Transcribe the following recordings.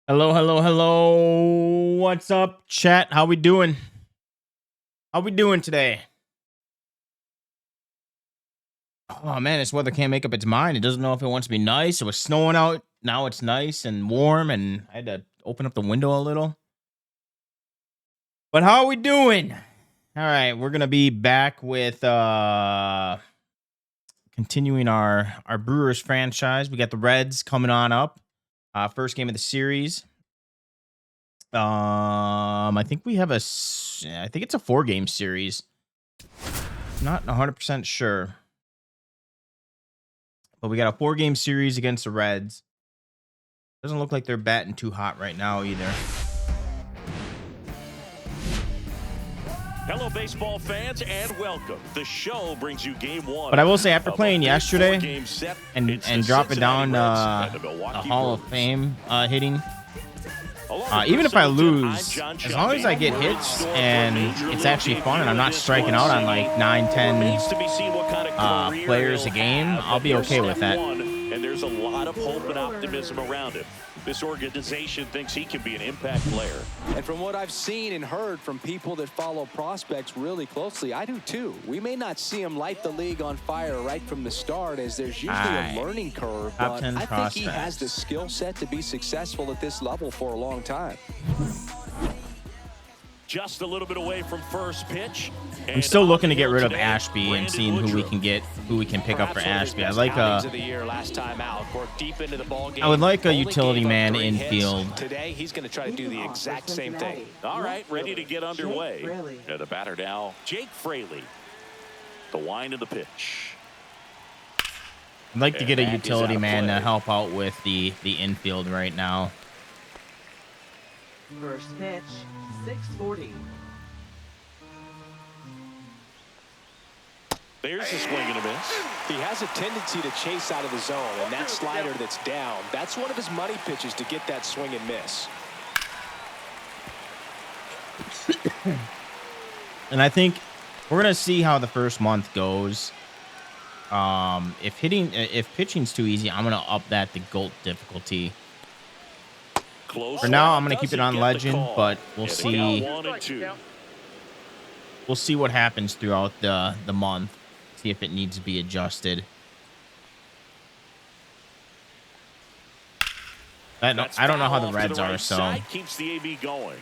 Hello, hello, hello. What's up, chat? How we doing? How we doing today? Oh man, this weather can't make up its mind. It doesn't know if it wants to be nice. It was snowing out. Now it's nice and warm, and I had to open up the window a little. But how are we doing? All right, we're gonna be back with continuing our Brewers franchise. We got the Reds coming on up. First game of the series. I think we have I think it's a 4-game series. Not 100% sure. But we got a 4-game series against the Reds. Doesn't look like they're batting too hot right now either. Hello, baseball fans, and welcome. The show brings you game one. But I will say, after playing yesterday and dropping down the Hall of Fame hitting, even if I lose, as long as I get hits and it's actually fun and I'm not striking out on like 9-10 players a game, I'll be okay with that. And there's a lot of hope and optimism around him. This organization thinks he can be an impact player. And from what I've seen and heard from people that follow prospects really closely, I do too. We may not see him light the league on fire right from the start, as there's usually a learning curve, but I think he has the skill set to be successful at this level for a long time. Just a little bit away from first pitch. I'm still looking to get rid of Ashby and seeing who we can pick up for Ashby. I like I would like a utility man infield. Today he's going to try to do the exact same thing. All right, ready to get underway. The batter now, Jake Fraley. The wind of the pitch. I'd like to get a utility man to help out with the infield right now. First pitch, 640. There's a swing and a miss. He has a tendency to chase out of the zone, and that slider that's down, that's one of his money pitches to get that swing and miss. And I think we're gonna see how the first month goes. If pitching's too easy, I'm gonna up that to GOAT difficulty. For now, I'm going to keep it on legend, but we'll see. We'll see what happens throughout the month. See if it needs to be adjusted. I don't know how the Reds are, so. Keeps the AB going.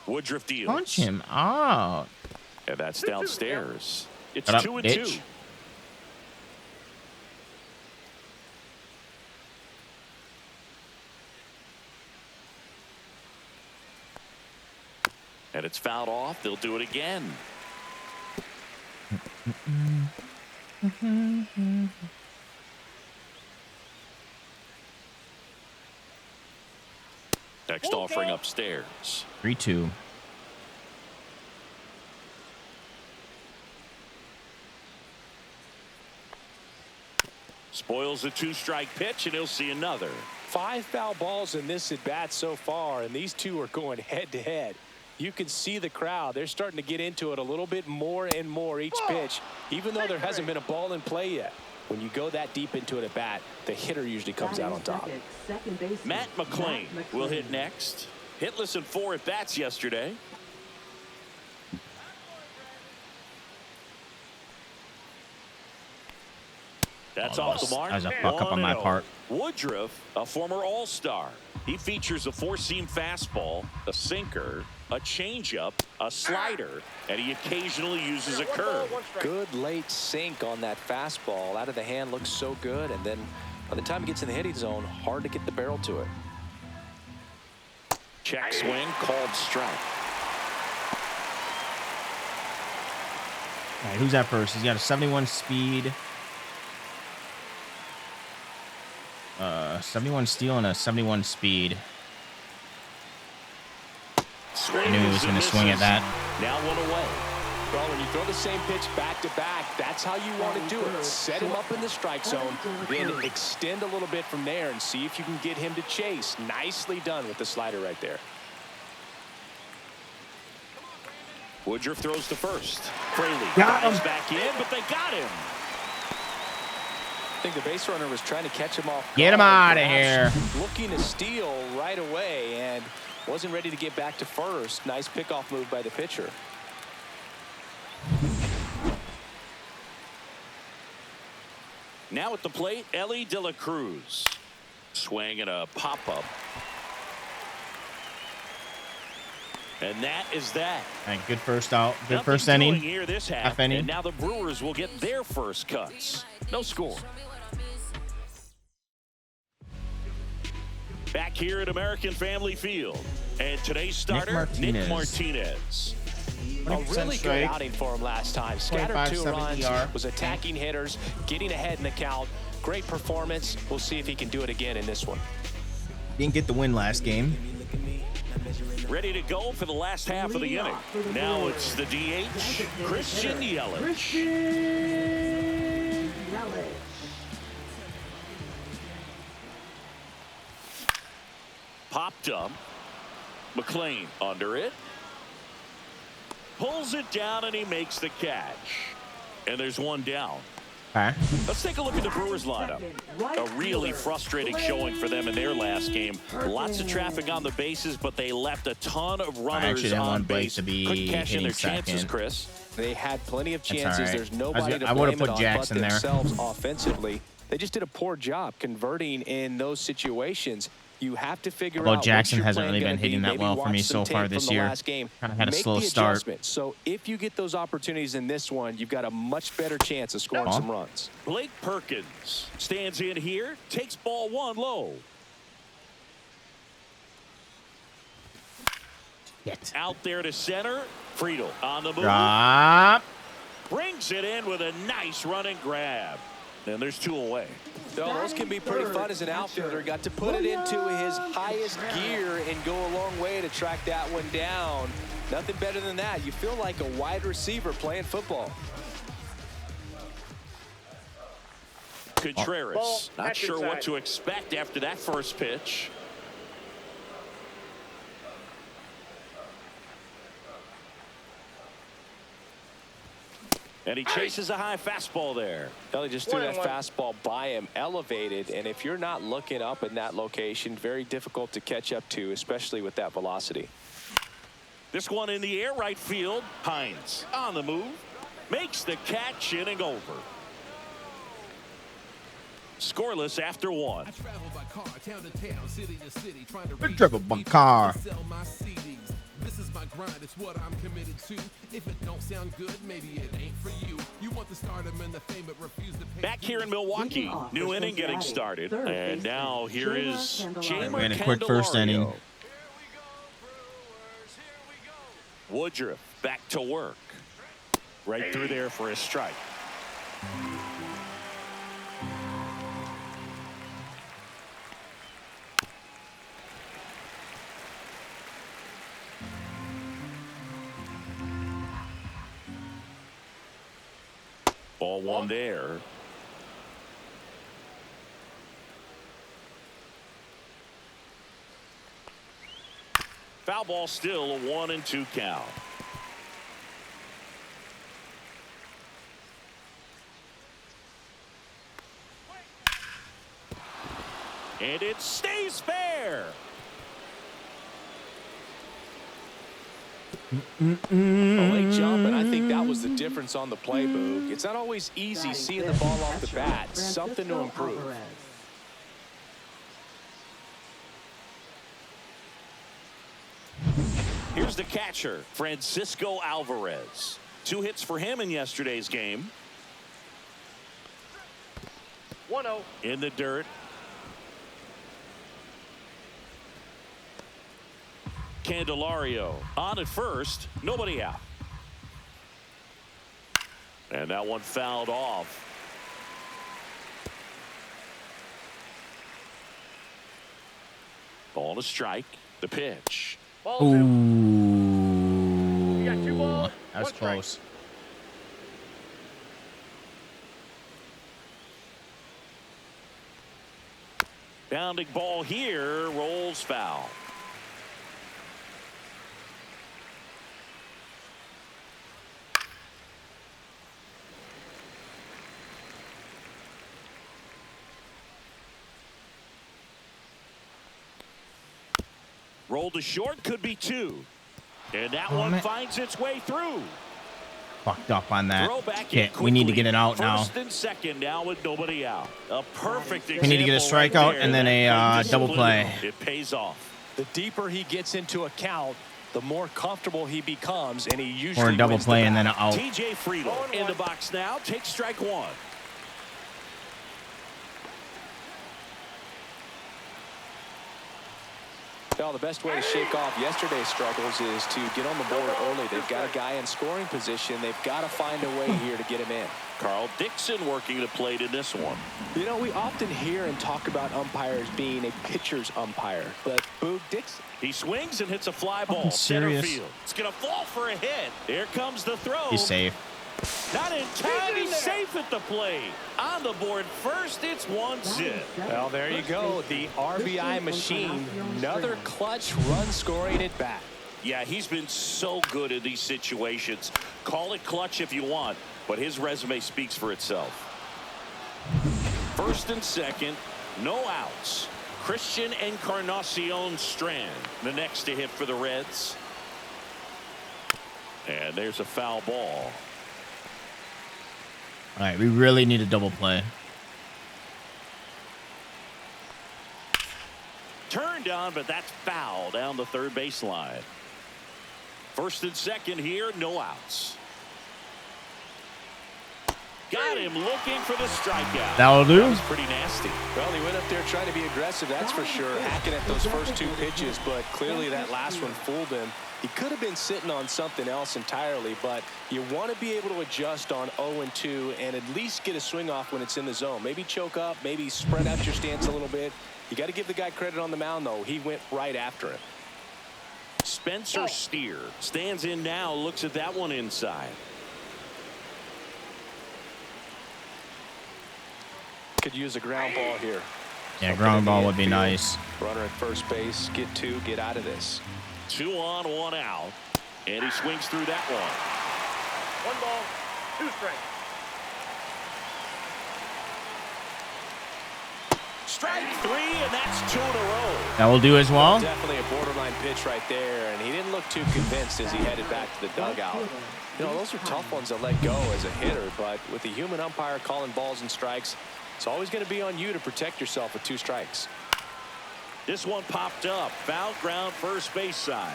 Woodruff deals. Punch him out. And that's downstairs. It's 2-2. And it's fouled off. They'll do it again. Next offering upstairs. 3-2. Spoils a 2-strike pitch, and he'll see another. 5 foul balls in this at bat so far, and these two are going head to head. You can see the crowd. They're starting to get into it a little bit more and more each pitch, even though there hasn't been a ball in play yet. When you go that deep into it at bat, the hitter usually comes out on top. Matt McClain will hit next. Hitless in 4 at-bats yesterday. That's off the mark. That was a fuck up on my part. Woodruff, a former All-Star. He features a 4-seam fastball, a sinker, a changeup, a slider, and he occasionally uses a curve. Good late sink on that fastball. Out of the hand looks so good, and then by the time it gets in the hitting zone, hard to get the barrel to it. Check swing, called strike. All right, who's at first? He's got a 71 speed. 71 steal and a 71 speed. I knew he was going to swing at that. Now 1 away. Well, when you throw the same pitch back to back, that's how you want to do it. Set him up in the strike zone, then extend a little bit from there and see if you can get him to chase. Nicely done with the slider right there. Woodruff throws to first. Fraley dives back in, but they got him. think the base runner was trying to catch him off. Get him out of here. Looking to steal right away and wasn't ready to get back to first. Nice pickoff move by the pitcher. Now at the plate, Ellie De La Cruz. Swing and a pop-up. And that is that. All right, good first out. Good Nothing first doing inning. here this half, inning. and now the Brewers will get their first cuts. No score. Back here at American Family Field. And today's starter, Nick Martinez. A really good outing for him last time. Scattered 2 runs, ER. was attacking hitters, getting ahead in the count. Great performance. We'll see if he can do it again in this one. Didn't get the win last game. Ready to go for the last half of the inning. Now it's the DH, Christian Yelich. Popped up. McLean under it. Pulls it down and he makes the catch. And there's one down. Okay. Let's take a look at the Brewers lineup. A really frustrating showing for them in their last game. Lots of traffic on the bases, but they left a ton of runners on base. Couldn't cash in their chances, Chris. They had plenty of chances. Right. There's nobody to I would blame have it put on Jackson but there. themselves offensively. They just did a poor job converting in those situations. You have to figure Although out Jackson what your hasn't plan really been gonna hitting be. that Maybe well for watch me some so far tape this from the year. last game. Kind of had a Make slow the start. adjustment. So if you get those opportunities in this one, you've got a much better chance of scoring some runs. Blake Perkins stands in here, takes ball 1 low. Out there to center. Friedel on the move. Drop. Brings it in with a nice running grab. And there's 2 away. No, those can be pretty fun as an outfielder. Got to put it into his highest gear and go a long way to track that one down. Nothing better than that. You feel like a wide receiver playing football. Contreras, not sure what to expect after that first pitch. And he chases a high fastball there. Ellie just threw that fastball by him, elevated, and if you're not looking up in that location, very difficult to catch up to, especially with that velocity. This one in the air, right field. Hines on the move, makes the catch, inning over. Scoreless after 1. I travel by car, town to town, city to city, trying to reach travel by car. sell my CDs. This is my grind, it's what I'm committed to. If it don't sound good, maybe it ain't for you. You want the stardom and the fame, but refuse to pay. Back here in Milwaukee, new inning getting started. And now here is Jamer And a quick first inning. Woodruff back to work. Right through there for a strike. Ball 1 there. Foul ball still, a 1-2 count. And it stays fair. A late jump, and I think that was the difference on the play, Boog. It's not always easy seeing the ball off the bat. Something to improve. Here's the catcher, Francisco Alvarez. 2 hits for him in yesterday's game. 1-0. In the dirt. Candelario on at first, nobody out. And that one fouled off. Ball to strike. The pitch. Ooh. That was close. Bounding ball here, rolls foul. Roll to short, could be 2. And that one finds its way through. Fucked up on that. Can't. We need to get it out now. First and second now with nobody out. A perfect example. We need to get a strikeout and then a double play. It pays off. The deeper he gets into a count, the more comfortable he becomes, and he usually or a double play and then out. TJ Friedel in the box now. Takes strike 1. Well, the best way to shake off yesterday's struggles is to get on the board early. They've got a guy in scoring position. They've got to find a way here to get him in. Carl Dixon working the plate in this one. You know, we often hear and talk about umpires being a pitcher's umpire, but Boog Dixon. He swings and hits a fly ball. Center field. It's going to fall for a hit. Here comes the throw. He's safe. Not in time. He's safe at the plate. On the board first, it's 1-0. Well, there you go. The RBI machine. Another clutch run scoring at bat. Yeah, he's been so good in these situations. Call it clutch if you want, but his resume speaks for itself. First and second, no outs. Christian Encarnacion Strand, the next to hit for the Reds. And there's a foul ball. All right, we really need a double play. Turned on, but that's foul down the third baseline. First and second here, no outs. Got him looking for the strikeout. That'll do. That was pretty nasty. Well, he went up there trying to be aggressive, that's for sure, hacking at those first 2 pitches, but clearly that last one fooled him. He could have been sitting on something else entirely, but you want to be able to adjust on 0-2 and at least get a swing off when it's in the zone. Maybe choke up, maybe spread out your stance a little bit. You got to give the guy credit on the mound, though. He went right after him. Spencer Steer stands in now, looks at that one inside. Could use a ground ball here. Yeah, ground ball would be nice. Runner at first base, get 2, get out of this. 2 on, 1 out, and he swings through that one. 1 ball, 2 strikes. Strike 3, and that's 2 in a row. That will do as well. Definitely a borderline pitch right there, and he didn't look too convinced as he headed back to the dugout. You know, those are tough ones to let go as a hitter, but with the human umpire calling balls and strikes, it's always going to be on you to protect yourself with 2 strikes. This one popped up. Foul ground first base side.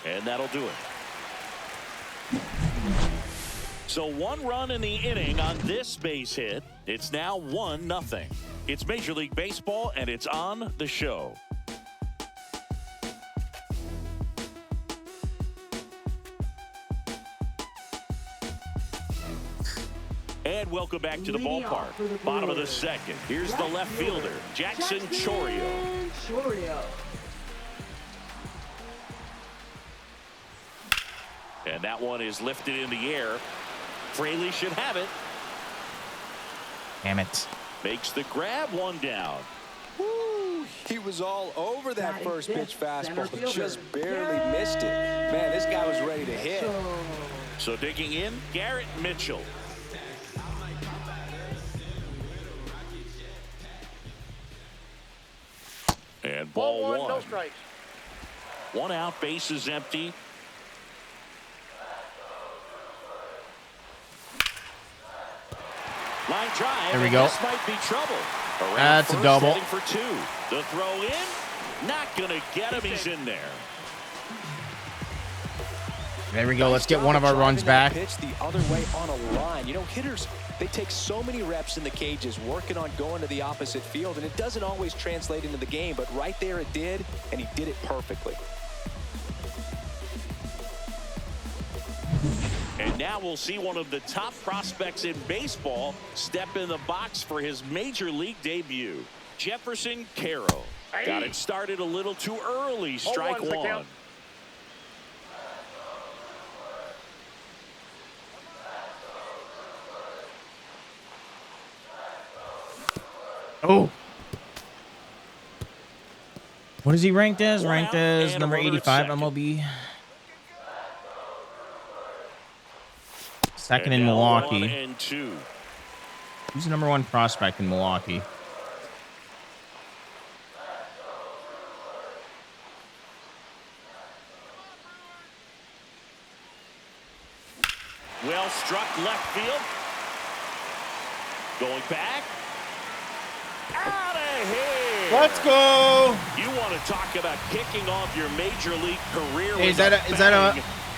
And that'll do it. So 1 run in the inning on this base hit. It's now 1-0. It's Major League Baseball, and it's on the show. And welcome back to the ballpark. Bottom of the second. Here's the left fielder, Jackson Chourio. And that one is lifted in the air. Fraley should have it. Damn it. Makes the grab, 1 down. Woo! He was all over that first pitch fastball, just barely missed it. Man, this guy was ready to hit. So digging in, Garrett Mitchell. And ball 1. No strikes. 1 out, base is empty. Line drive. There we go. This might be trouble. That's a double. For 2. The throw in. Not going to get him. He's in there. There we go. Let's get one of our runs back. Pitch the other way on a line. You know, hitters, they take so many reps in the cages working on going to the opposite field, and it doesn't always translate into the game, but right there it did, and he did it perfectly. And now we'll see one of the top prospects in baseball step in the box for his major league debut. Jefferson Caro. Got it started a little too early. Strike 1. Oh. What is he ranked as? Ranked as number 85 MLB. Second in Milwaukee. Who's the number 1 prospect in Milwaukee? Well struck left field. Going back. Out of here. Let's go. You want to talk about kicking off your major league career? Hey, is that a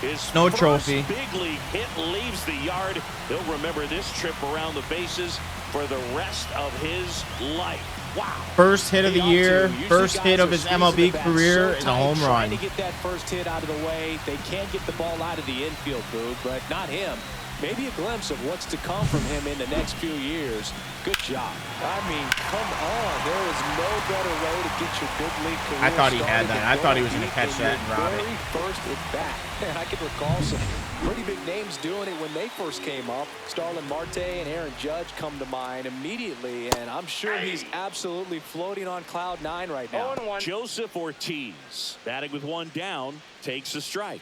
his no first trophy? Big league hit leaves the yard. He'll remember this trip around the bases for the rest of his life. Wow. First hit of the year, first hit of his MLB career is a home run. Trying to get that first hit out of the way. They can't get the ball out of the infield, Boog, but not him. Maybe a glimpse of what's to come from him in the next few years. Good job. I mean, come on. There is no better way to get your big league career. I thought he had that. I thought he was going to catch that and rob it. First at bat. And I can recall some pretty big names doing it when they first came up. Starlin Marte and Aaron Judge come to mind immediately, and I'm sure he's absolutely floating on cloud 9 right now. Joseph Ortiz, batting with one down, takes a strike.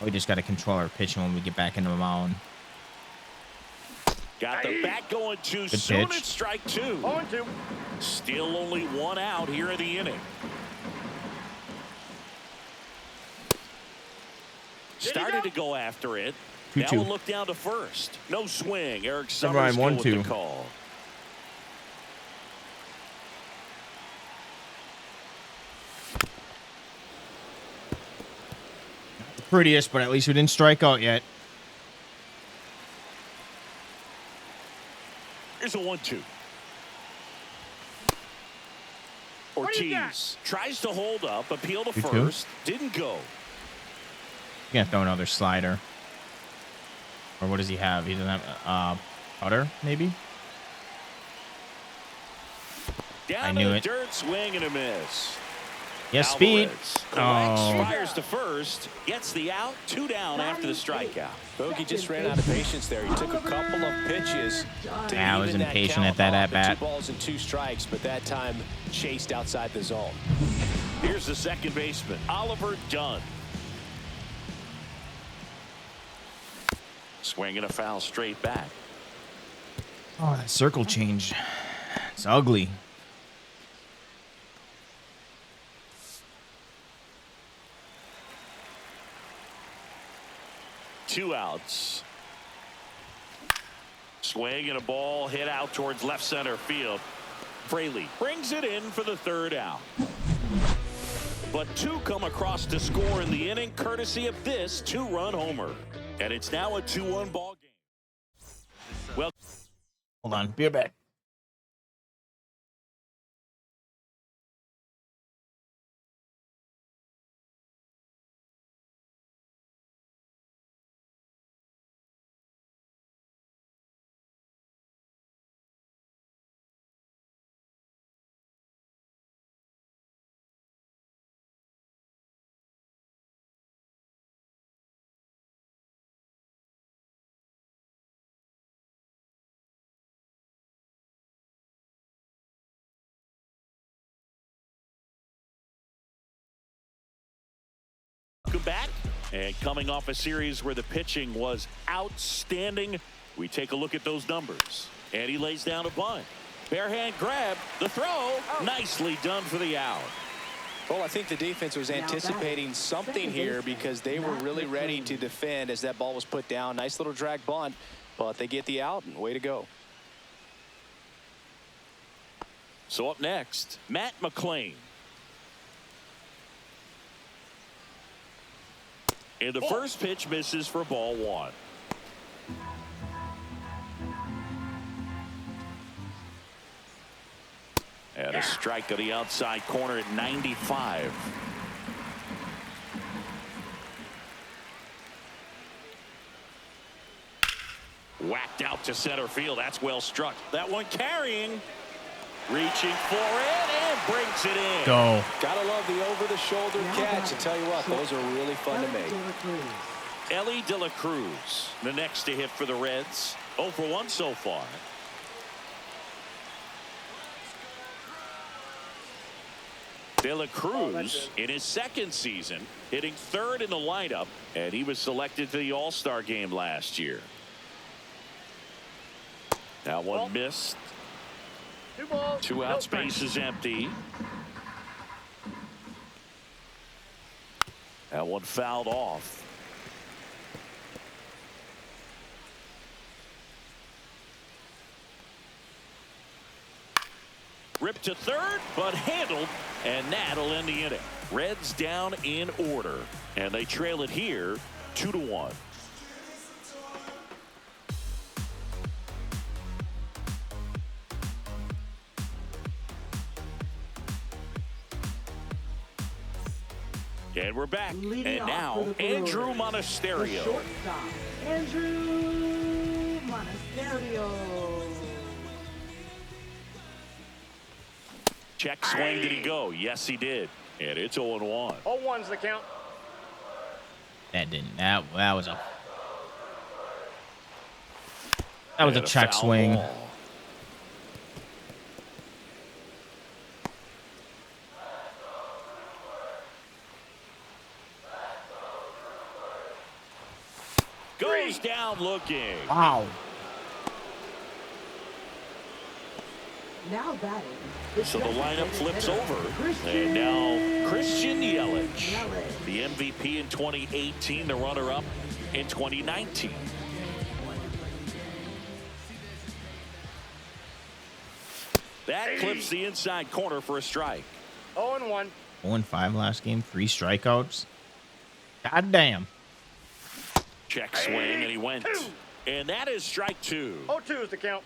We just got to control our pitching when we get back into the mound. Got the bat going too Good soon. pitch. It's strike 2. Still only one out here in the inning. Started to go after it. 2-2. Now we'll look down to first. No swing. Eric Never mind, Summers with 1-2. the call. Prettiest, but at least we didn't strike out yet. Here's a 1-2. Ortiz tries to hold up, appeal to 2-2. first. Didn't go. You can't throw another slider. Or what does he have? He doesn't have putter, maybe? Down I knew to the it. dirt, swing and a miss. Yes, speed. Collects, Oh. fires to first, gets the out, 2 down after the strikeout. Bogey just ran out of patience there. He took a couple of pitches to Yeah, I was even that impatient count at that off. at-bat. 2 balls and 2 strikes, but that time chased outside the zone. Here's the second baseman, Oliver Dunn. Swinging a foul straight back. Oh, that circle change. It's ugly. Two outs. Swing and a ball hit out towards left center field. Fraley brings it in for the third out. But 2 come across to score in the inning, courtesy of this 2-run homer. And it's now a 2-1 ball game. Well, Hold on. Be right back. welcome back. And coming off a series where the pitching was outstanding, we take a look at those numbers. And he lays down a bunt. Bare hand grab, the throw, nicely done for the out. Well, I think the defense was anticipating something here because they were really ready to defend as that ball was put down. Nice little drag bunt, but they get the out, and way to go. So up next, Matt McClain. And the first pitch misses for ball 1. And a strike on the outside corner at 95. Whacked out to center field. That's well struck. That one carrying. Reaching for it and brings it in. Go. Gotta love the over-the-shoulder catch. I tell you what, those are really fun to make. Ellie De La Cruz, the next to hit for the Reds. 0 for 1 so far. De La Cruz in his second season, hitting 3rd in the lineup, and he was selected to the All-Star game last year. That one missed. 2 outs, base is empty. That one fouled off. Ripped to third, but handled, and that'll end the inning. Reds down in order, and they trail it here 2-1. And we're back. Leading and now Andrew Monasterio. Andrew Monasterio. Check swing. Did he go? Yes, he did. And it's 0-1. 0-1's the count. That didn't. That was a. That was a check swing. Ball. Goes down looking. Wow. Now batting. So the lineup flips over. And now Christian Yelich, the MVP in 2018, the runner-up in 2019. That clips the inside corner for a strike. 0-1. 0-5 last game. 3 strikeouts. God damn. Check swing, and he went. And that is strike 2. 0-2 is the count.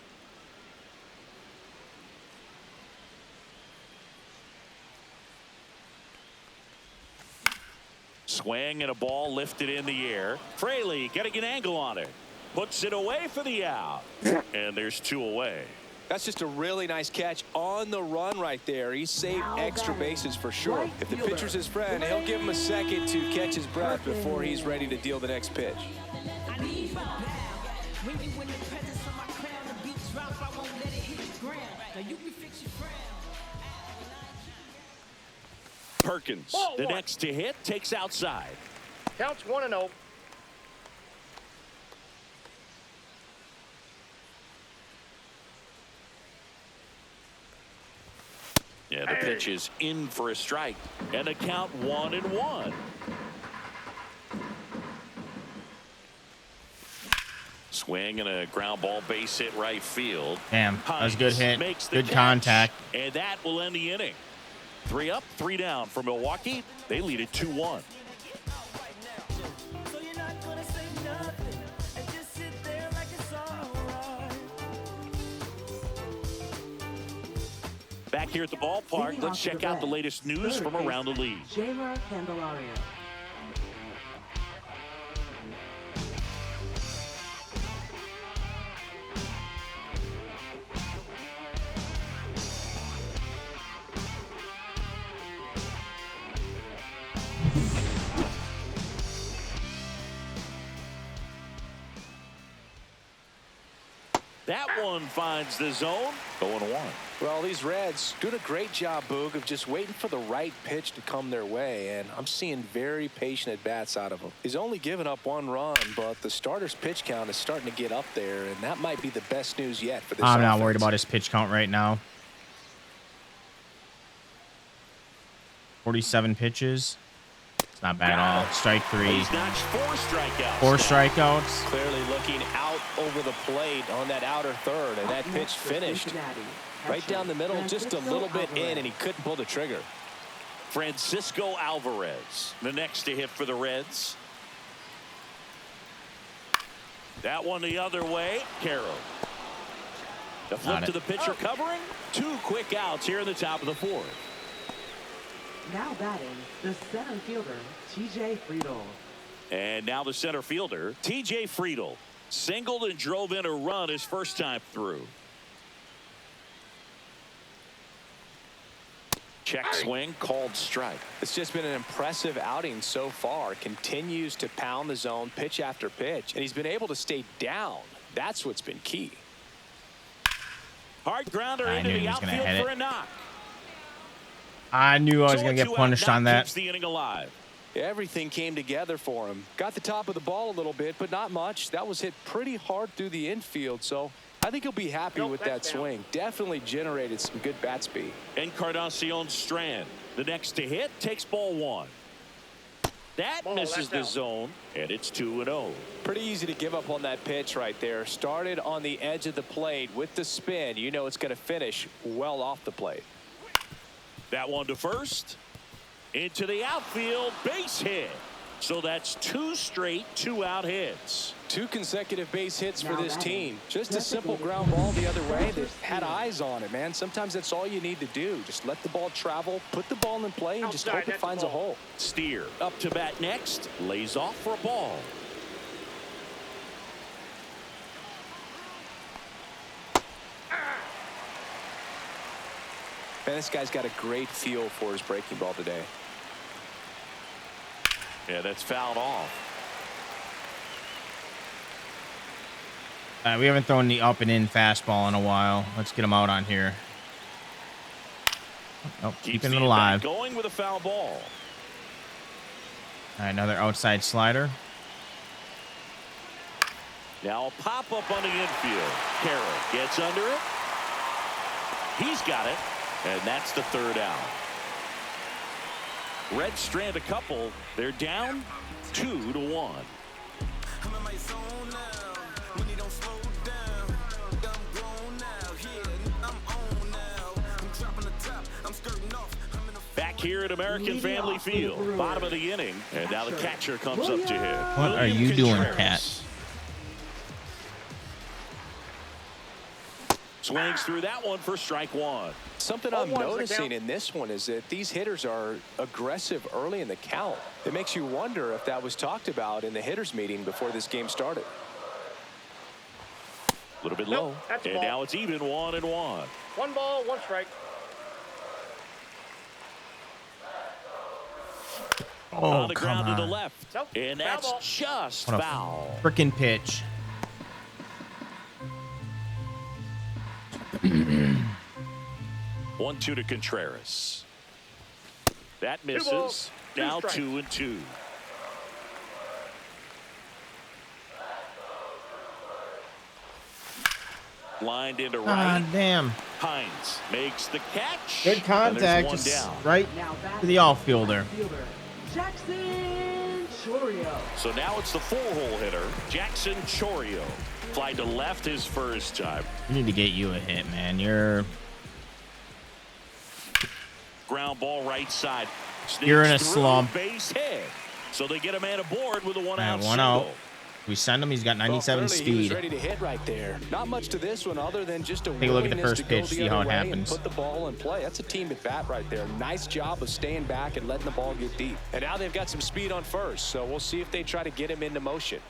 Swing and a ball lifted in the air. Fraley getting an angle on it. Puts it away for the out. And there's 2 away. That's just a really nice catch on the run right there. He saved extra bases for sure. If the pitcher's his friend, he'll give him a second to catch his breath before he's ready to deal the next pitch. Perkins, the next to hit, takes outside. Counts 1-0. Yeah, the pitch is in for a strike, and the count 1-1. Swing and a ground ball, base hit right field. Damn, that was a good hit. Good contact. And that will end the inning. 3 up, 3 down for Milwaukee. They lead it 2-1. Back here at the ballpark, let's check out the latest news from around the league. Jaymer Candelario. That one finds the zone. 0-1. Well, these Reds doing a great job, Boog, of just waiting for the right pitch to come their way, and I'm seeing very patient at-bats out of him. He's only given up 1 run, but the starter's pitch count is starting to get up there, and that might be the best news yet for this I'm not offense. worried about his pitch count right now. 47 pitches. It's not bad at all. Strike 3. He's notched 4 strikeouts. 4 strikeouts. Clearly looking out over the plate on that outer third, and that pitch finished right down the middle, just a little bit in, and he couldn't pull the trigger. Francisco Alvarez, the next to hit for the Reds. That one the other way. Carroll. The flip to the pitcher covering. 2 quick outs here in the top of the 4th. Now batting, the center fielder, TJ Friedl. And now the center fielder, TJ Friedl. Singled and drove in a run his first time through. Check swing, called strike. It's just been an impressive outing so far. Continues to pound the zone pitch after pitch, and he's been able to stay down. That's what's been key. Hard grounder into the outfield for a knock. I knew I was going to get punished on that. Keeps the inning alive. Everything came together for him. Got the top of the ball a little bit, but not much. That was hit pretty hard through the infield, so I think he'll be happy with that swing. Definitely generated some good bat speed. Encarnacion Strand, the next to hit, takes ball 1. That misses the zone, and it's 2-0. Pretty easy to give up on that pitch right there. Started on the edge of the plate with the spin. You know it's going to finish well off the plate. That one to first. Into the outfield, base hit. So that's 2 straight 2-out hits. 2 consecutive base hits for this team. Just a simple ground ball the other way that had eyes on it, man. Sometimes that's all you need to do. Just let the ball travel, put the ball in play, and just hope it finds a hole. Steer up to bat next, lays off for a ball. Man, this guy's got a great feel for his breaking ball today. Yeah, that's fouled off. We haven't thrown the up and in fastball in a while. Let's get him out on here. Oh, keeping it alive. Going with a foul ball. All right, another outside slider. Now a pop up on the infield. Carroll gets under it. He's got it, and that's the 3rd out. Reds strand a couple. They're down 2-1. Back here at American Family Field, bottom of the inning, and now the catcher comes up to hit. What are you doing, Cat? Swings through that one for strike 1. Something I'm noticing in this one is that these hitters are aggressive early in the count. It makes you wonder if that was talked about in the hitters meeting before this game started. A little bit low, and now it's even 1-1. 1 ball, 1 strike. Oh, on the come ground on. to the left, and that's just What a foul. Frickin' pitch. 1-2 to Contreras. That 2 misses. balls, 2 Now strikes. 2-2. Lined into right. Ah, damn. Hines makes the catch. Good contact. And there's Just 1 down. right to the outfielder. Jackson Chorio. So now it's the 4-hole hitter, Jackson Chorio. Fly to left his first time. We need to get you a hit, man. You're Ground ball right side. You're in a Sneaks slump. through, base hit. So they get a man aboard with a 1-out one single. out. We send him. He's got 97 Well, clearly he was speed. ready to hit right there. Not much to this one other than just a Take a look at the willingness first to go pitch, the see how other it way and happens. Put the ball in play. That's a team at bat right there. Nice job of staying back and letting the ball get deep. And now they've got some speed on first, so we'll see if they try to get him into motion.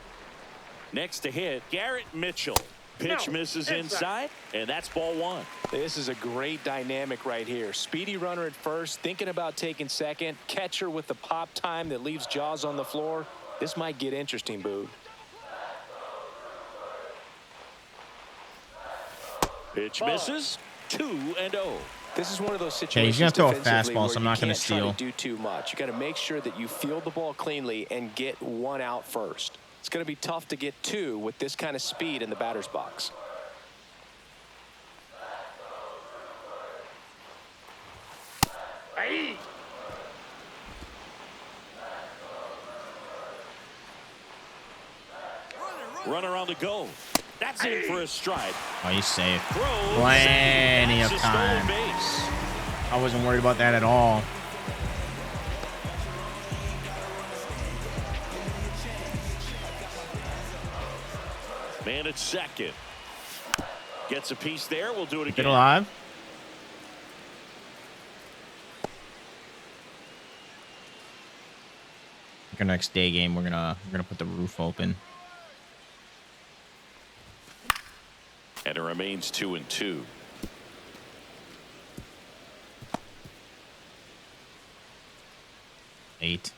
Next to hit, Garrett Mitchell. Pitch misses inside, and that's ball 1. This is a great dynamic right here. Speedy runner at first, thinking about taking second. Catcher with the pop time that leaves Jaws on the floor. This might get interesting, Boog. Pitch misses. 2-0. This is one of those Okay, situations. he's gonna throw a defensively fastball, where so I'm you not gonna can't try steal. do too much. You got to make sure that you field the ball cleanly and get 1 out first. It's going to be tough to get 2 with this kind of speed in the batter's box. Hey. Runner on the go. That's in for a strike. Oh, he's safe. Throws. Plenty of That's a stolen time. base. I wasn't worried about that at all. Man at second. Gets a piece there. We'll do it Get again. alive. Our next day game, we're gonna put the roof open. And it remains 2-2. Eight.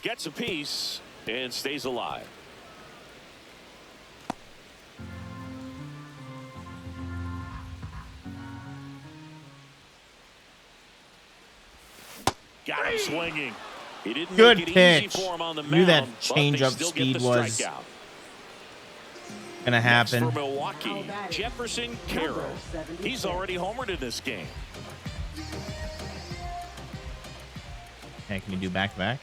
Gets a piece and stays alive. Got him swinging. He didn't Good make it pitch. easy for him on the Knew that mound, but change they up still speed get the was- strikeout. gonna happen. Next for Milwaukee, Jefferson Carroll. He's already homered in this game. Hey, can you do back-to-back?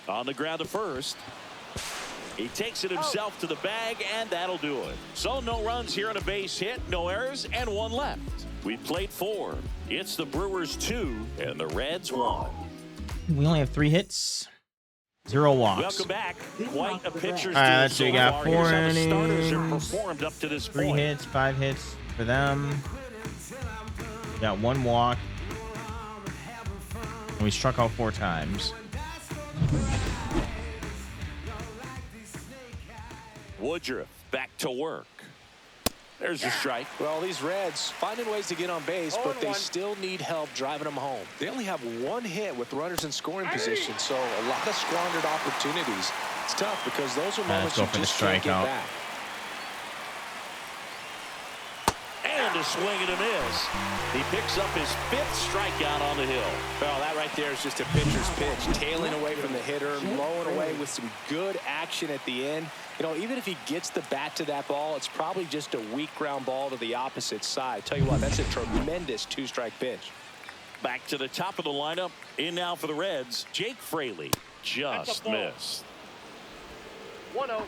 On the ground to first. He takes it himself to the bag, and that'll do it. So no runs here on a base hit, no errors, and one left. We played 4. It's the Brewers 2 and the Reds 1. We only have 3 hits, 0 walks. Welcome back. Quite a pitcher's All right, duel let's see. so We got far. 4 Here's how the innings, starters have performed up to this 3 point. hits, 5 hits for them. We got 1 walk. And we struck out 4 times. Woodruff back to work. There's a strike. Well, these Reds finding ways to get on base, but they 0-1. still need help driving them home. They only have 1 hit with runners in scoring position, so a lot of squandered opportunities. It's tough because those are moments you just can't get back. And a swing and a miss. He picks up his 5th strikeout on the hill. Well, that right there is just a pitcher's pitch. Tailing away from the hitter, blowing away with some good action at the end. You know, even if he gets the bat to that ball, it's probably just a weak ground ball to the opposite side. Tell you what, that's a tremendous 2-strike pitch. Back to the top of the lineup. In now for the Reds, Jake Fraley. Just missed. 1-0.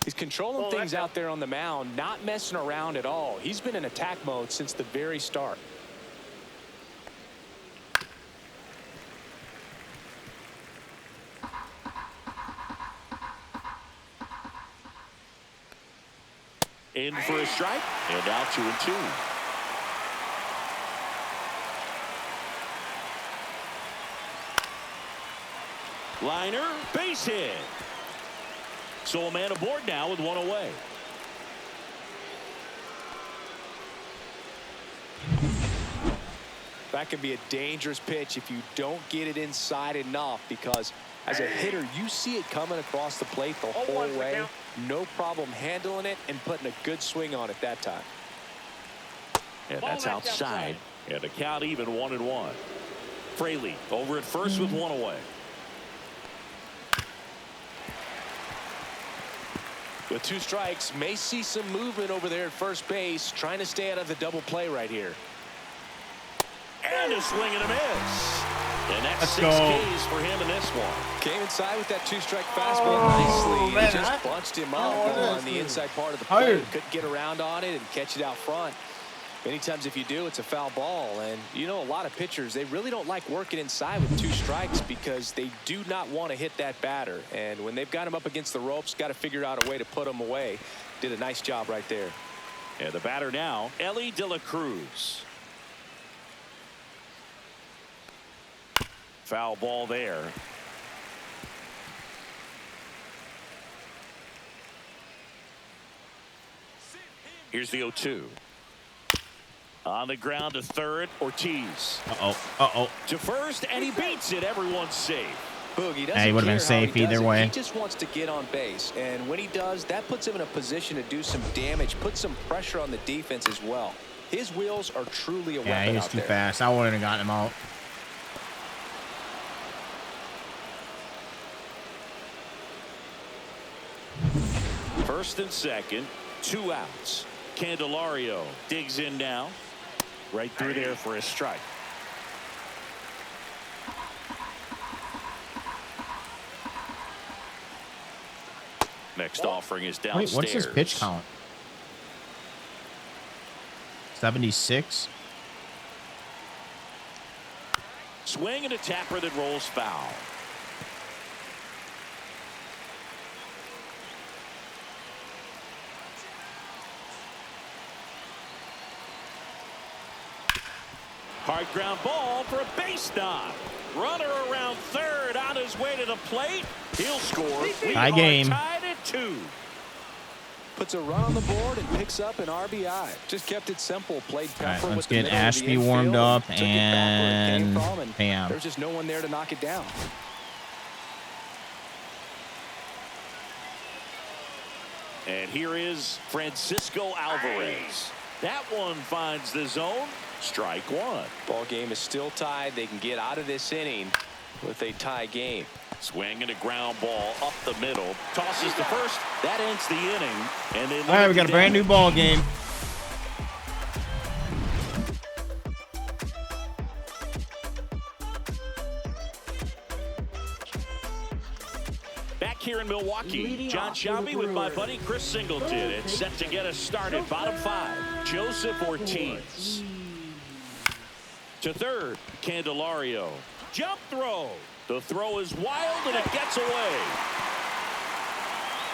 He's controlling things out there on the mound, not messing around at all. He's been in attack mode since the very start. In for a strike, and now 2-2. Liner, base hit. So a man aboard now with 1 away. That can be a dangerous pitch if you don't get it inside enough, because as a hitter, you see it coming across the plate the whole way. No problem handling it and putting a good swing on it that time. And that's outside. And the count even 1-1. Fraley over at first with 1 away. With 2 strikes, may see some movement over there at first base, trying to stay out of the double play right here. And a swing and a miss. And that's Let's 6 go. Ks for him in this one. Came inside with that 2-strike fastball nicely. man. He just bunched him up on the inside part of the plate. Couldn't get around on it and catch it out front. Many times if you do, it's a foul ball. And you know, a lot of pitchers, they really don't like working inside with 2 strikes because they do not want to hit that batter. And when they've got him up against the ropes, got to figure out a way to put him away. Did a nice job right there. And the batter now, Ellie De La Cruz. Foul ball there. Here's the 0-2. On the ground to third, Ortiz. To first, and he beats it. Everyone's safe. Boogie doesn't Hey, he would have been safe either way. He just wants to get on base, and when he does, that puts him in a position to do some damage, put some pressure on the defense as well. His wheels are truly a weapon out there. Yeah, he was too fast. I wouldn't have gotten him out. First and second, 2 outs. Candelario digs in now. Right through there for a strike. Next offering is downstairs. Wait, what's his pitch count? 76. Swing and a tapper that rolls foul. Hard ground ball for a base knock. Runner around third on his way to the plate. He'll score. We Tie are game. tied at 2. Puts a run on the board and picks up an RBI. Just kept it simple. Played All right, Pepper let's with the get middle of the Ashby warmed infield, up took it back where it came and from, bam. There's just no one there to knock it down. And here is Francisco Alvarez. That one finds the zone. Strike 1. Ball game is still tied. They can get out of this inning with a tie game. Swinging a ground ball up the middle. Tosses to first. That ends the inning. And then all right, we got a brand new ball game. Back here in Milwaukee, John Shelby with my buddy Chris Singleton. It's set to get us started. Bottom 5, Joseph Ortiz. To third, Candelario. Jump throw. The throw is wild, and it gets away.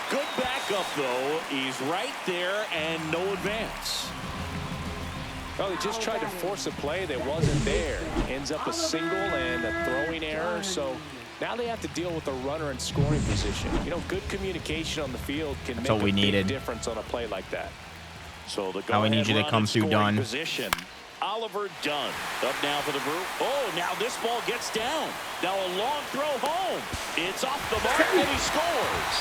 Good backup, though. He's right there, and no advance. Well, they just tried to force a play that wasn't there. Ends up a single and a throwing error, so now they have to deal with the runner in scoring position. You know, good communication on the field can make a big difference on a play like that. So the now we need you to come through, Dunn. Position. Oliver Dunn up now for the Brew. Oh, now this ball gets down. Now a long throw home. It's off the mark and he scores.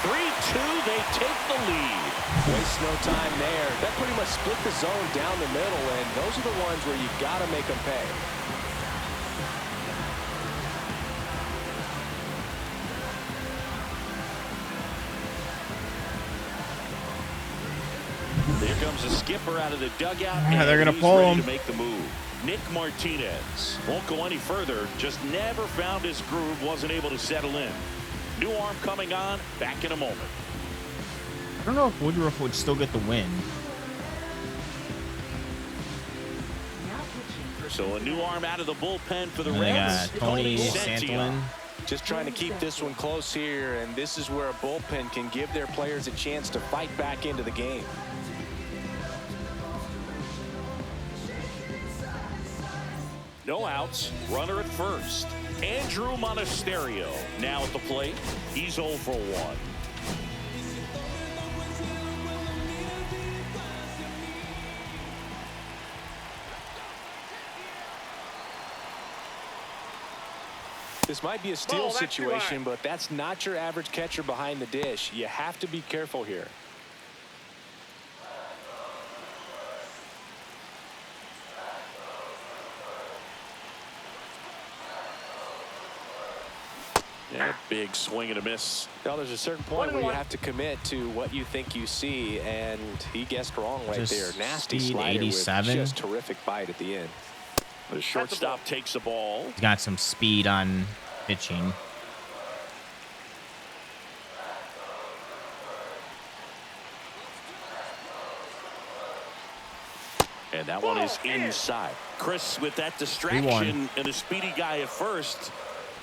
3-2, they take the lead. Waste no time there. That pretty much split the zone down the middle, and those are the ones where you got to make them pay. There comes a skipper out of the dugout. Yeah, they're going to pull him. To make the move. Nick Martinez won't go any further. Just never found his groove. Wasn't able to settle in. New arm coming on. Back in a moment. I don't know if Woodruff would still get the win. So a new arm out of the bullpen for the and Reds. They got Tony Santillan. Just trying to keep this one close here, and this is where a bullpen can give their players a chance to fight back into the game. No outs. Runner at first. Andrew Monasterio now at the plate. He's 0 for 1. This might be a steal situation, but that's not your average catcher behind the dish. You have to be careful here. Yeah, big swing and a miss. Now there's a certain point where you have to commit to what you think you see, and he guessed wrong right there. Nasty slider 87. with just terrific bite at the end. The shortstop takes the ball. He's got some speed on pitching. And that one is inside. Chris with that distraction and a speedy guy at first.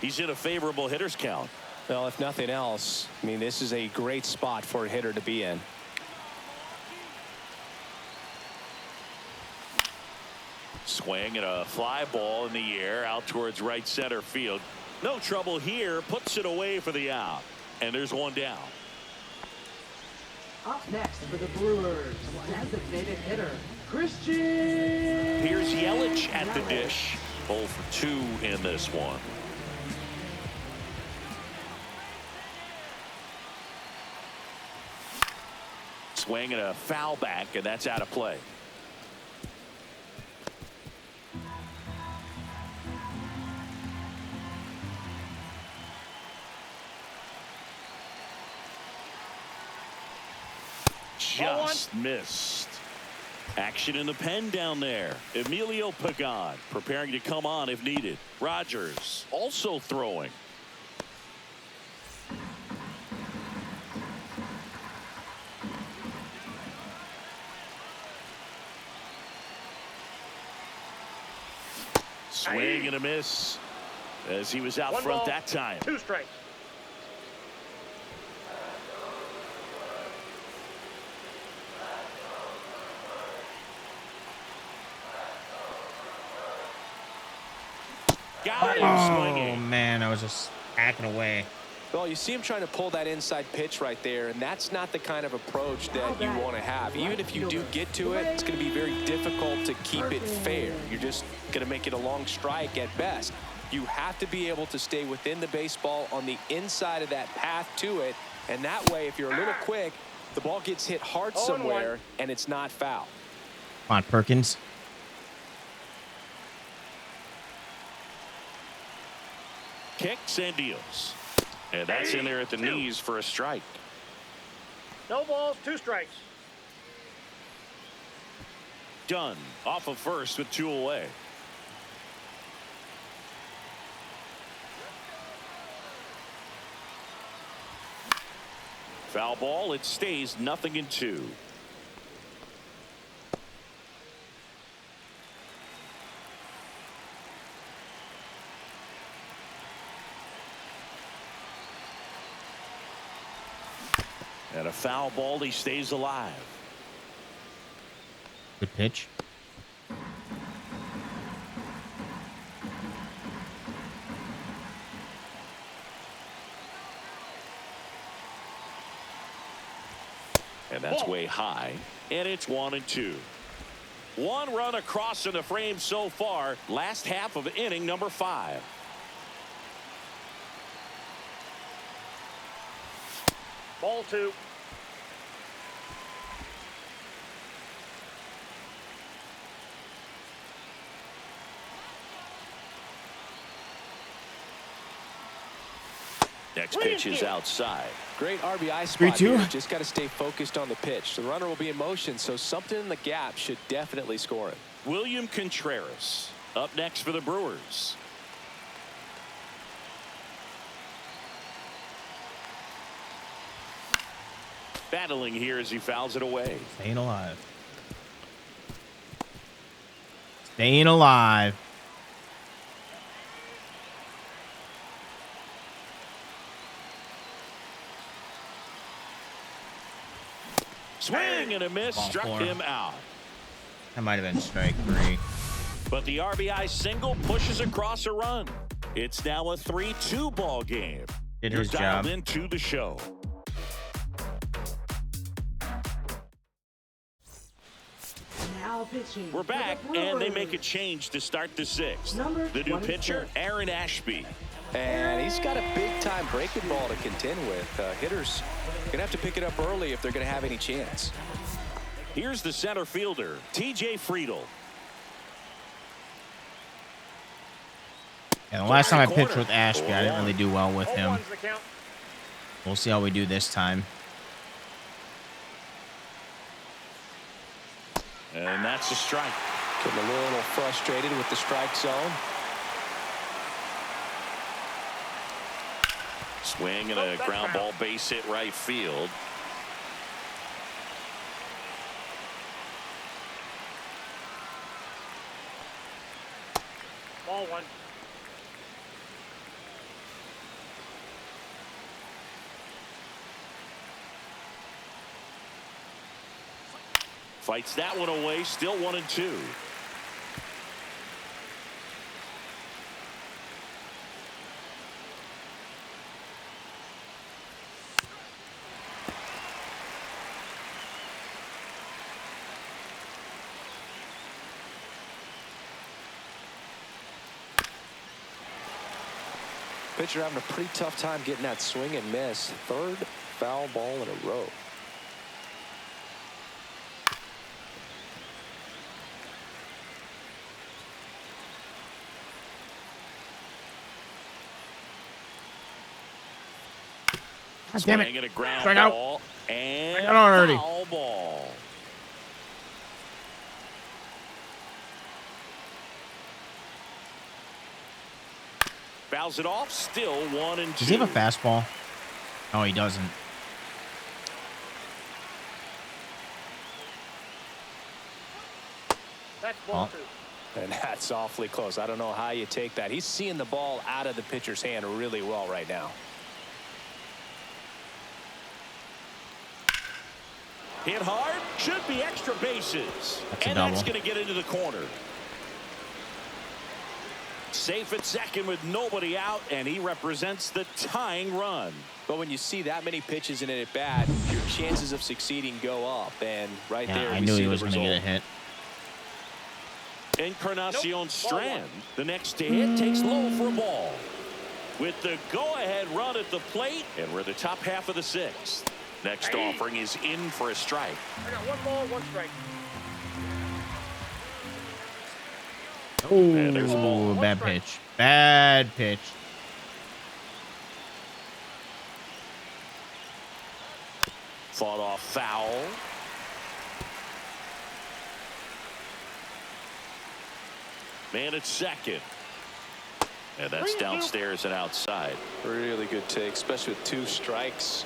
He's in a favorable hitter's count. Well, if nothing else, I mean, this is a great spot for a hitter to be in. Swing and a fly ball in the air out towards right center field. No trouble here. Puts it away for the out. And there's one down. Up next for the Brewers, designated hitter, Christian. Here's Yelich at the dish. 0 for 2 in this one. Swing and a foul back, and that's out of play. Just missed. Action in the pen down there. Emilio Pagan preparing to come on if needed. Rogers also throwing. Swing and a miss as he was out front that time. 2 strikes. Got him swinging. Oh man, I was just hacking away. Well, you see him trying to pull that inside pitch right there, and that's not the kind of approach that you want to have. Even if you do get to it, it's going to be very difficult to keep it fair. You're just going to make it a long strike at best. You have to be able to stay within the baseball on the inside of that path to it, and that way, if you're a little quick, the ball gets hit hard somewhere, and it's not foul. Come on, Perkins. Kicks and deals. And that's in there at the knees for a strike. No balls, 2 strikes. Done. Off of first with 2 away. Foul ball. It stays 0-2. And a foul ball. He stays alive. Good pitch. And that's way high. And it's 1-2. 1 run across in the frame so far. Last half of inning number 5. Ball 2. Next pitch is outside. Great RBI spot 3-2. here. Just got to stay focused on the pitch. The runner will be in motion, so something in the gap should definitely score it. William Contreras up next for the Brewers. Battling here as he fouls it away. Staying alive. Staying alive. Swing and a miss. Ball Struck 4. him out. That might have been strike 3. But the RBI single pushes across a run. It's now a 3-2 ball game. Did You're his dialed job. into the show. Now pitching. We're back, for the and they Brewers. make a change to start the 6th. Number The new pitcher, 26. Aaron Ashby. And he's got a big-time breaking ball to contend with. Hitters going to have to pick it up early if they're going to have any chance. Here's the center fielder, T.J. Friedel. And the last time I Corner. pitched with Ashby, I didn't really do well with Ball him. 1's the count. We'll see how we do this time. And that's a strike. Getting a little frustrated with the strike zone. Swing and a that's ground foul. ball base hit right field. Ball 1. Fights that one away. Still 1-2. Pitcher having a pretty tough time getting that swing and miss. 3rd foul ball in a row. Damn it. Swing and a ground Strike out. ball. And Strike out already. foul ball. Fouls it off. Still 1-2. Does he have a fastball? No, he doesn't. That's ball Oh. 2. And that's awfully close. I don't know how you take that. He's seeing the ball out of the pitcher's hand really well right now. Hit hard. Should be extra bases. That's a and that's double. going to get into the corner. Safe at second with nobody out, and he represents the tying run. But when you see that many pitches in it at bat, your chances of succeeding go up. And right Yeah, there, I we knew see he the was going to get a result. hit. Encarnacion Nope. Strand, the next to hit, takes low for a ball. With the go-ahead run at the plate, and we're the top half of the 6th. Next Hey. offering is in for a strike. I got 1 ball, 1 strike. And there's a ball. Oh, bad pitch. Bad pitch. Fought off foul. Man at second. And that's downstairs and outside. Really good take, especially with 2 strikes.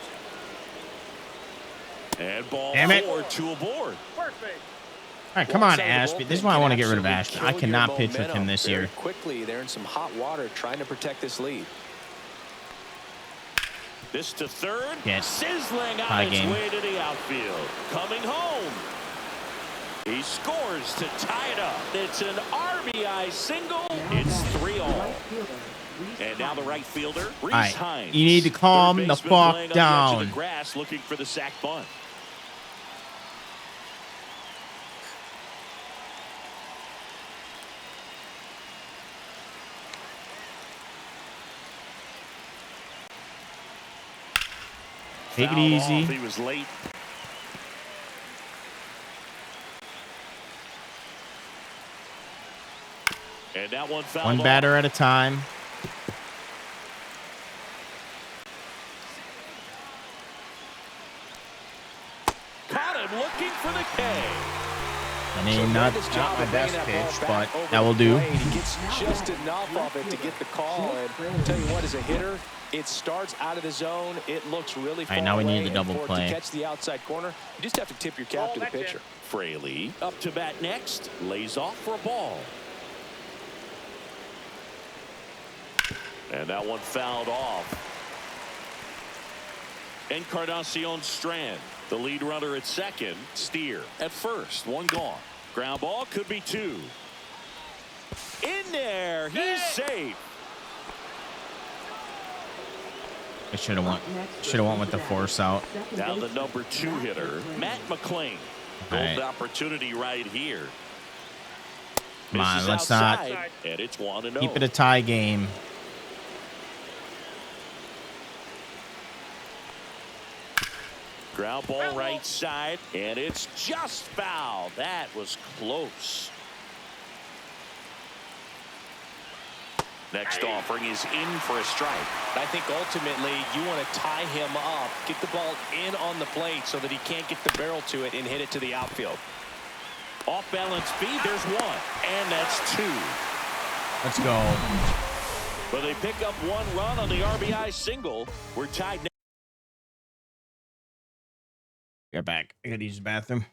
And ball Damn it. 4, 2 aboard. First base. All right, come on, Ashby. This is why I want to get rid of Ashby. I cannot pitch with him this year. Quickly, they're in some hot water trying to protect this lead. This to third. Yes. Sizzling High on its game. way to the outfield. Coming home. He scores to tie it up. It's an RBI single. It's 3-all. And now the right fielder, Reese All right, Hines. you need to calm Third the baseman fuck playing on the edge down. of the grass looking for the sac bunt. Take it Fouled easy. off. He was late. And that one fouled One off. batter at a time. Caught him looking for the K. I mean, not my best pitch, but that will do. He gets just enough of it to get the call. And I'll tell you what, as a hitter, it starts out of the zone. It looks really far All right, now we need away, the double and for it play. to catch the outside corner, you just have to tip your cap to the pitcher. Fraley up to bat next. Lays off for a ball. And that one fouled off. Encarnacion Strand, the lead runner at second. Steer at first. One gone. Ground ball could be 2. In there. He's safe. I should have went with the force out. Now the number 2 hitter, Matt McClain. All Golden right. opportunity right here. Come on, Misses let's not outside, and it's 1-0. keep it a tie game. Ground ball right side, and it's just foul. That was close. Next offering is in for a strike. I think ultimately you want to tie him up, get the ball in on the plate so that he can't get the barrel to it and hit it to the outfield. Off balance speed, there's 1, and that's 2. Let's go. But they pick up 1 run on the RBI single. We're tied now. Get back. I gotta use the bathroom.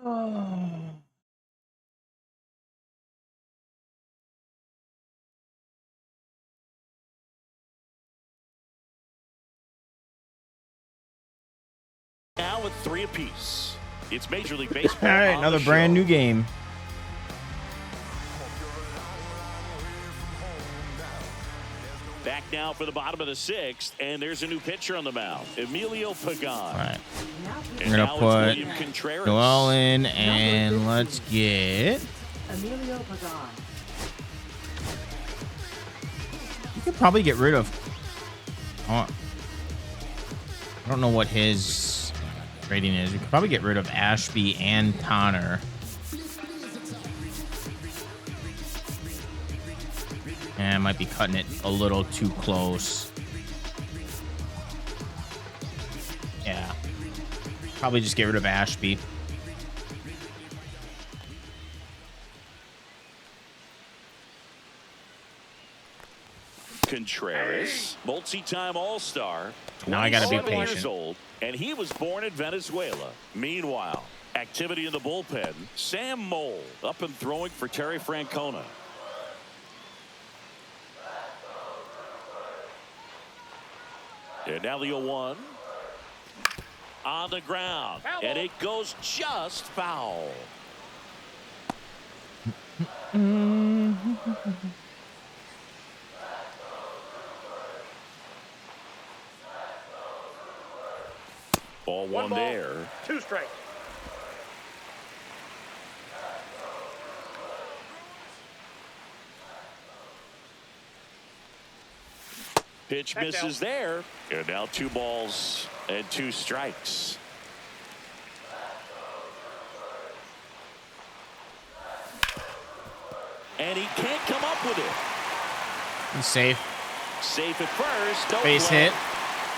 Now with 3 apiece. It's Major League Baseball. All right, another brand new game. Back now for the bottom of the 6th, and there's a new pitcher on the mound, Emilio Pagan. All right, And we're now gonna it's put William Contreras. Noel in, and let's get. Emilio Pagan. You could probably get rid of. I don't know what his rating is. You could probably get rid of Ashby and Tonner. And I might be cutting it a little too close. Yeah. Probably just get rid of Ashby. Contreras, multi-time All-Star. Well, I gotta be 97 years patient. old, and he was born in Venezuela. Meanwhile, activity in the bullpen. Sam Mole up and throwing for Terry Francona. And now the 0-1 on the ground, and it goes just foul. Ball 1 ball, there. 2 strikes. Pitch Back misses down. there. And now 2 balls and 2 strikes. And he can't come up with it. He's safe. Safe at first. No Base play. hit.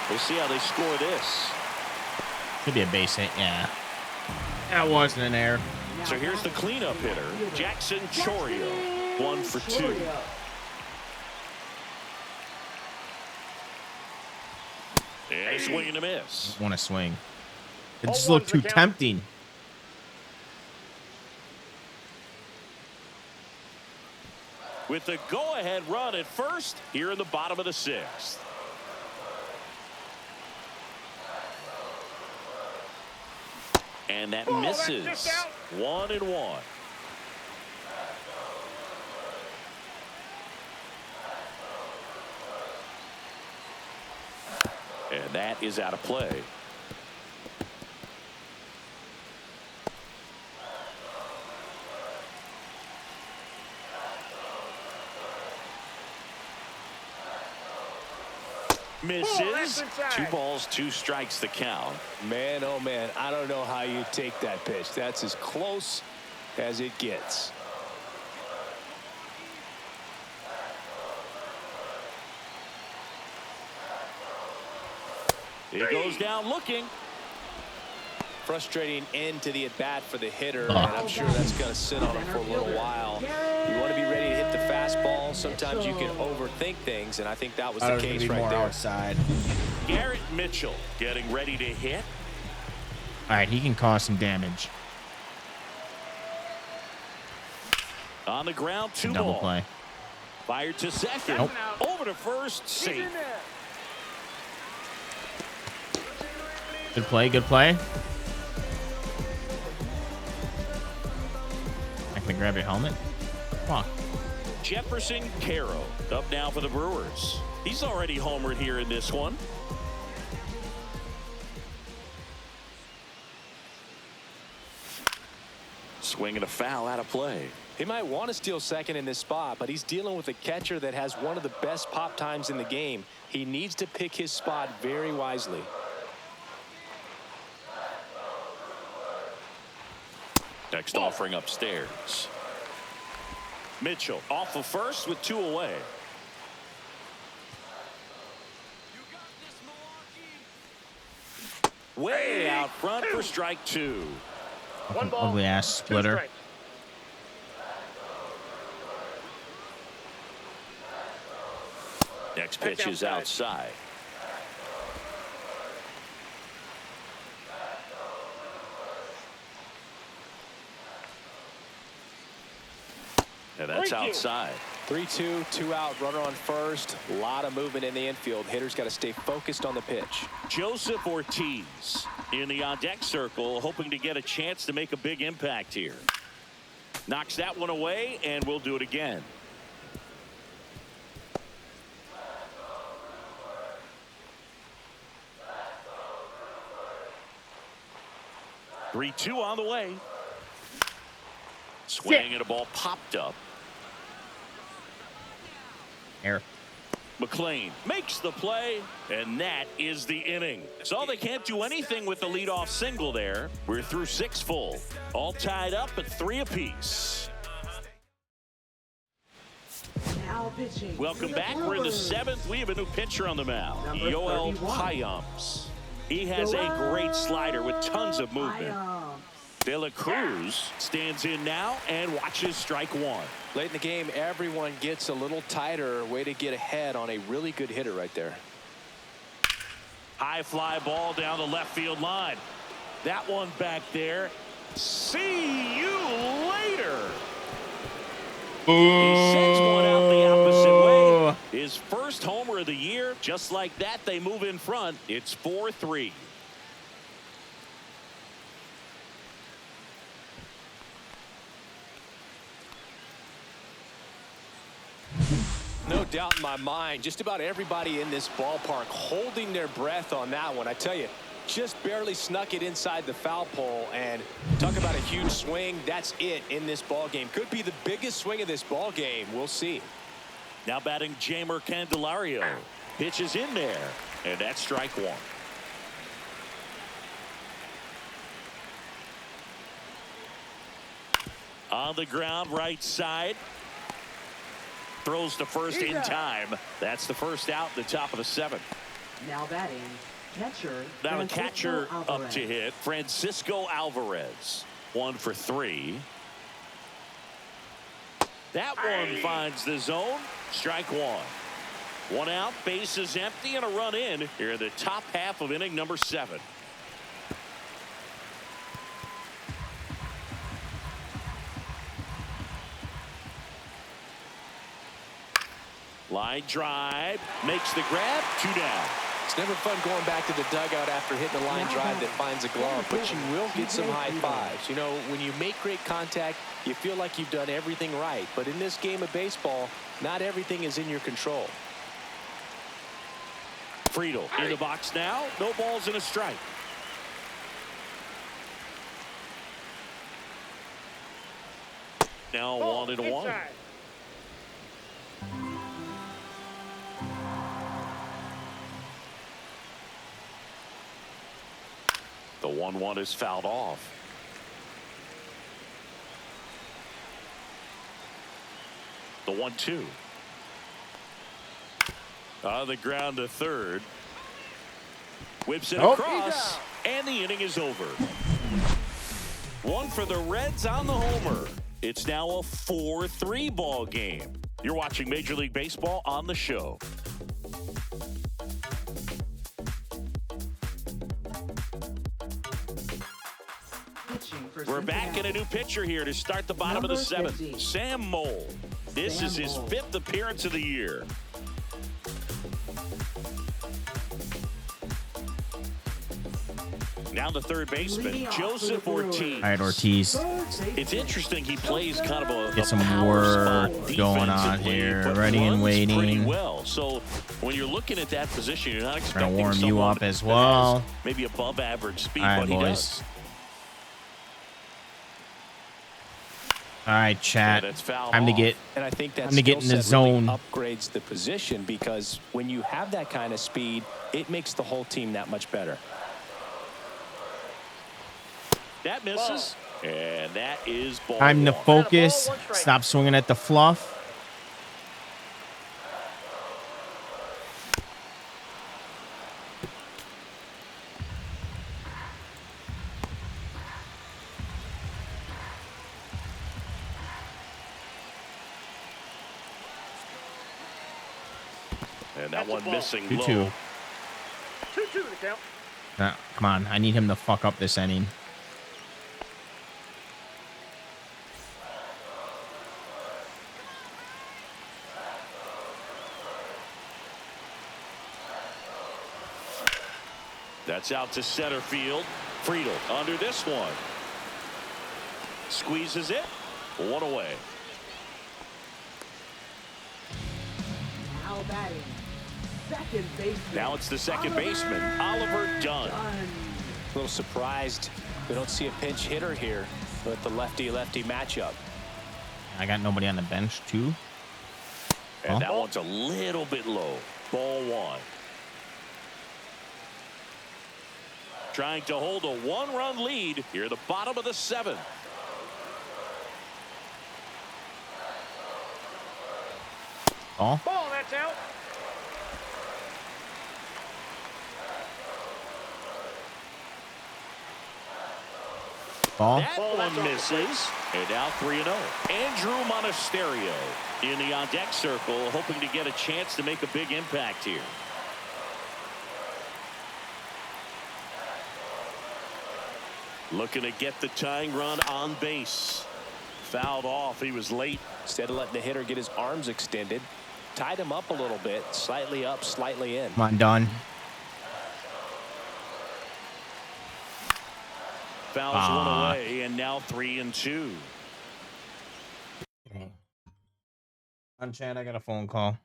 We'll see how they score this. Could be a base hit, yeah. That wasn't an error. So here's the cleanup hitter, Jackson Chorio. 1 for 2. And a swing and a miss. Want to swing. It Ball just one's looked the too count. tempting. With the go-ahead run at first here in the bottom of the 6th. And that Oh, that's misses. just out. 1-1. And that is out of play. Misses. that's inside. 2 balls, 2 strikes the count. Man, oh man, I don't know how you take that pitch. That's as close as it gets. It goes down looking. Frustrating end to the at-bat for the hitter, and I'm sure that's going to sit on him for a little while. You want to be ready to hit the fastball. Sometimes you can overthink things, and I think that was the case right there. Outside. Garrett Mitchell getting ready to hit. All right, he can cause some damage. On the ground, 2 Double ball. play. Fired to second. Nope. Over to first, safe. Good play, good play. I can grab your helmet. Come on. Jefferson Caro up now for the Brewers. He's already homered here in this one. Swinging a foul out of play. He might want to steal second in this spot, but he's dealing with a catcher that has one of the best pop times in the game. He needs to pick his spot very wisely. Next offering upstairs. Mitchell off of first with 2 away. Way out front for strike 2. 1 ball, Ugly ass 2 splitter. strikes. Next pitch is outside. And that's outside. 3-2, 2 out, runner on first. A lot of movement in the infield. Hitter's got to stay focused on the pitch. Joseph Ortiz in the on-deck circle, hoping to get a chance to make a big impact here. Knocks that one away, and we'll do it again. Three-two on the way. Swing and a ball popped up. Air. McLean makes the play, and that is the inning. So they can't do anything with the leadoff single there. We're through 6 full. All tied up at 3 apiece. Now pitching. Welcome back. We're in the 7th. We have a new pitcher on the mound, Yoel Payams. He has a great slider with tons of movement. De La Cruz stands in now and watches strike one. Late in the game, everyone gets a little tighter. Way to get ahead on a really good hitter right there. High fly ball down the left field line. That one back there. See you later. He sends one out the opposite way. His first homer of the year. Just like that, they move in front. It's 4-3. No doubt in my mind, just about everybody in this ballpark holding their breath on that one. I tell you, just barely snuck it inside the foul pole, and talk about a huge swing. That's it in this ball game. Could be the biggest swing of this ball game. We'll see. Now batting Jamer Candelario. Pitches in there, and that's strike one. On the ground, right side. Throws to first in time. That's the first out, the top of the 7th. Now batting, catcher. Now the catcher up to hit, Francisco Alvarez. 1 for 3. That one finds the zone. Strike one. 1 out, bases empty, and a run in here in the top half of inning number 7. Line drive, makes the grab, 2 down. It's never fun going back to the dugout after hitting a line drive that finds a glove, but you will get some high fives. You know, when you make great contact, you feel like you've done everything right. But in this game of baseball, not everything is in your control. Friedel in the box now. No balls and a strike. Now 1-1. The 1-1 is fouled off. The 1-2. On the ground to third. Whips it across, and the inning is over. 1 for the Reds on the homer. It's now a 4-3 ball game. You're watching Major League Baseball on the show. We're back in a new pitcher here to start the bottom of the 7th. Sam Mole. This is his 5th appearance of the year. Now the third baseman, Joseph Ortiz. All right, Ortiz. It's interesting. He plays kind of a get some work going on here. Ready and waiting. Pretty well. So when you're looking at that position, you're not expecting to warm you up as that well. has maybe above average speed, all right, but he boys. does. All right, chat. Time to get and I think that in the zone. Really upgrades the position, because when you have that kind of speed, it makes the whole team that much better. That misses, and that is ball Time to one. focus. Stop swinging at the fluff. And that one missing 2-2. low. 2-2 to count. Come on, I need him to fuck up this inning. . That's out to center field. Friedel under this one. Squeezes it. One away. Now batting. Second baseman. Now it's the second baseman, Oliver Dunn. A little surprised we don't see a pinch hitter here with the lefty-lefty matchup. I got nobody on the bench, too. And that one's a little bit low. Ball one. Trying to hold a one-run lead here at the bottom of the seventh. Ball, that's out. ball. That one misses. And now 3-0. Andrew Monasterio in the on-deck circle, hoping to get a chance to make a big impact here. Looking to get the tying run on base. Fouled off. He was late. Instead of letting the hitter get his arms extended, tied him up a little bit, slightly up, slightly in. Come on, Dunn. Fouls one away, and now 3-2. On chat, I got a phone call.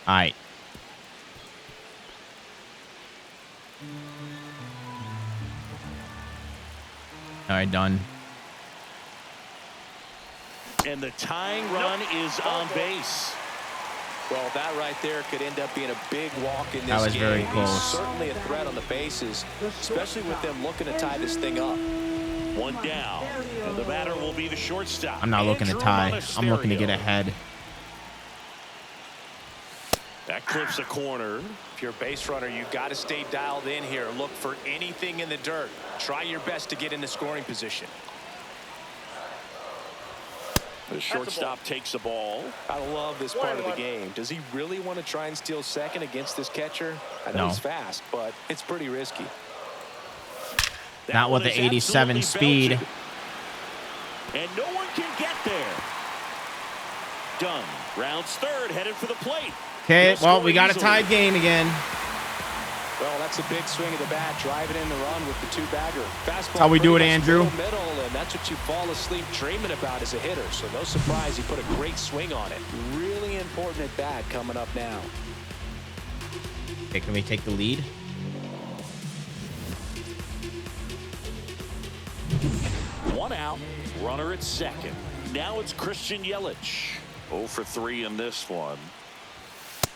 All right. All right, done. And the tying run is on base. Well, that right there could end up being a big walk in this game. That was very close. He's certainly a threat on the bases, especially with them looking to tie this thing up. One down, and the batter will be the shortstop. I'm not looking to tie. I'm looking to get ahead. That clips a corner. If you're a base runner, you got to stay dialed in here. Look for anything in the dirt. Try your best to get in the scoring position. The shortstop takes the ball. I love this part of the game. Does he really want to try and steal second against this catcher? I know he's fast, but it's pretty risky. Not with the 87 speed. Belted. And no one can get there. Dunn rounds third, headed for the plate. Okay, well, we got a tied game again. Well, that's a big swing of the bat, driving in the run with the two-bagger. Fastball. How we do it, Andrew? Middle, and that's what you fall asleep dreaming about as a hitter. So no surprise, he put a great swing on it. Really important at bat coming up now. Okay, can we take the lead? One out, runner at second. Now it's Christian Yelich. 0 for 3 in this one.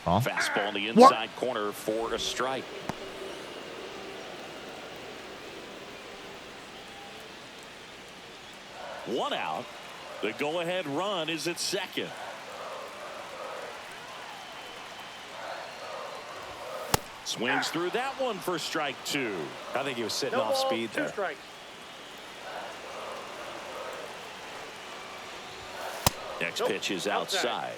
Oh. Fastball in the inside corner for a strike. One out. The go-ahead run is at second. Swings through that one for strike 2. I think he was sitting No off ball, speed 2 there. strikes. Next pitch is outside.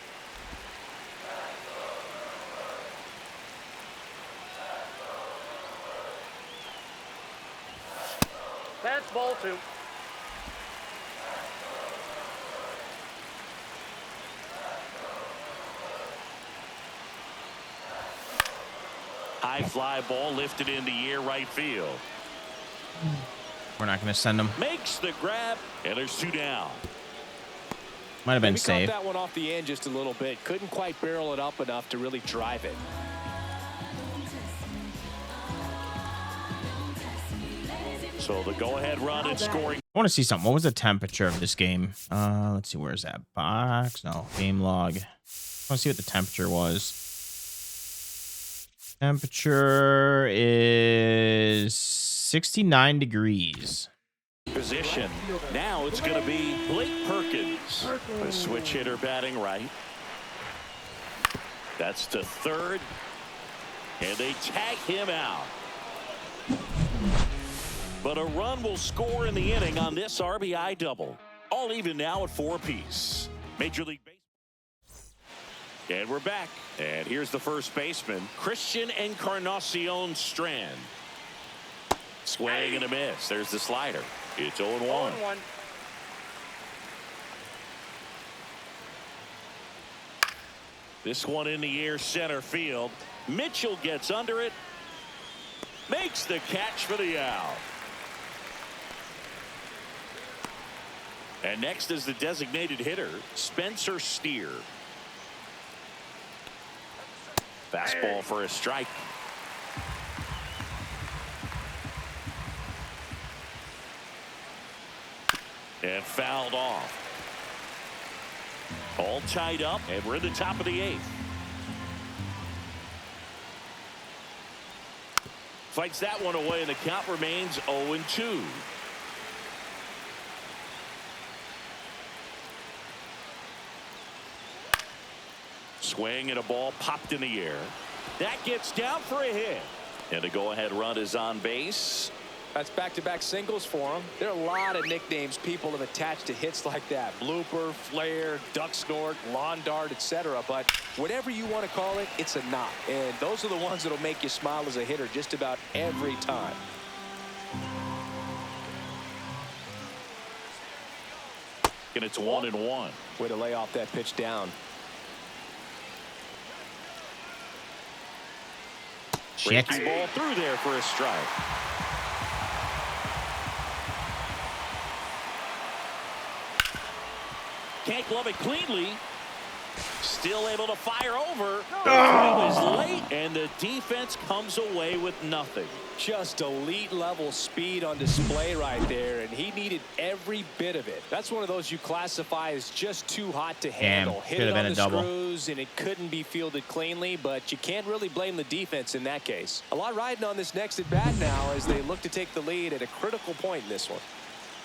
That's ball 2. High fly ball lifted into the air right field. We're not going to send him. Makes the grab, and there's 2 down. Might have been We safe. caught that one off the end just a little bit. Couldn't quite barrel it up enough to really drive it. So the go-ahead run and scoring. I want to see something. What was the temperature of this game? Let's see. Where's that box? No, game log. I want to see what the temperature was. Temperature is 69 degrees. Position. Now it's going to be Blake Perkins. A switch hitter batting right. That's to third. And they tag him out. But a run will score in the inning on this RBI double. All even now at 4 apiece. Major League Baseball. And we're back. And here's the first baseman, Christian Encarnacion Strand. Swing and a miss. There's the slider. It's 0-1. 0-1. This one in the air center field. Mitchell gets under it. Makes the catch for the out. And next is the designated hitter, Spencer Steer. Fastball for a strike. And fouled off. All tied up, and we're in the top of the 8th. Fights that one away, and the count remains 0-2. Swing and a ball popped in the air. That gets down for a hit. And the go-ahead run is on base. That's back-to-back singles for him. There are a lot of nicknames people have attached to hits like that. Blooper, flare, duck snort, lawn dart, etc. But whatever you want to call it, it's a knock. And those are the ones that'll make you smile as a hitter just about every time. And it's 1-1. Way to lay off that pitch down. Shit. Breaking ball through there for a strike. Can't glove it cleanly. Still able to fire over. The throw is late, and the defense comes away with nothing. Just elite level speed on display right there, and he needed every bit of it. That's one of those you classify as just too hot to handle. Hit it on the screws, and it couldn't be fielded cleanly, but you can't really blame the defense in that case. A lot riding on this next at bat now as they look to take the lead at a critical point in this one.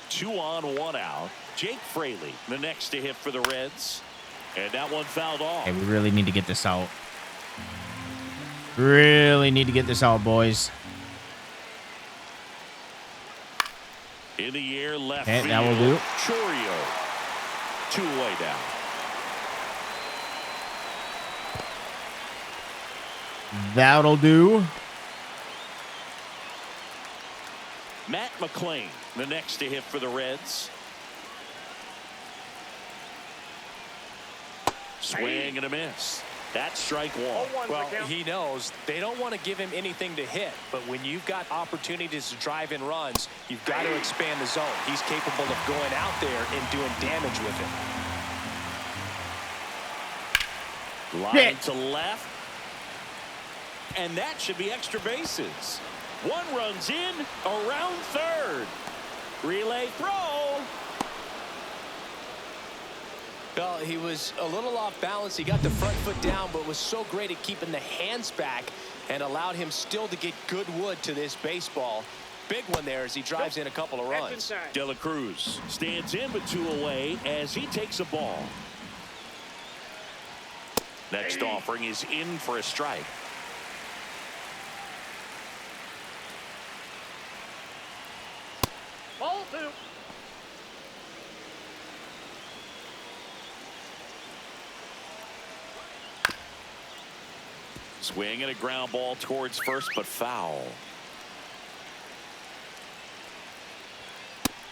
2 on, 1 out. Jake Fraley, the next to hit for the Reds. And that one fouled off. Hey, we really need to get this out. Really need to get this out, boys. In the air, left Okay, field. that will do. Chorio. 2 away down. That'll do. Matt McClain, the next to hit for the Reds. Swing and a miss. That's strike 1. Well, he knows they don't want to give him anything to hit, but when you've got opportunities to drive in runs, you've got to expand the zone. He's capable of going out there and doing damage with it. Line to left. And that should be extra bases. 1 runs in, around third. Relay throw. Well, he was a little off balance. He got the front foot down, but was so great at keeping the hands back and allowed him still to get good wood to this baseball. Big one there as he drives in a couple of runs. De La Cruz stands in with 2 away as he takes a ball. Next offering is in for a strike. Swing and a ground ball towards first, but foul.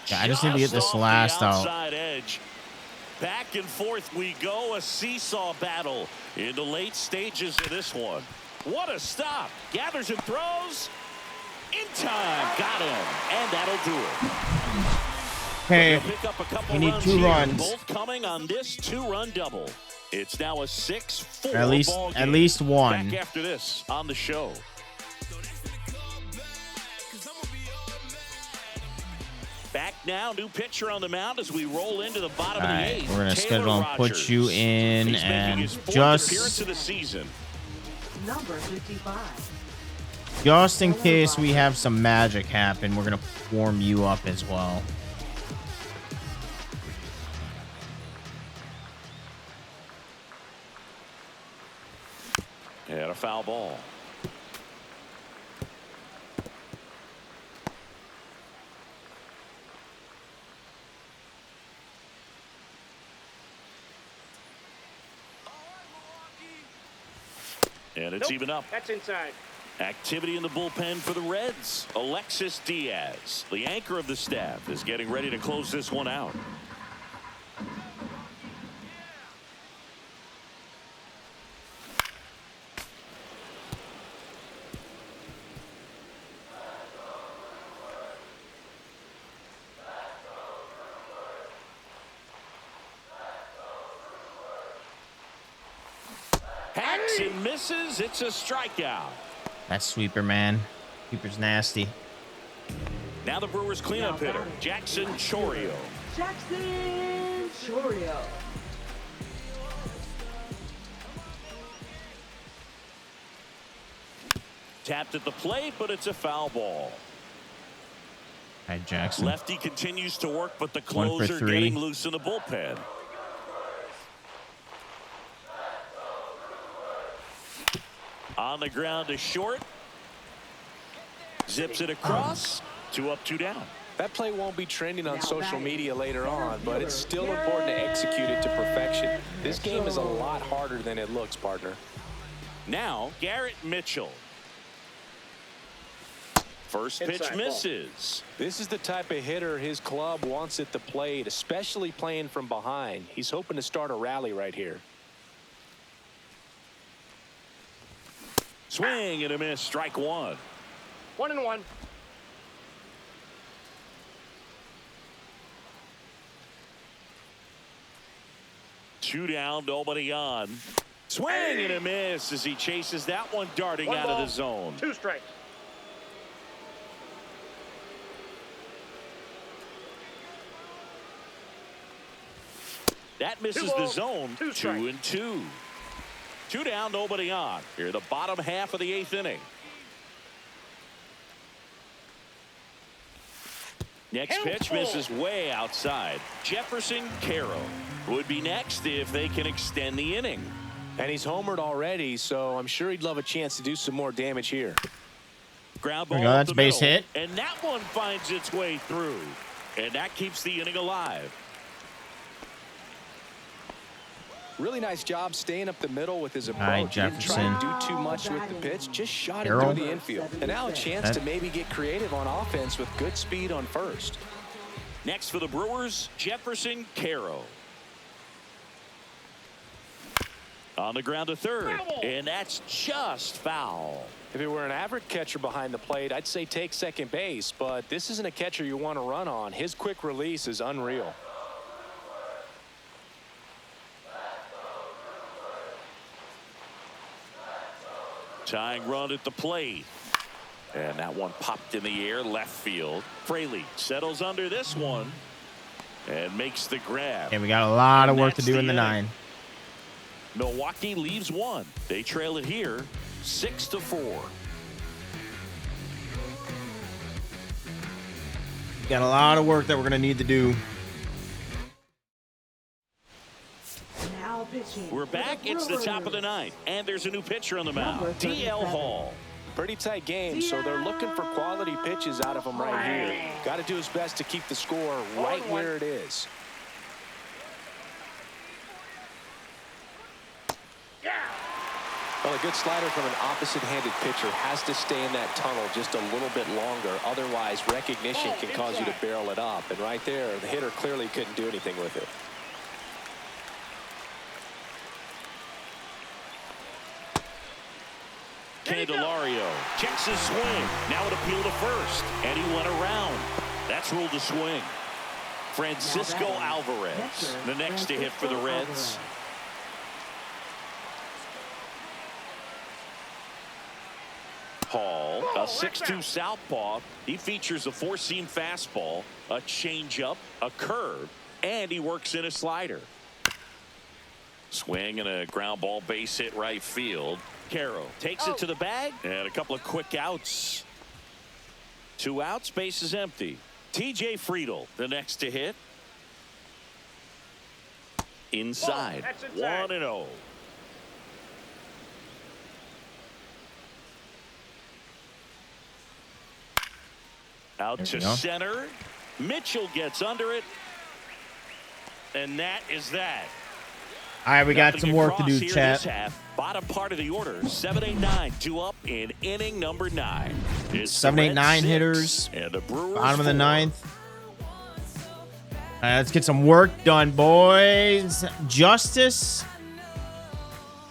Yeah, I just need to get this last out. Edge. Back and forth we go, a seesaw battle in the late stages of this one. What a stop. Gathers and throws. In time. Got him. And that'll do it. Hey, we need 2 runs. Both coming on this 2-run double. It's now a 6-4 ball game. At least one. Back after this on the show. Back now, new pitcher on the mound as we roll into the bottom of the 8th. We're gonna schedule and put you in, and just of the season. Number 55. Just in case we have some magic happen, we're gonna warm you up as well. And a foul ball. And it's even up. That's inside. Activity in the bullpen for the Reds. Alexis Diaz, the anchor of the staff, is getting ready to close this one out. Hacks and misses. It's a strikeout. That's sweeper, man. Sweeper's nasty. Now the Brewers cleanup hitter, Jackson Chourio. Jackson Chourio. Tapped at the plate, but it's a foul ball. All right, Jackson. Lefty continues to work, but the closer getting loose in the bullpen. On the ground to short. Zips it across. 2 up, 2 down. That play won't be trending on social media later on, but it's still important to execute it to perfection. This game is a lot harder than it looks, partner. Now, Garrett Mitchell. First pitch misses. This is the type of hitter his club wants at the plate, especially playing from behind. He's hoping to start a rally right here. Swing and a miss. Strike 1. 1-1. Two down, nobody on. Swing and a miss as he chases that one darting out of the zone. 2 strikes. That misses the zone. 2-2. 2 down, nobody on. Here, the bottom half of the 8th inning. Next pitch misses way outside. Jefferson Caro would be next if they can extend the inning. And he's homered already, so I'm sure he'd love a chance to do some more damage here. Ground ball. That's base hit. And that one finds its way through. And that keeps the inning alive. Really nice job staying up the middle with his approach. Right, Jefferson. Didn't try to do too much with the pitch, just shot it through the infield. And now a chance to maybe get creative on offense with good speed on first. Next for the Brewers, Jefferson Caro. On the ground to third, and that's just foul. If it were an average catcher behind the plate, I'd say take second base, but this isn't a catcher you want to run on. His quick release is unreal. Tying run at the plate. And that one popped in the air left field. Fraley settles under this one and makes the grab. Okay, we got a lot of work to do in the 9. Milwaukee leaves 1. They trail it here 6-4. Got a lot of work that we're going to need to do. We're back. It's the top of the 9th, and there's a new pitcher on the mound, D.L. Hall. Pretty tight game, so they're looking for quality pitches out of him right here. Got to do his best to keep the score right where it is. Well, a good slider from an opposite-handed pitcher has to stay in that tunnel just a little bit longer. Otherwise, recognition can cause you to barrel it up. And right there, the hitter clearly couldn't do anything with it. Candelario checks his swing. Now an appeal to first. And he went around. That's ruled a swing. Francisco Alvarez, the next to hit for the Reds. Hall, a 6'2" southpaw. He features a four-seam fastball, a changeup, a curve, and he works in a slider. Swing and a ground ball, base hit right field. Caro takes it to the bag, and a couple of quick outs. 2 outs, base is empty. TJ Friedl, the next to hit. Inside, 1-0. Out to center. Mitchell gets under it. And that is that. All right, we got some work to do, chat. Bottom part of the order, 7-8-9, 2 up in inning number 9. 7-8-9 hitters. And the Brewers bottom of the 9th. Let's get some work done, boys. Justice.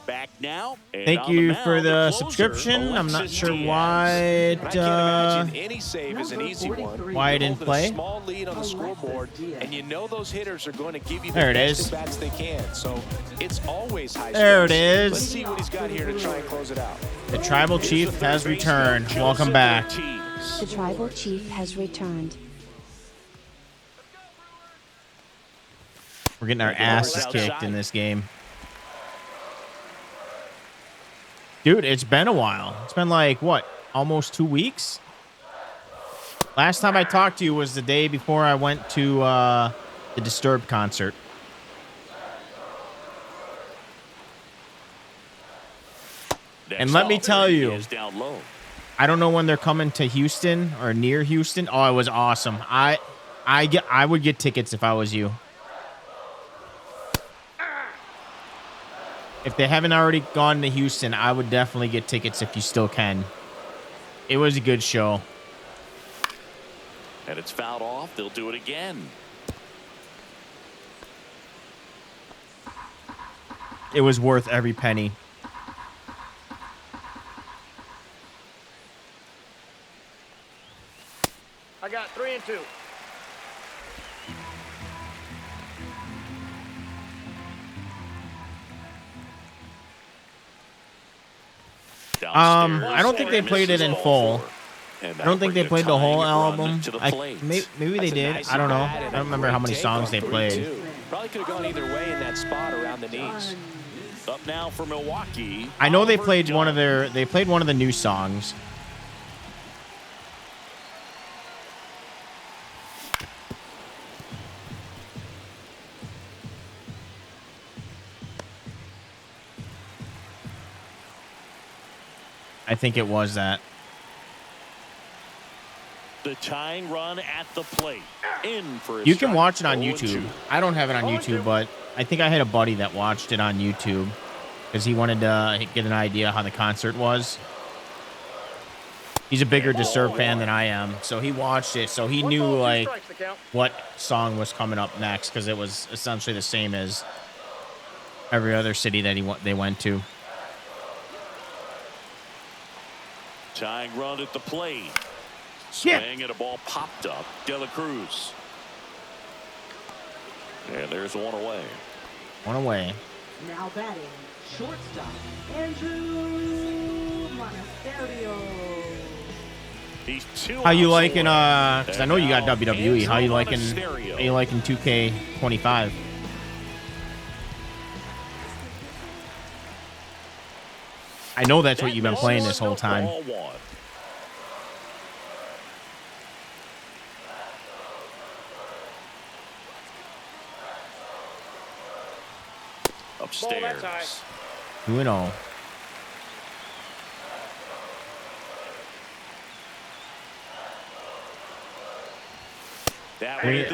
Back now. Thank you for the subscription. I'm not sure why it any save is an easy one. why it didn't play. Small lead on the scoreboard, and you know those hitters are going to give you the there it best is. bats they can. So it's always high. There it is. Let's see what he's got here to try and close it out. The tribal chief has returned. Welcome back. The tribal chief has returned. We're getting our asses kicked in this game. Dude, it's been a while. It's been like, what, almost 2 weeks? Last time I talked to you was the day before I went to the Disturbed concert. And let me tell you, I don't know when they're coming to Houston or near Houston. Oh, it was awesome. I would get tickets if I was you. If they haven't already gone to Houston, I would definitely get tickets if you still can. It was a good show. And it's fouled off. They'll do it again. It was worth every penny. I got 3 and 2. I don't think they played it in full. I don't think they played the whole album. Maybe they did. I don't know. I don't remember how many songs they played. Probably could have gone either way in that spot around the knees. Up now for Milwaukee. I know they played one of the new songs. I think it was that. The tying run at the plate. In for a You can watch it on YouTube. I don't have it on YouTube, but I think I had a buddy that watched it on YouTube because he wanted to get an idea how the concert was. He's a bigger Disturbed fan than I am, so he watched it. So he knew like what song was coming up next because it was essentially the same as every other city that they went to. Tying run at the plate. Swing and a ball popped up. De La Cruz. And there's one away. One away. Now batting, shortstop, Andrew Monasterio. He's 2 How you outs liking away. because I know you got WWE. How you liking 2K25? I know that's what you've been playing this whole time. Upstairs. 2-0.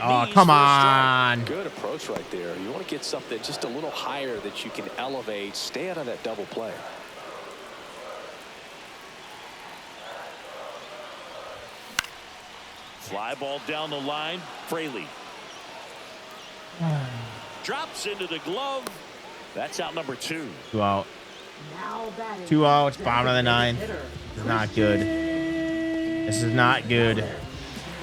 Oh, come on. Good approach right there. You want to get something just a little higher that you can elevate. Stay out of that double play. Fly ball down the line. Fraley drops into the glove. That's out number 2. 2 out. 2 outs. Bottom of the 9th. This is not good. This is not good.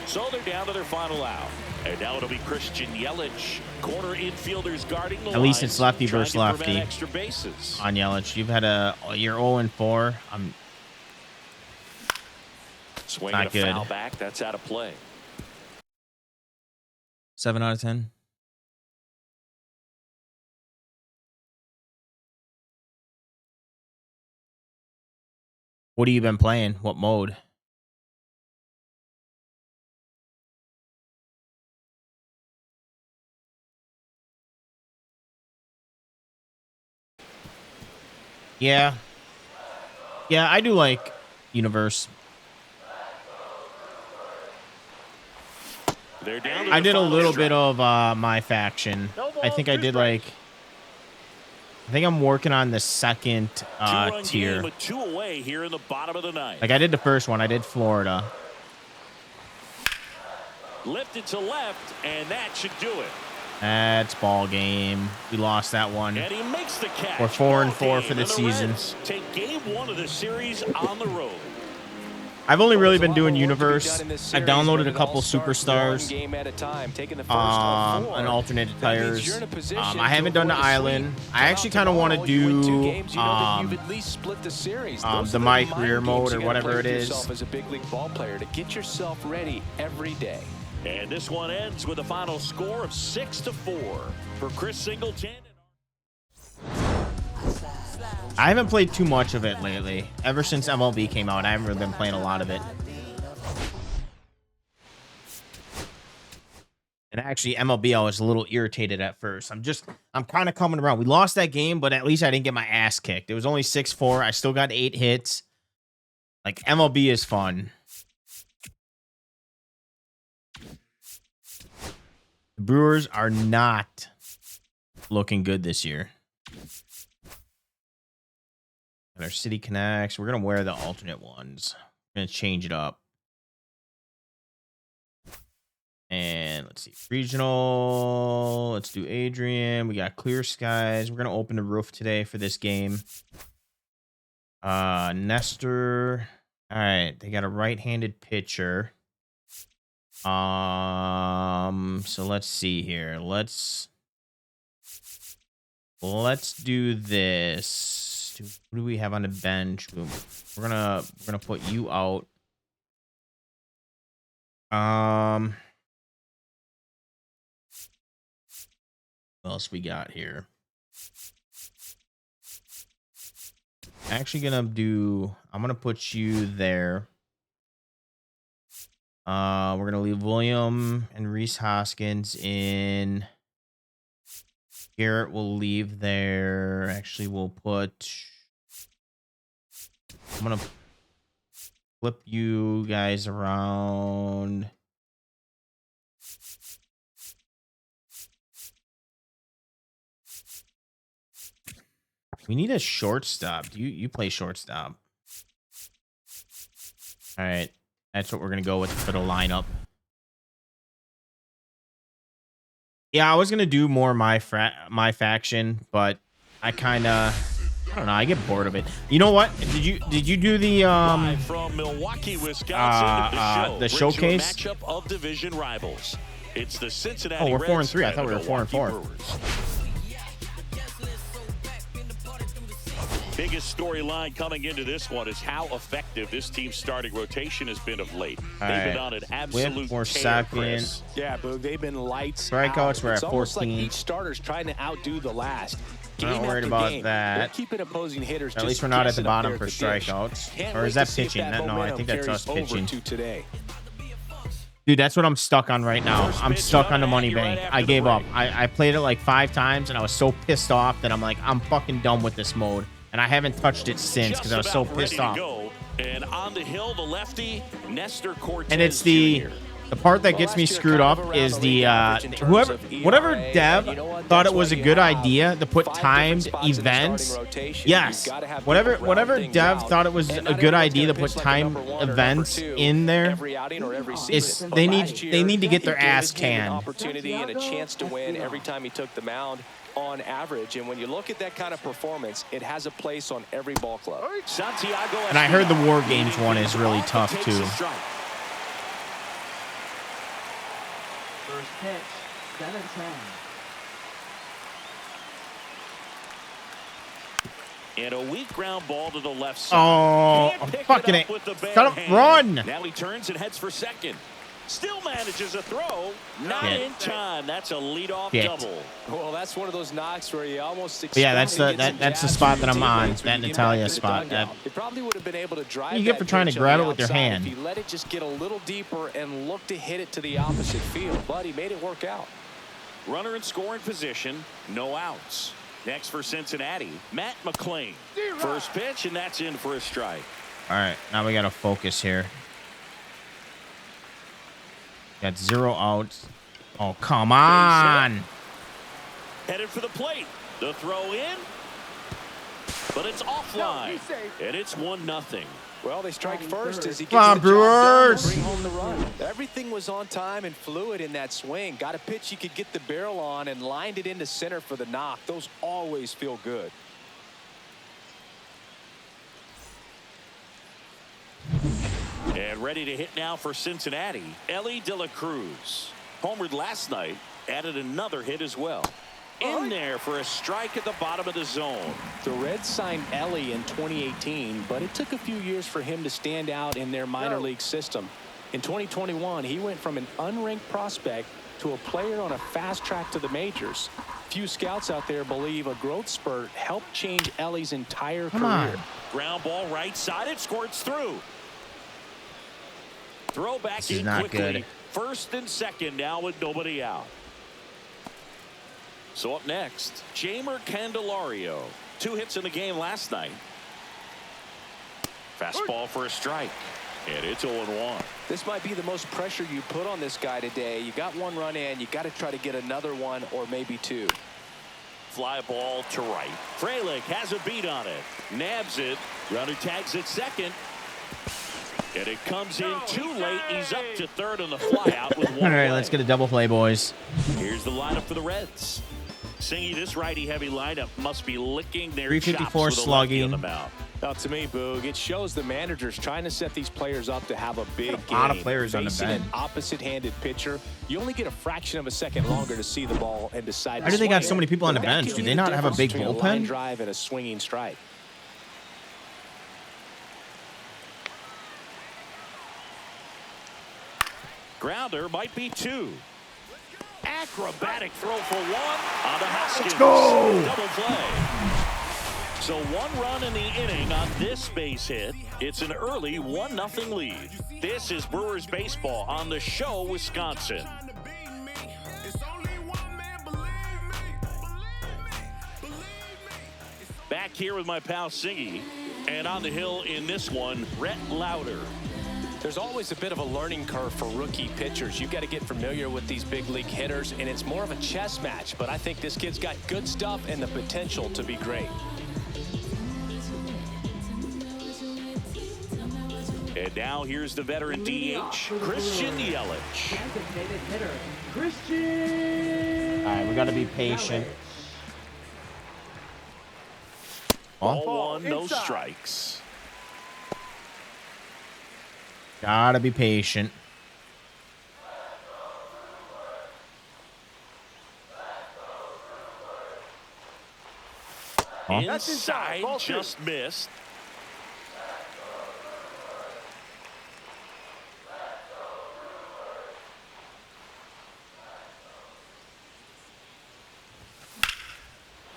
So they're down to their final out. And now it'll be Christian Yelich. Corner infielders guarding the At least lines, it's lefty versus lefty. Extra bases. On Yelich, you've had you're 0-4. I'm swinging not a good. Foul back. That's out of play. 7 out of 10. What have you been playing? What mode? Yeah. Yeah, I do like Universe. I did a little bit of my faction. I think I did like... I think I'm working on the second tier. With 2 away here in the bottom of the 9th. Like I did the first one. I did Florida. Lifted to left, and that should do it. That's ball game. We lost that one. And he makes the catch. We're 4-4 for the season. Take game 1 of the series on the road. I've only really been doing Universe. I downloaded a couple Superstars, and alternate tires. I haven't done the Island. I actually kind of want to do the My Career mode or whatever it is. As a big league ball player to get yourself ready every day. And this one ends with a final score of 6-4 for Chris Singleton. I haven't played too much of it lately. Ever since MLB came out, I haven't really been playing a lot of it. And actually, MLB, I was a little irritated at first. I'm kind of coming around. We lost that game, but at least I didn't get my ass kicked. It was only 6-4. I still got 8 hits. Like, MLB is fun. The Brewers are not looking good this year. And our City Connects, we're going to wear the alternate ones. We're going to change it up. And let's see. Regional. Let's do Adrian. We got Clear Skies. We're going to open the roof today for this game. Nestor. All right. They got a right-handed pitcher. So let's see here. Let's do this. Who do we have on the bench? We're gonna put you out. What else we got here? Actually I'm gonna put you there. We're gonna leave William and Reese Hoskins in. Garrett will leave there. Actually, we'll put... I'm going to flip you guys around. We need a shortstop. You play shortstop. All right. That's what we're going to go with for the lineup. Yeah, I was gonna do more my faction, but I kind of, I don't know. I get bored of it. You know what? Did you do the from Milwaukee, Wisconsin, the showcase? Matchup of division rivals. It's the Cincinnati. Oh, we're 4-3. I Reds thought we were 4-4. Brewers. Biggest storyline coming into this one is how effective this team's starting rotation has been of late. They've been on an absolute for tear, second. Yeah, Boog, they've been lights Strikeouts, we're at 14. It's almost like each starter's trying to outdo the last. I'm not worried about that. They're keeping opposing hitters. At least we're not at the bottom for strikeouts. Or is that pitching? No, I think that's us pitching. Dude, that's what I'm stuck on right now. I'm stuck on the money bank. I gave up. I played it like 5 times, and I was so pissed off that I'm like, I'm fucking done with this mode. And I haven't touched it since because I was so pissed off. And on the hill, the lefty, Nestor Cortez and it's the Jr. The part that gets me screwed up is the whatever dev thought it was a good idea to put timed events. Yes, whatever dev thought it was a good idea to put timed events in there is they need to get their ass canned. Opportunity and a chance to win every time he took the mound on average. And when you look at that kind of performance, it has a place on every ball club. And I heard the War Games one is really tough too. First pitch, 7-10. And a weak ground ball to the left side. Oh, I'm fucking it. Shut up, run. Now he turns and heads for second. Still manages a throw. Not in time. That's a leadoff double. Well, that's one of those knocks where you almost yeah, that's the spot that I'm on. That Natalia spot. He probably would have been able to drive. You get for trying to grab it with your hand. If you let it just get a little deeper and look to hit it to the opposite field, but he made it work out. Runner in scoring position. No outs. Next for Cincinnati, Matt McClain. First pitch, and that's in for a strike. All right, now we got to focus here. Got 0 outs. Oh, come on. Headed for the plate. The throw in. But it's offline. And it's 1-0. Well, they strike first as he gets the Brewers. Bring home the run. Everything was on time and fluid in that swing. Got a pitch you could get the barrel on and lined it into center for the knock. Those always feel good. And ready to hit now for Cincinnati, Ellie De La Cruz. Homered last night, added another hit as well. In there for a strike at the bottom of the zone. The Reds signed Ellie in 2018, but it took a few years for him to stand out in their minor league system. In 2021, he went from an unranked prospect to a player on a fast track to the majors. Few scouts out there believe a growth spurt helped change Ellie's entire career. Ground ball right side, it squirts through. Throw back in quickly. Good. First and second now with nobody out. So up next, Jamer Candelario. 2 hits in the game last night. Fastball for a strike. And it's 0-1. This might be the most pressure you put on this guy today. You got 1 run in. You got to try to get another 1 or maybe 2. Fly ball to right. Frelick has a beat on it. Nabs it. Runner tags at second. And it comes in too late. He's up to third on the fly out with 1 All right, away. let's get a double play, boys. Here's the lineup for the Reds. Singy, this righty-heavy lineup must be licking their 354 chops slugging. on the mound. Now, to me, Boog, it shows the manager's trying to set these players up to have a big game. A lot of players on the Facing bench. an opposite-handed pitcher, you only get a fraction of a second longer to see the ball and decide. Why do they got so many people on the bench? Do they not have a big A line bullpen? drive and a swinging strike. Grounder might be 2. Acrobatic throw for 1 on the Hoskins. Let's go. Double play. So 1 run in the inning on this base hit. It's an early 1-0 lead. This is Brewers baseball on the show, Wisconsin. Back here with my pal Singy, and on the hill in this one, Rhett Lauder. There's always a bit of a learning curve for rookie pitchers. You've got to get familiar with these big league hitters, and it's more of a chess match. But I think this kid's got good stuff and the potential to be great. And now here's the veteran DH, Christian Yelich. Designated hitter, Christian. All right, we got to be patient. Ball 1, no strikes. Gotta be patient. Inside, just missed.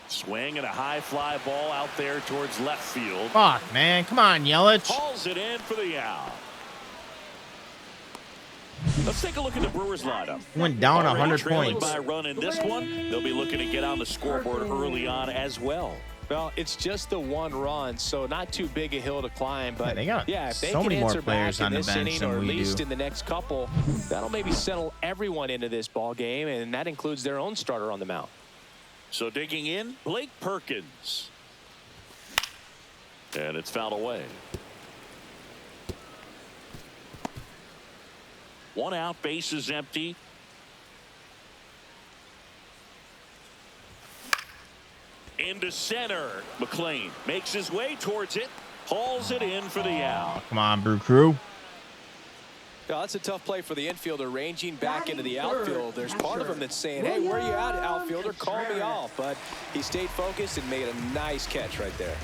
Swing and a high fly ball out there towards left field. Fuck, man. Come on, Yelich. Hauls it in for the out. Let's take a look at the Brewers lineup. Went down 100 Trailing points. by a run in this one. They'll be looking to get on the scoreboard early on as well. Well, it's just the one run, so not too big a hill to climb. But they got if they so can many more answer players back on in the this bench inning, than or at we least do. in the next couple, that'll maybe settle everyone into this ball game, and that includes their own starter on the mound. So digging in, Blake Perkins. And it's fouled away. 1 out, base is empty. Into center. McLean makes his way towards it. Hauls it in for the out. Come on, Brew Crew. Yeah, that's a tough play for the infielder, ranging back into the outfield. There's part of him that's saying, hey, where are you at, outfielder? Call me off. But he stayed focused and made a nice catch right there.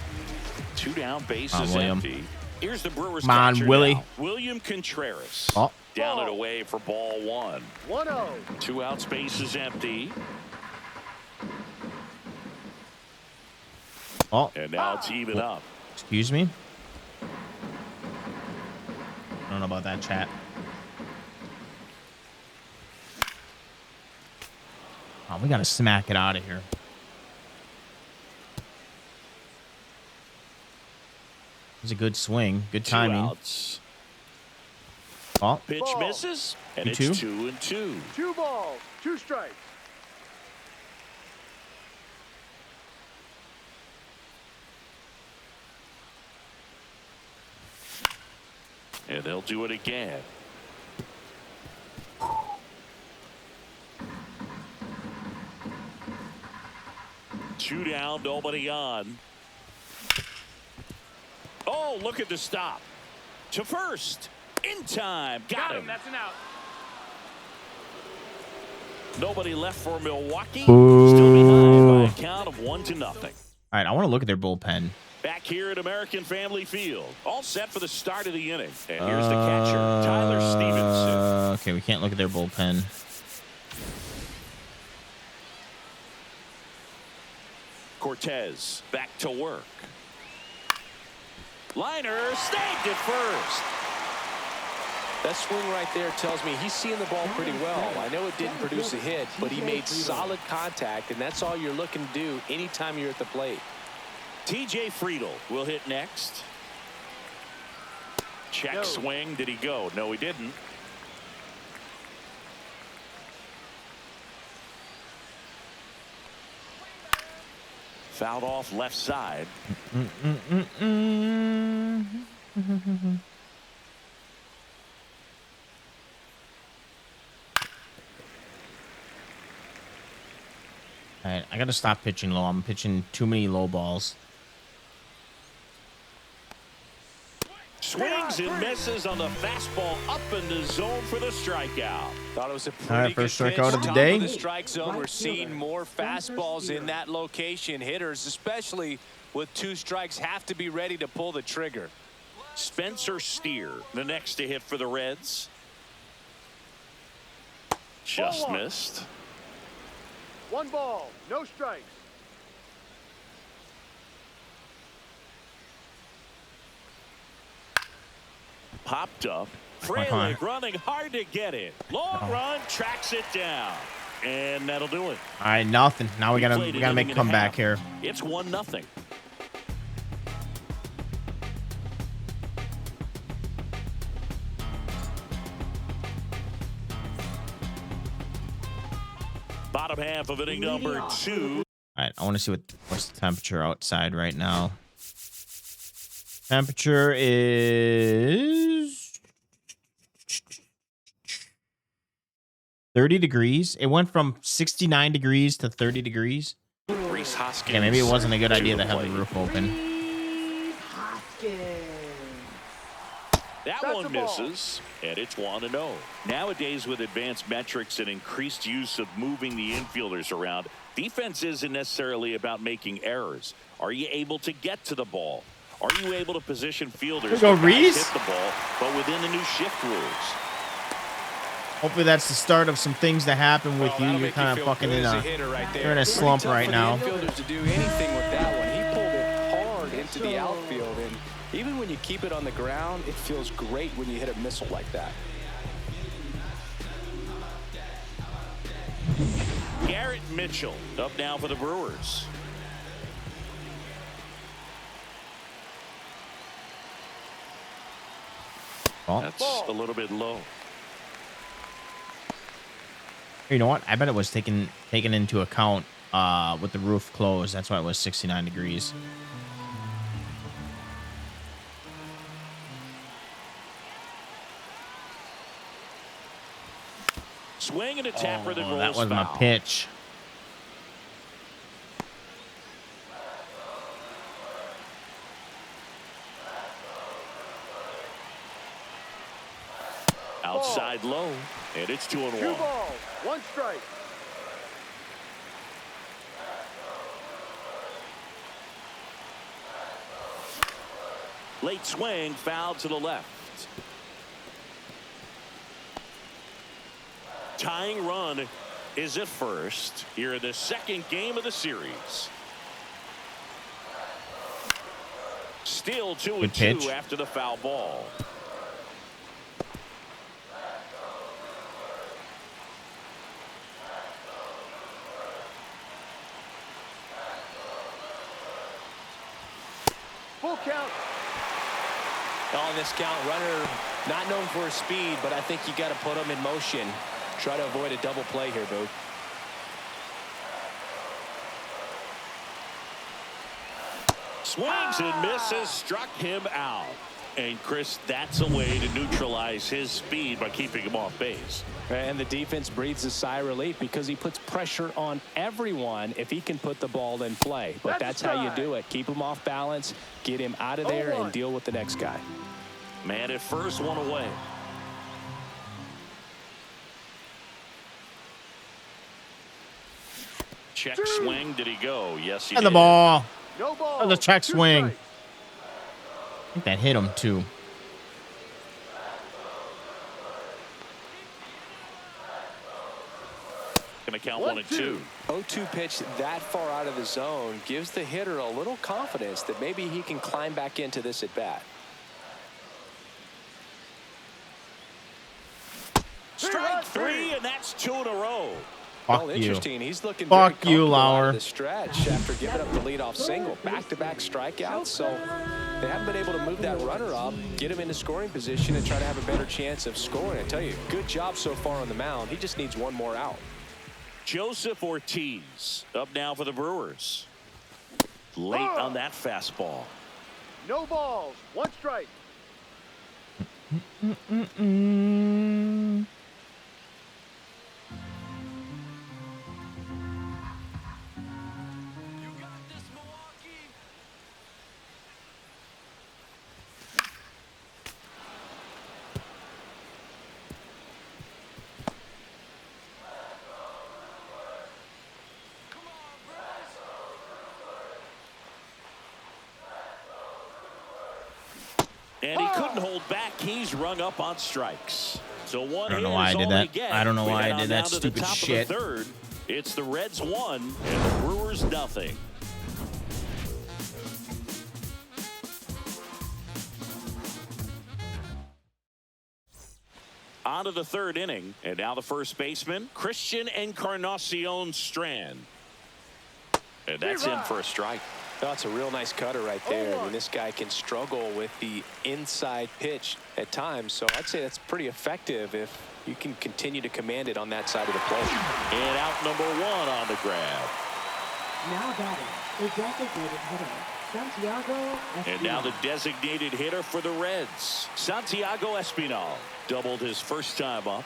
2 down, base is empty. Here's the Brewers. Come on, Willie. Now. William Contreras. Oh. Down and away for ball 1. 1-0. 2 outs, base is empty. Oh. And now it's even up. Excuse me. I don't know about that, chat. Oh, we got to smack it out of here. It was a good swing. Good timing. 2 outs. Oh. Pitch misses, and it's 2-2. 2 balls, 2 strikes. And they'll do it again. Two down, nobody on. Oh, look at the stop. To first. In time. Got him. That's an out. Nobody left for Milwaukee. Ooh. Still behind by a count of 1-0. All right, I want to look at their bullpen. Back here at American Family Field. All set for the start of the inning. And here's the catcher, Tyler Stevenson. Okay, we can't look at their bullpen. Cortez back to work. Liner snagged at first. That swing right there tells me he's seeing the ball pretty well. I know it didn't produce a hit, but he made solid contact, and that's all you're looking to do anytime you're at the plate. TJ Friedel will hit next. Check swing. Did he go? No, he didn't. Fouled off left side. All right, I got to stop pitching low. I'm pitching too many low balls. Swings and misses on the fastball up in the zone for the strikeout. Thought it was a pretty All right, good first pitch. strikeout of the Top day. the strike zone. We're seeing more fastballs in that location. Hitters, especially with 2 strikes, have to be ready to pull the trigger. Spencer Steer, the next to hit for the Reds. Just missed. 1 ball, no strikes. Popped up. Frelick running hard to get it. Long run, tracks it down. And that'll do it. All right, nothing. Now we gotta make a comeback here. It's 1-0. Bottom half of inning number 2. All right, I want to see what's the temperature outside right now. Temperature is 30 degrees. It went from 69 degrees to 30 degrees. Reese Hoskins. Yeah, maybe it wasn't a good idea to have the roof open. That one misses, and it's 1-0. Nowadays, with advanced metrics and increased use of moving the infielders around, defense isn't necessarily about making errors. Are you able to get to the ball? Are you able to position fielders to hit the ball, but within the new shift rules? Hopefully that's the start of some things that happen with you. You're kind of fucking in a, you're in a slump right now. Infielders to do anything with that one. He pulled it hard into the outfield, and even when you keep it on the ground, it feels great when you hit a missile like that. Garrett Mitchell up now for the Brewers. Well, that's a little bit low. You know what? I bet it was taken into account with the roof closed. That's why it was 69 degrees. Swing and a tapper that rolls that was foul. my pitch. Outside low, and it's 2-1. 2 balls, 1 strike. Late swing, foul to the left. Tying run is at first here in the second game of the series. Still 2-2 after the foul ball. Full count. On this count, runner not known for his speed, but I think you got to put him in motion. Try to avoid a double play here, Boo. Swings and misses, struck him out. And Chris, that's a way to neutralize his speed by keeping him off base. And the defense breathes a sigh of relief because he puts pressure on everyone if he can put the ball in play. But that's how you do it. Keep him off balance, get him out of there, and deal with the next guy. Man at first, 1 away. Check swing. Did he go? Yes, he did. And the ball. No ball. That was a check 2 swing. strikes. I think that hit him too. Gonna count 1 and 2. 0-2 pitch that far out of the zone gives the hitter a little confidence that maybe he can climb back into this at bat. Strike 3, and that's 2 in a row. Fuck interesting. you. He's looking Fuck very you, comfortable out Lauer. of the stretch after giving up the leadoff single. Back-to-back strikeouts, so they haven't been able to move that runner up, get him into scoring position, and try to have a better chance of scoring. I tell you, good job so far on the mound. He just needs one more out. Joseph Ortiz up now for the Brewers. Late on that fastball. No balls, 1 strike. And he couldn't hold back. He's rung up on strikes. So one I don't know why I did that. I don't know why I did that stupid shit. Third, it's the Reds 1 and the Brewers nothing. On to the third inning, and now the first baseman, Christian Encarnacion Strand. And that's in for a strike. Oh, it's a real nice cutter right there. I mean, this guy can struggle with the inside pitch at times, so I'd say that's pretty effective if you can continue to command it on that side of the plate. And out number 1 on the grab. Now batting, the designated hitter, Santiago Espinal. And now the designated hitter for the Reds, Santiago Espinal. Doubled his first time up.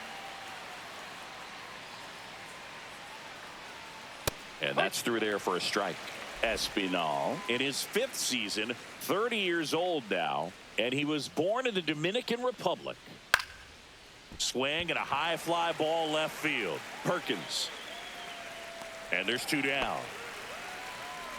And that's through there for a strike. Espinal in his 5th season, 30 years old now, and he was born in the Dominican Republic. Swing and a high fly ball left field. Perkins. And there's 2 down.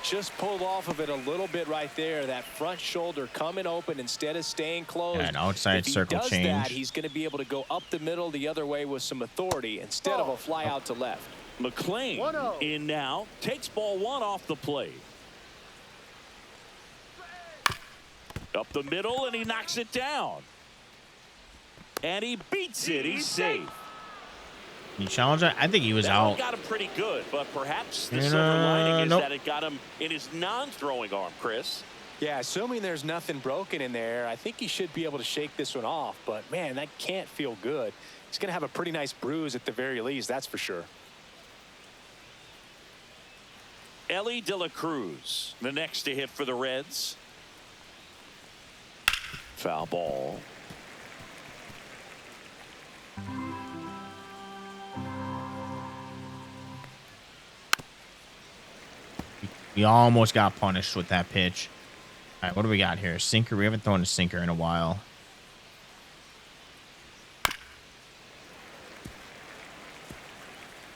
Just pulled off of it a little bit right there. That front shoulder coming open instead of staying closed. Yeah, an outside circle if he does change. that, he's going to be able to go up the middle the other way with some authority instead of a fly out to left. McLean 1-0. in now, takes ball 1 off the plate. Up the middle, and he knocks it down. And he beats it. He's safe. He challenged it? I think he was That one out. got him pretty good, but perhaps the silver lining is that it got him in his non-throwing arm, Chris. Yeah, assuming there's nothing broken in there, I think he should be able to shake this one off. But, man, that can't feel good. He's going to have a pretty nice bruise at the very least, that's for sure. Ellie De La Cruz, the next to hit for the Reds. Foul ball. He almost got punished with that pitch. All right, what do we got here? Sinker. We haven't thrown a sinker in a while.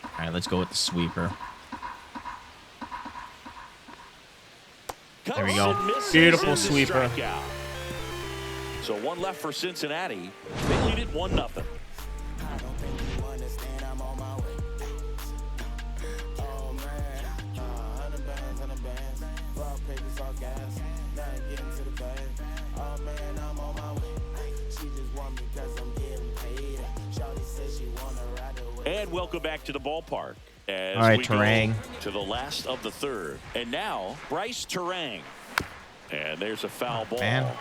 All right, let's go with the sweeper. There we go. Beautiful sweeper. So one left for Cincinnati. They lead it 1-0. And welcome back to the ballpark. As all right, we Terang. Go to the last of the third. And now, Bryce Terang. And there's a foul ball. Man.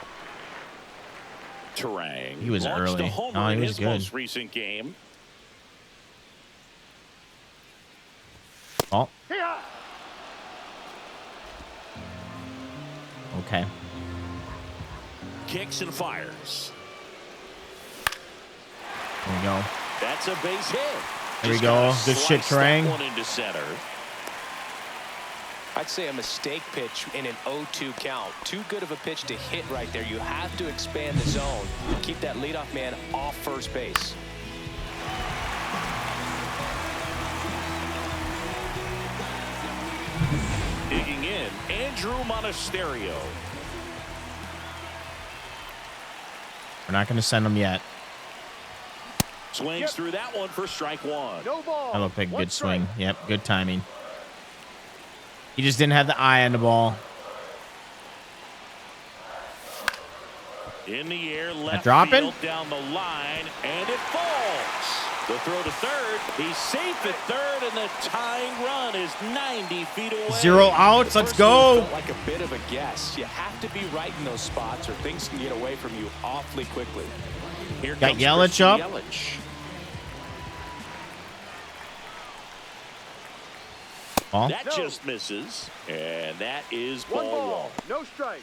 Terang. He was early. No, he was his good. Most recent game. Oh. Okay. Kicks and fires. There we go. That's a base hit. There we go. Good shit, Terang. One into center. I'd say a mistake pitch in an 0-2 count. Too good of a pitch to hit right there. You have to expand the zone. Keep that leadoff man off first base. Digging in, Andrew Monasterio. We're not going to send him yet. Swings through that one for strike one. No ball. That looked like a One good strike. swing. Yep, good timing. He just didn't have the eye on the ball. In the air, left dropping? field down the line, and it falls. The throw to third. He's safe at third, and the tying run is 90 feet away. 0 outs. Let's go. Felt like a bit of a guess. You have to be right in those spots, or things can get away from you awfully quickly. Here Got comes Yelich Christian up. Yelich. Ball. That just misses, and that is One ball ball. one. No strikes.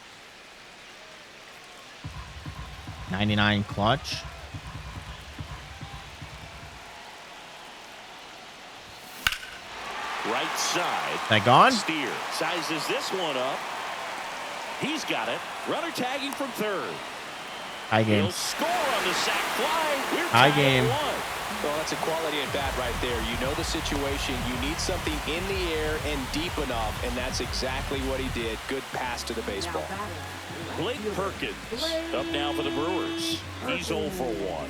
99 clutch. Right side. That gone? Steer sizes this one up. He's got it. Runner tagging from third. High game. He'll score on the sac fly. We're High tied game. at 1. Well, that's a quality at bat right there. You know the situation. You need something in the air and deep enough, and that's exactly what he did. Good pass to the baseball. Blake Perkins up now for the Brewers. He's 0 for 1.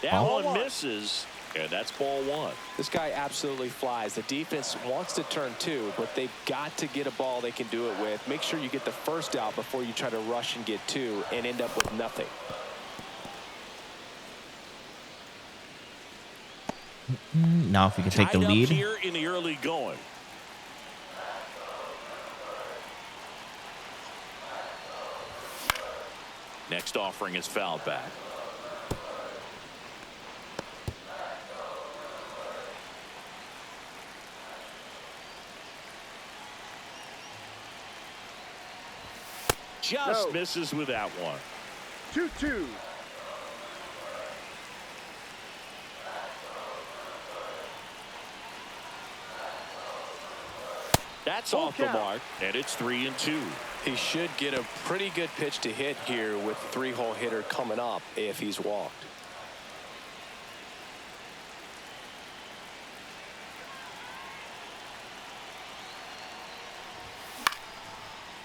That Ball one misses, and that's ball one. This guy absolutely flies. The defense wants to turn two, but they've got to get a ball they can do it with. Make sure you get the first out before you try to rush and get two and end up with nothing. Now if we can take the Tied up lead. here in the early going. Next offering is fouled back. Just misses with that one. 2-2. That's off the mark, and it's 3-2. He should get a pretty good pitch to hit here with the three-hole hitter coming up if he's walked.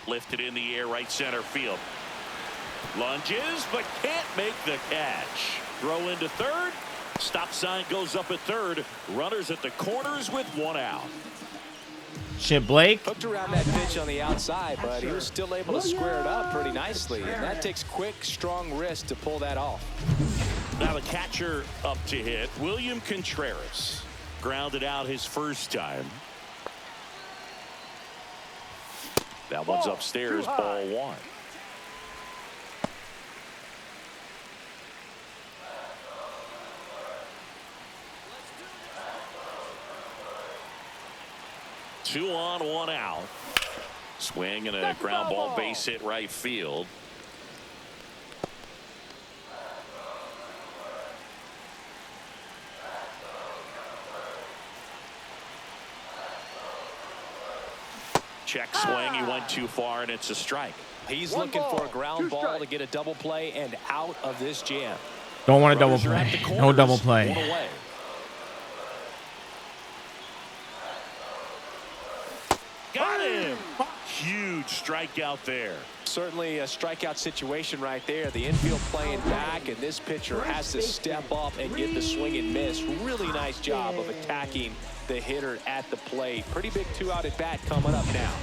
Lifted in the air, right center field. Lunges, but can't make the catch. Throw into third. Stop sign goes up at third. Runners at the corners with one out. Shit, Blake. Hooked around that pitch on the outside, but he was still able to square it up pretty nicely. And that takes quick, strong wrist to pull that off. Now the catcher up to hit, William Contreras. grounded out his first time. That one's upstairs, ball 1. Two on, one out. Swing and a ground ball, base hit right field. Check swing, he went too far, and it's a strike. He's looking for a ground ball to get a double play and out of this jam. Don't want a double play. No double play. Got him. Huge strikeout there. Certainly a strikeout situation right there. The infield playing back, and this pitcher has to step up and get the swing and miss. Really nice job of attacking the hitter at the plate. Pretty big 2-out at bat coming up now.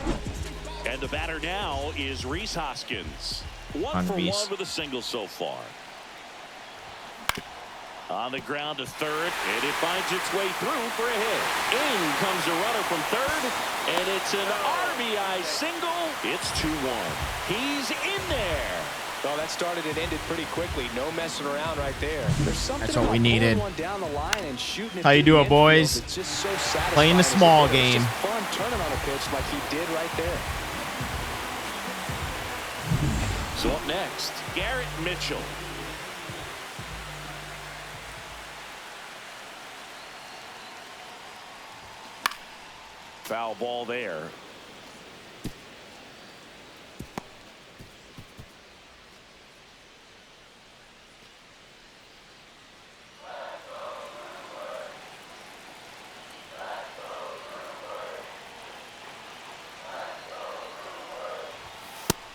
And the batter now is Rhys Hoskins. 1 for 1 with a single so far. On the ground to third, and it finds its way through for a hit. In comes a runner from third, and it's an RBI single. It's 2-1. He's in there. Oh, that started and ended pretty quickly. No messing around right there. That's what we needed. Down the line and shooting How you do it, boys? It's just so satisfying. Playing the small game. It's just fun turning on a pitch like he did right there. So up next, Garrett Mitchell. Foul ball there.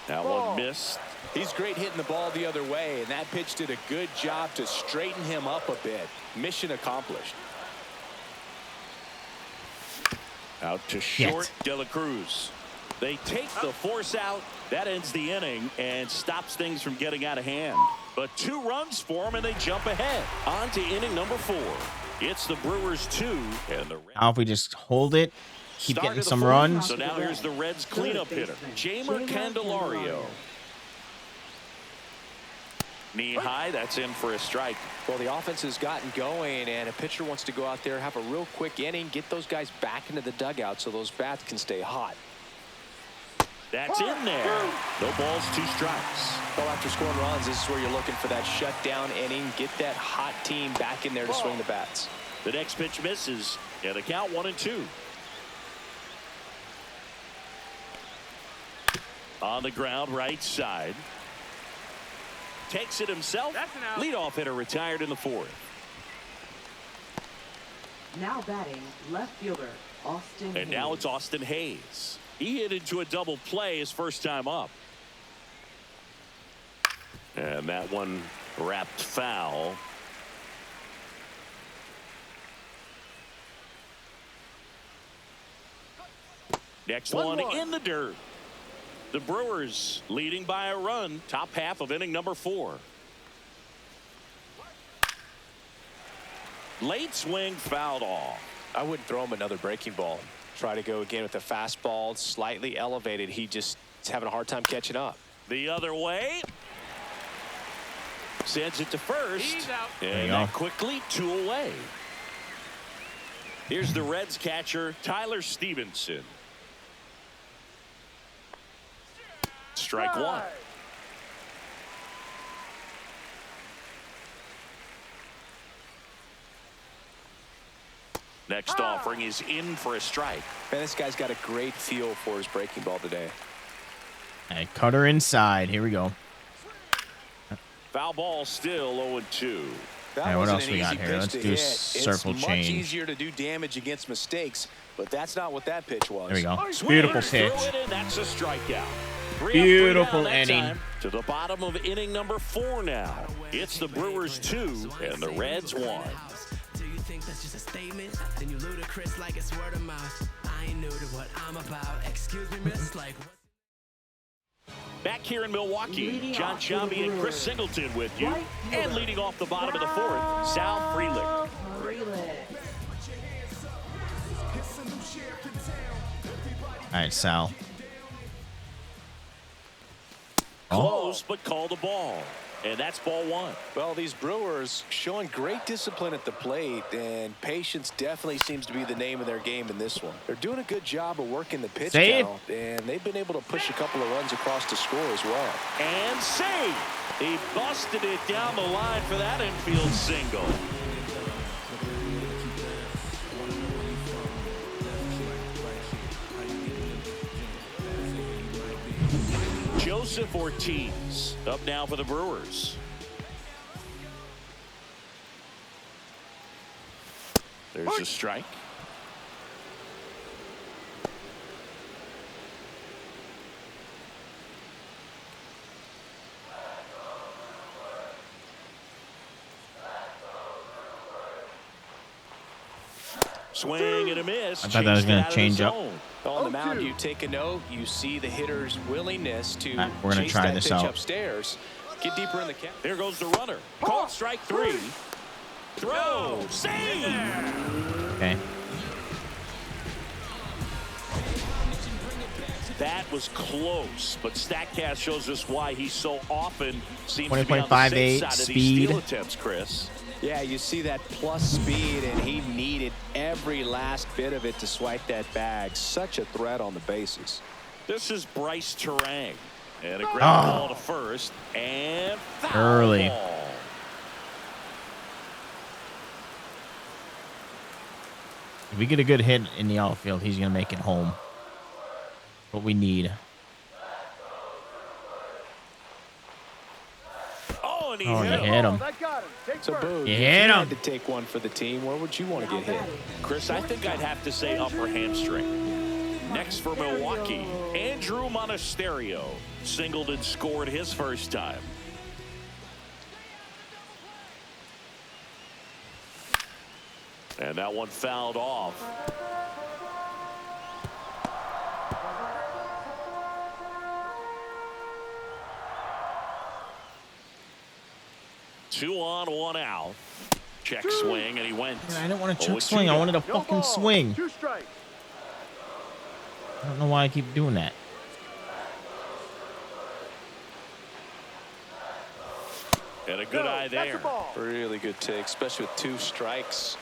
That one missed. He's great hitting the ball the other way, and that pitch did a good job to straighten him up a bit. Mission accomplished. Out to short, De La Cruz. They take the force out. That ends the inning and stops things from getting out of hand. But 2 runs for them, and they jump ahead. On to inning number 4. It's the Brewers 2. And the Now if we just hold it, keep getting some runs. So now here's the Reds cleanup hitter, Jamer Candelario. Knee high, that's in for a strike. Well, the offense has gotten going, and a pitcher wants to go out there, have a real quick inning, get those guys back into the dugout so those bats can stay hot. That's in there. No balls, 2 strikes. Well, after scoring runs, this is where you're looking for that shutdown inning, get that hot team back in there to swing the bats. The next pitch misses, and the count 1-2. On the ground, right side. Takes it himself. Leadoff hitter retired in the 4th. Now batting, left fielder, Austin And Hayes. now it's Austin Hayes. He hit into a double play his first time up. And that one wrapped foul. Next one in the dirt. The Brewers leading by a run, top half of inning number 4. Late swing fouled off. I wouldn't throw him another breaking ball. Try to go again with the fastball, slightly elevated. He just is having a hard time catching up. The other way. Sends it to first. And go. quickly 2 away. Here's the Reds catcher, Tyler Stevenson. Strike 1. Next offering is in for a strike. Man, this guy's got a great feel for his breaking ball today. And cutter inside. Here we go. Foul ball still 0-2. Hey, what else we got here? Let's do circle change. It's much easier to do damage against mistakes, but that's not what that pitch was. There we go. Beautiful pitch. That's a strikeout. Beautiful inning. To the bottom of inning number 4 now. It's the Brewers 2 and the Reds 1. Do you think that's just a statement? Then you ludicrous like it's word of mouth. I ain't new to what I'm about. Excuse me, miss, like what? Back here in Milwaukee, John Shambi and Chris Singleton with you. And leading off the bottom of the 4th, Sal Frelick. All right, Sal. Close, but call the ball. And that's ball one. Well, these Brewers showing great discipline at the plate, and patience definitely seems to be the name of their game in this one. They're doing a good job of working the pitch count, and they've been able to push a couple of runs across to score as well. And save. He busted it down the line for that infield single. Joseph Ortiz up now for the Brewers. There's a strike. Swing and a miss. I thought that was going to change up. On the mound, you take a note. You see the hitter's willingness to we're going to try this out. Upstairs. Get deeper in the count. There goes the runner. Called strike three. Throw. Save. Okay. That was close, but StatCast shows us why he so often seems to be on the safe side of these steal attempts, Chris. Yeah, you see that plus speed, and he needed every last bit of it to swipe that bag. Such a threat on the bases. This is Bryce Terang. And a ground ball to first. And foul early. Ball. If we get a good hit in the outfield, he's going to make it home. What we need. Oh, and he hit him. So, Boo, you hit him. To take one for the team, where would you want to get hit? Chris, I think I'd have to say upper hamstring. Next for Milwaukee, Andrew Monasterio singled and scored his first time. And that one fouled off. Two on, one out. Check swing, and he went. I didn't want to check swing. I wanted a fucking swing. Two strikes. I don't know why I keep doing that. And a good eye there. Really good take, especially with two strikes.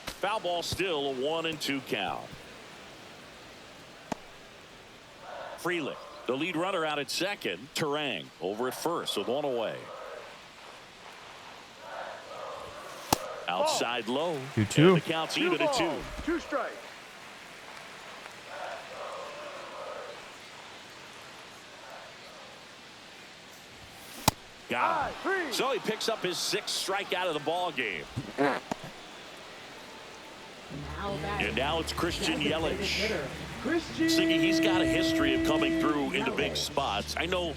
Foul ball still, a 1-2 count. Freeland, the lead runner out at second. Terang over at first with one away. Outside low. 2-2. The count's even at 2. Two strikes. Got it. So he picks up his 6th strikeout of the ball game. And now it's Christian Yelich. Siggy, he's got a history of coming through into big spots. I know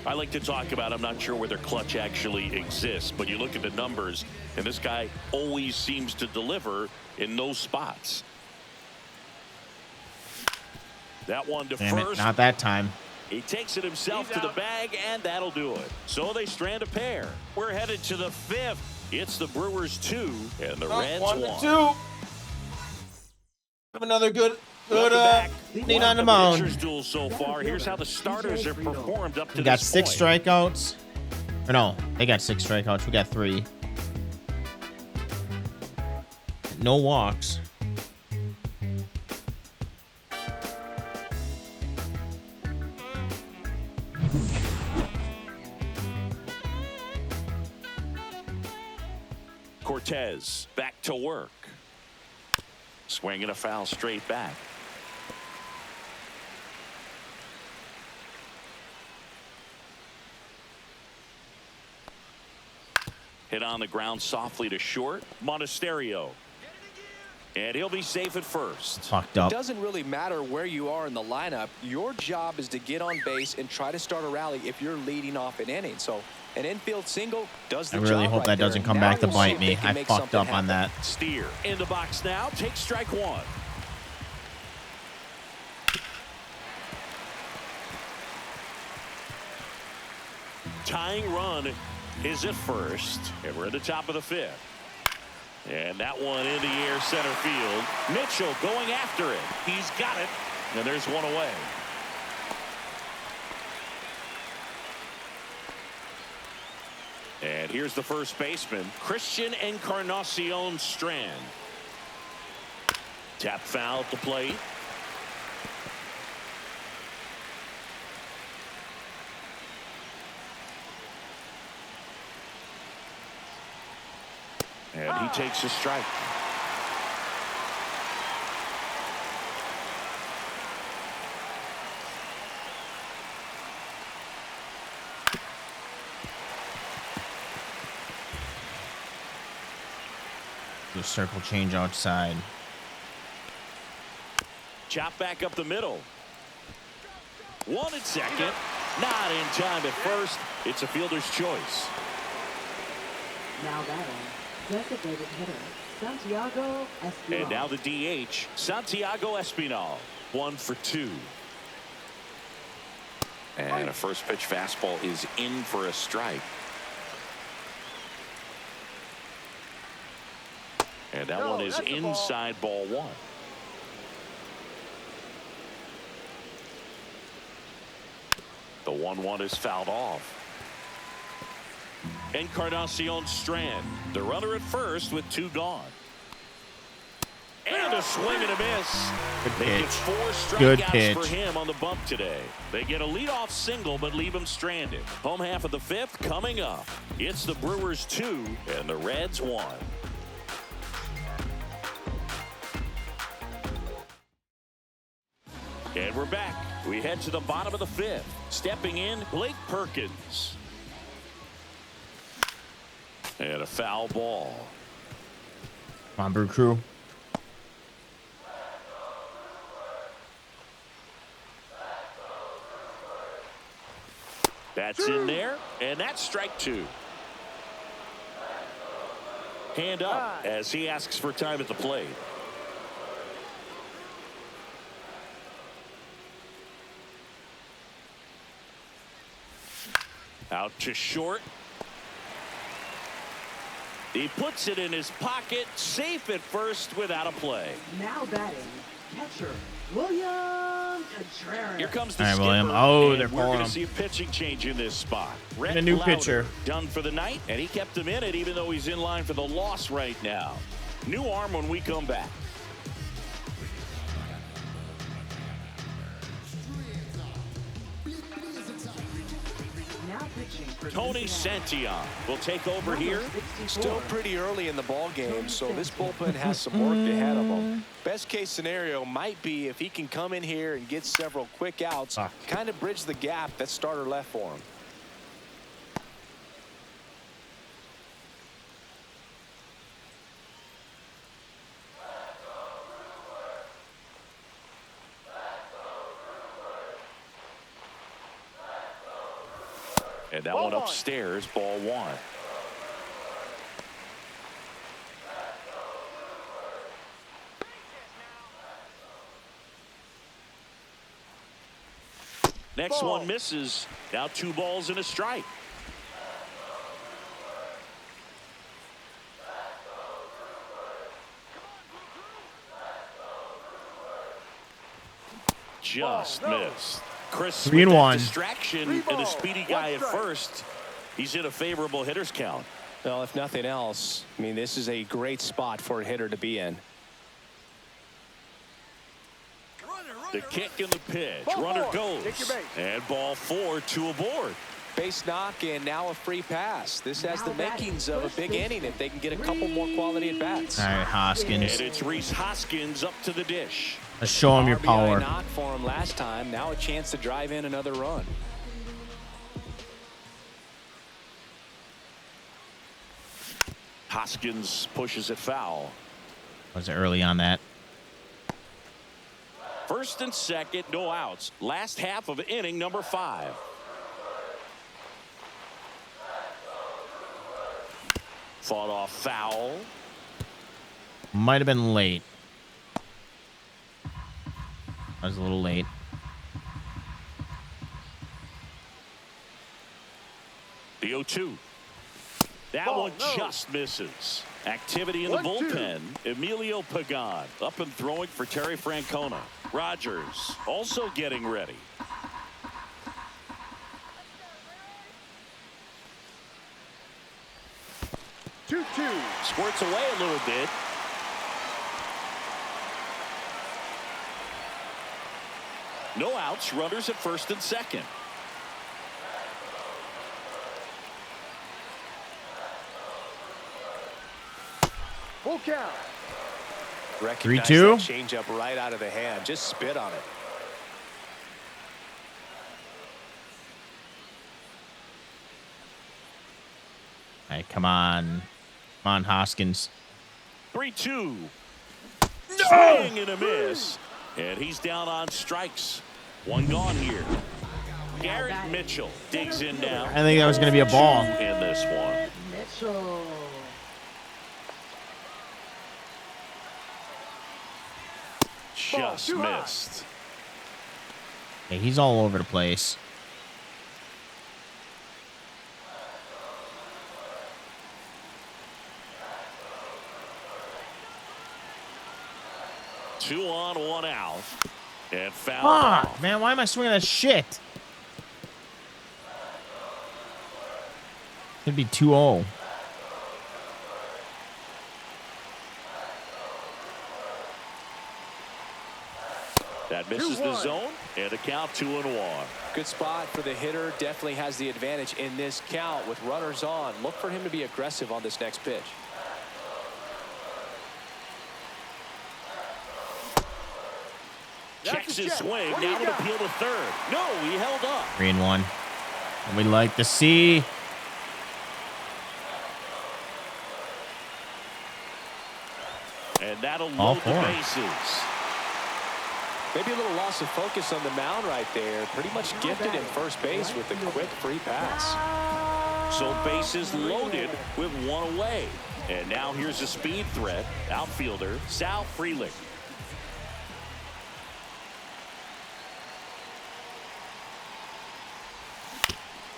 I like to talk about, I'm not sure whether clutch actually exists, but you look at the numbers, and this guy always seems to deliver in those spots. That one to Damn first. It, not that time. He takes it himself to the bag, and that'll do it. So they strand a pair. We're headed to the 5th. It's the Brewers 2 and the Reds 1. 1-2. Have another good lead on the mound. Duel so far. Here's how the starters have performed up to We got this 6 point. strikeouts. Or no, they got 6 strikeouts. We got 3. No walks. Cortez back to work. Swinging a foul straight back. Hit on the ground softly to short. Monasterio. And he'll be safe at first. Fucked up. It doesn't really matter where you are in the lineup. Your job is to get on base and try to start a rally if you're leading off an inning. So an infield single does the job. I really hope that doesn't come back to bite me. I fucked up on that. Steer in the box now. Take strike 1. Tying run is at first, and we're at the top of the 5th. And that one in the air center field. Mitchell going after it. He's got it, and there's one away. And here's the first baseman, Christian Encarnacion Strand. Tap foul at the plate. And he takes a strike. Do a circle change outside. Chop back up the middle. 1 at second. Not in time at first. It's a fielder's choice. Now batting, designated hitter, Santiago Espinal. And now the DH, Santiago Espinal. 1 for 2. And a first pitch fastball is in for a strike. And that one is inside ball 1. The 1-1 is fouled off. Encarnacion Strand, the runner at first with 2 gone. And a swing and a miss. They get 4 strikeouts for him on the bump today. They get a leadoff single but leave him stranded. Home half of the 5th coming up. It's the Brewers 2 and the Reds 1. And we're back. We head to the bottom of the 5th. Stepping in, Blake Perkins. And a foul ball. Come on, Brew Crew. That's in there, and that's strike 2. Hand up as he asks for time at the plate. Out to short. He puts it in his pocket, safe at first without a play. Now batting, catcher William Contreras. Here comes the All right, skipper, William. Oh, they're we're pulling going him. to see a pitching change in this spot. And a new pitcher. Done for the night, and he kept him in it even though he's in line for the loss right now. New arm when we come back. Tony Santillan will take over here. Still pretty early in the ball game, so this bullpen has some work ahead of them. Best case scenario might be if he can come in here and get several quick outs, kind of bridge the gap that starter left for him. And that one upstairs, ball 1. Next one misses. Now 2 balls and a strike. Just missed. Chris, 3-1. Distraction and a speedy guy at first. He's in a favorable hitter's count. Well, if nothing else, I mean, this is a great spot for a hitter to be in. The kick and the pitch. Runner goes. And ball 4, 2 aboard. Base knock and now a free pass. This has the makings of a big inning if they can get a couple more quality at bats. All right, Hoskins. And it's Rhys Hoskins up to the dish. Let's show him your power. RBI knock for him last time. Now a chance to drive in another run. Hoskins pushes it foul. Was it early on that? First and second, no outs. Last half of inning number 5. Fought off foul. Might have been late. I was a little late. The 0-2. That Ball, one no. just misses. Activity in the 1-2. bullpen. Emilio Pagan up and throwing for Terry Francona. Rogers also getting ready. 2-2. Squirts away a little bit. No outs. Runners at first and second. Full count. Recognize 3-2. that changeup right out of the hand. Just spit on it. All right, come on. Come on, Hoskins. 3-2. Swing and a miss. And he's down on strikes. One gone here. Garrett Mitchell digs in now. I think that was going to be a ball. In this one. Mitchell. Just missed. Hey, he's all over the place. Two on, one out. And foul Fuck, off. man. Why am I swinging that shit? Could be 2-0. That misses the zone. And a count 2-1. Good spot for the hitter. Definitely has the advantage in this count with runners on. Look for him to be aggressive on this next pitch. Checks his swing. Now an appeal to third. No, he held up. 3-1. And we like to see. And that'll All load the four. bases. Maybe a little loss of focus on the mound right there. Pretty much gifted in first base with a quick free pass. So bases loaded with one away. And now here's a speed threat. Outfielder Sal Frelick.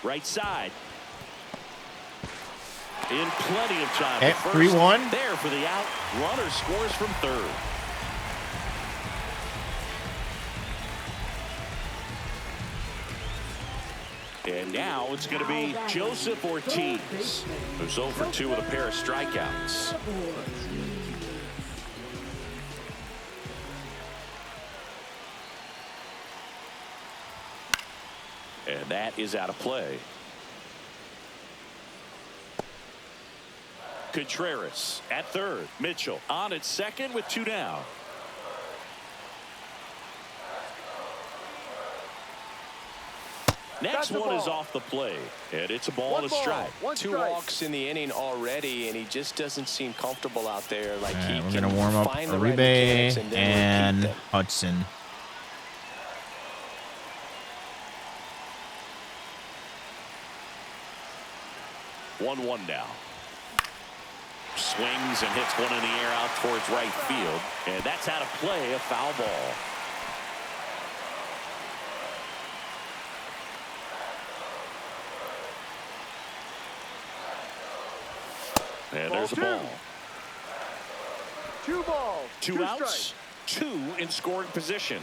Right side. In plenty of time. Okay, 3-1. There for the out. Runner scores from third. And now it's going to be Joseph Ortiz, who's 0 for 2 with a pair of strikeouts. And that is out of play. Contreras at third. Mitchell on at second with 2 down. Next one is off the play, and it's a ball and a strike. 2 walks in the inning already, and he just doesn't seem comfortable out there. Like he We're can going to warm up find the right Uribe mechanics and then and repeat them. Hudson. One now. Swings and hits one in the air out towards right field, and that's out of play, a foul ball. And there's a ball. 2 balls. 2 outs, 2 in scoring position.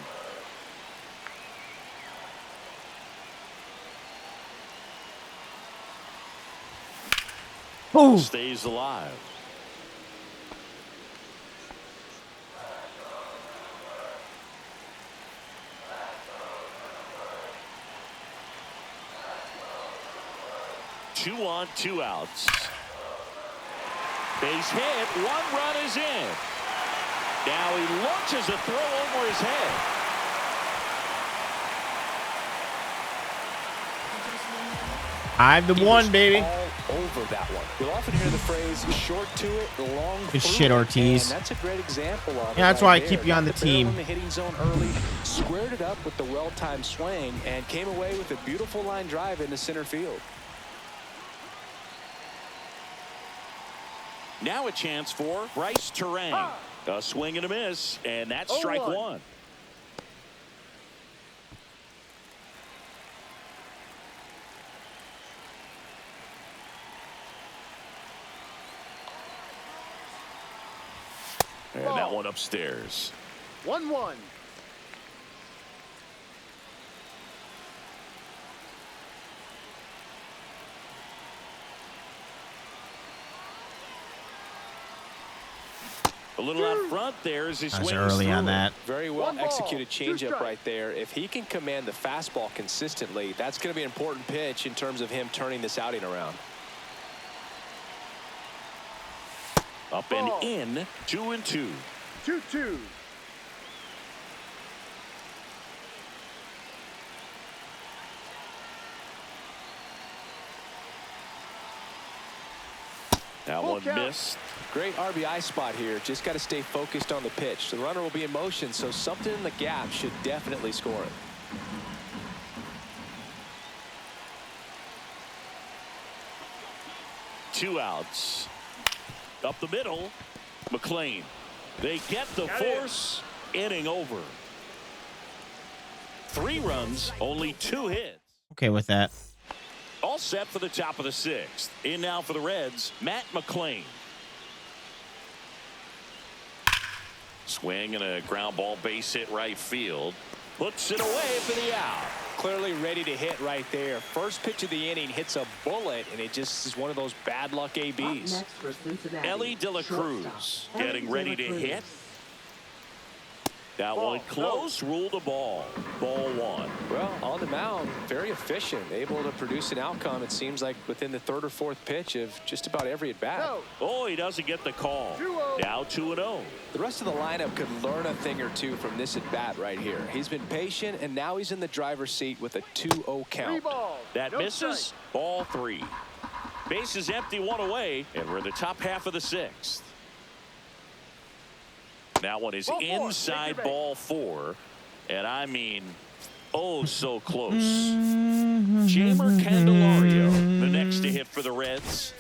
Oh, Stays alive. Two on, 2 outs. Base hit, 1 run is in. Now he launches a throw over his head. I'm the one, baby. All over that one. You'll often hear the phrase "short to it, long Good through shit, it," Ortiz. and that's a great example of it. Yeah, that's right why I there. keep you on Got the barrel team. in the hitting zone early, squared it up with the well-timed swing, and came away with a beautiful line drive into center field. Now a chance for Bryce Terang. A swing and a miss, and that's strike 0-1. 1. And that one upstairs. 1-1. A little out front there as he swings early on that. Very well executed changeup right there. If he can command the fastball consistently, that's going to be an important pitch in terms of him turning this outing around. Up and in, 2-2. 2-2. That one missed. Great RBI spot here. Just got to stay focused on the pitch. The runner will be in motion, so something in the gap should definitely score it. Two outs. Up the middle, McLean. They get the force. Inning over. 3 runs, only 2 hits. Okay with that. All set for the top of the 6th. In now for the Reds, Matt McLean. Swing and a ground ball base hit right field. Puts it away for the out. Clearly ready to hit right there. First pitch of the inning hits a bullet, and it just is one of those bad luck ABs. Ellie De La Cruz getting ready to hit. That one close, ruled a ball. Ball 1. Well, on the mound, very efficient, able to produce an outcome, it seems like, within the 3rd or 4th pitch of just about every at-bat. Oh, he doesn't get the call. Now 2-0. The rest of the lineup could learn a thing or two from this at-bat right here. He's been patient, and now he's in the driver's seat with a 2-0 count. That misses. Ball 3. Base is empty, 1 away, and we're in the top half of the 6th. That one is inside ball 4, and I mean, oh, so close. Jamer Candelario, the next to hit for the Reds.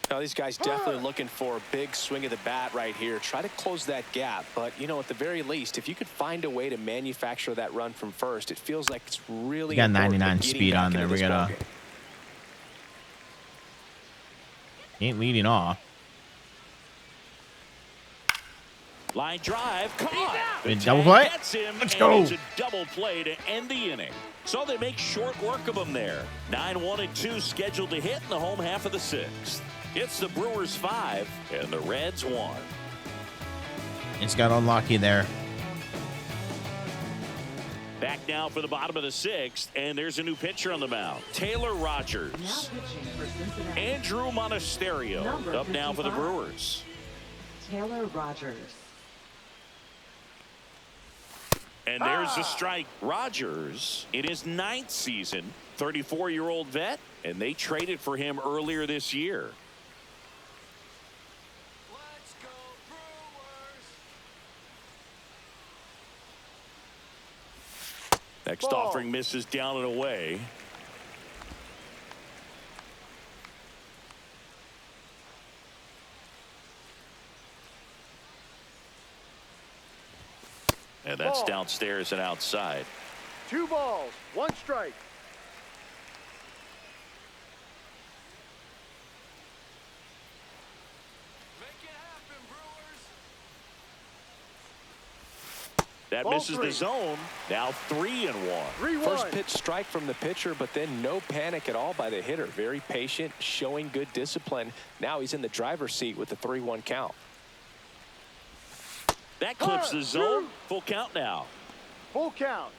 Now, these guys definitely looking for a big swing of the bat right here. Try to close that gap, but, you know, at the very least, if you could find a way to manufacture that run from first, it feels like it's really got 99 speed on there. We got to... Ain't leading off. Line drive, caught. Double play. Let's go. It's a double play to end the inning. So they make short work of them there. 9-1-2 scheduled to hit in the home half of the 6th. It's the Brewers 5 and the Reds 1. It's got unlucky there. Back now for the bottom of the 6th, and there's a new pitcher on the mound. Taylor Rogers. Andrew Monasterio up now for the Brewers. Taylor Rogers. And there's the strike. Rogers in his 9th season, 34-year-old vet, and they traded for him earlier this year. Let's go Brewers. Next offering misses down and away. And that's downstairs and outside. 2 balls, 1 strike. Make it happen, Brewers. That misses the zone. Now 3-1. 3-1. First pitch strike from the pitcher, but then no panic at all by the hitter. Very patient, showing good discipline. Now he's in the driver's seat with the 3-1 count. That clips the zone. Full count now. Full count.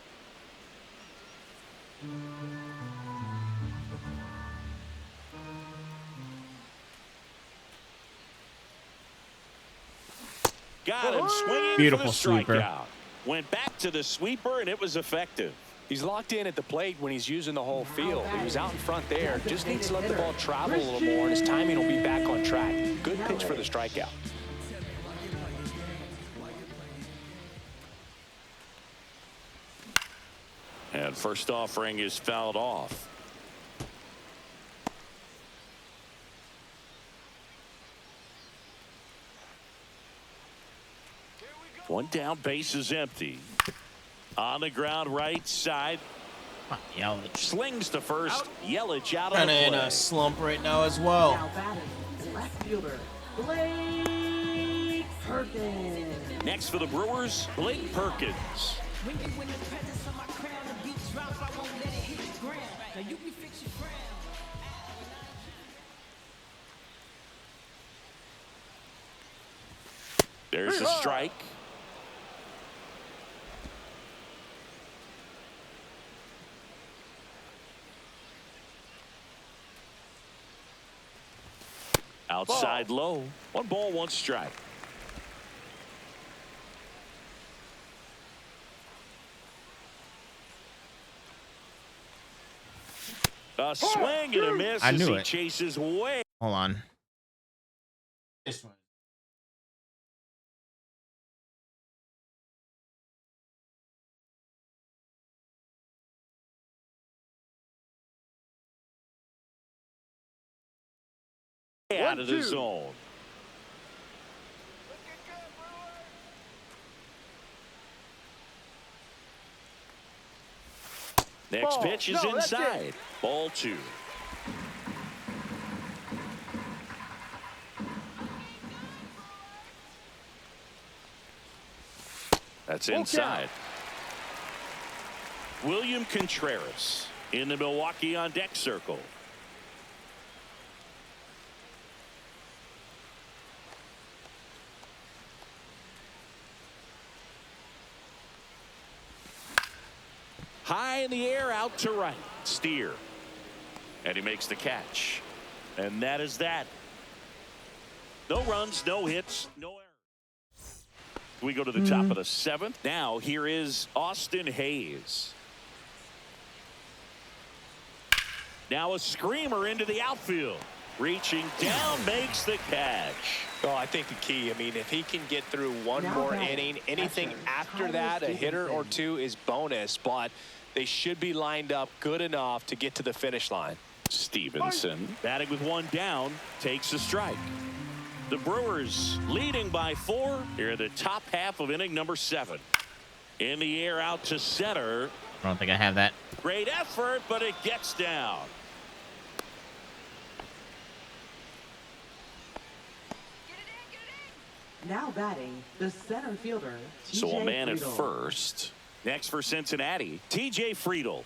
Got him swinging. Beautiful for the sweeper. strikeout. Went back to the sweeper, and it was effective. He's locked in at the plate when he's using the whole field. He was out in front there. Just needs to let the ball travel a little more, and his timing will be back on track. Good pitch for the strikeout. And first offering is fouled off. One down, base is empty. On the ground right side. Yelich. Slings to first. Yelich out of the Kind of play. in a slump right now as well. Now batting, left fielder, Blake Perkins. Next for the Brewers, Blake Perkins. When you win the presence of my crown, the beat drop, I won't let it hit the ground. Now you can fix your crown. There's a strike. Outside low. 1 ball, 1 strike. A swing and a miss I as knew he it. chases way. Hold on. This one. Out of the zone. Next pitch is inside. Ball 2. That's inside. William Contreras in the Milwaukee on deck circle. High in the air, out to right. Steer. And he makes the catch. And that is that. No runs, no hits, no errors. We go to the top of the 7th. Now here is Austin Hayes. Now a screamer into the outfield. Reaching down, makes the catch. Oh, I think the key, I mean, if he can get through one more inning, anything after that, a hitter or two is bonus, but they should be lined up good enough to get to the finish line. Stevenson, batting with 1 down, takes a strike. The Brewers leading by 4 here in the top half of inning number 7. In the air, out to center. I don't think I have that. Great effort, but it gets down. Now batting, the center fielder, So a man at Friedel. first. Next for Cincinnati, TJ Friedel.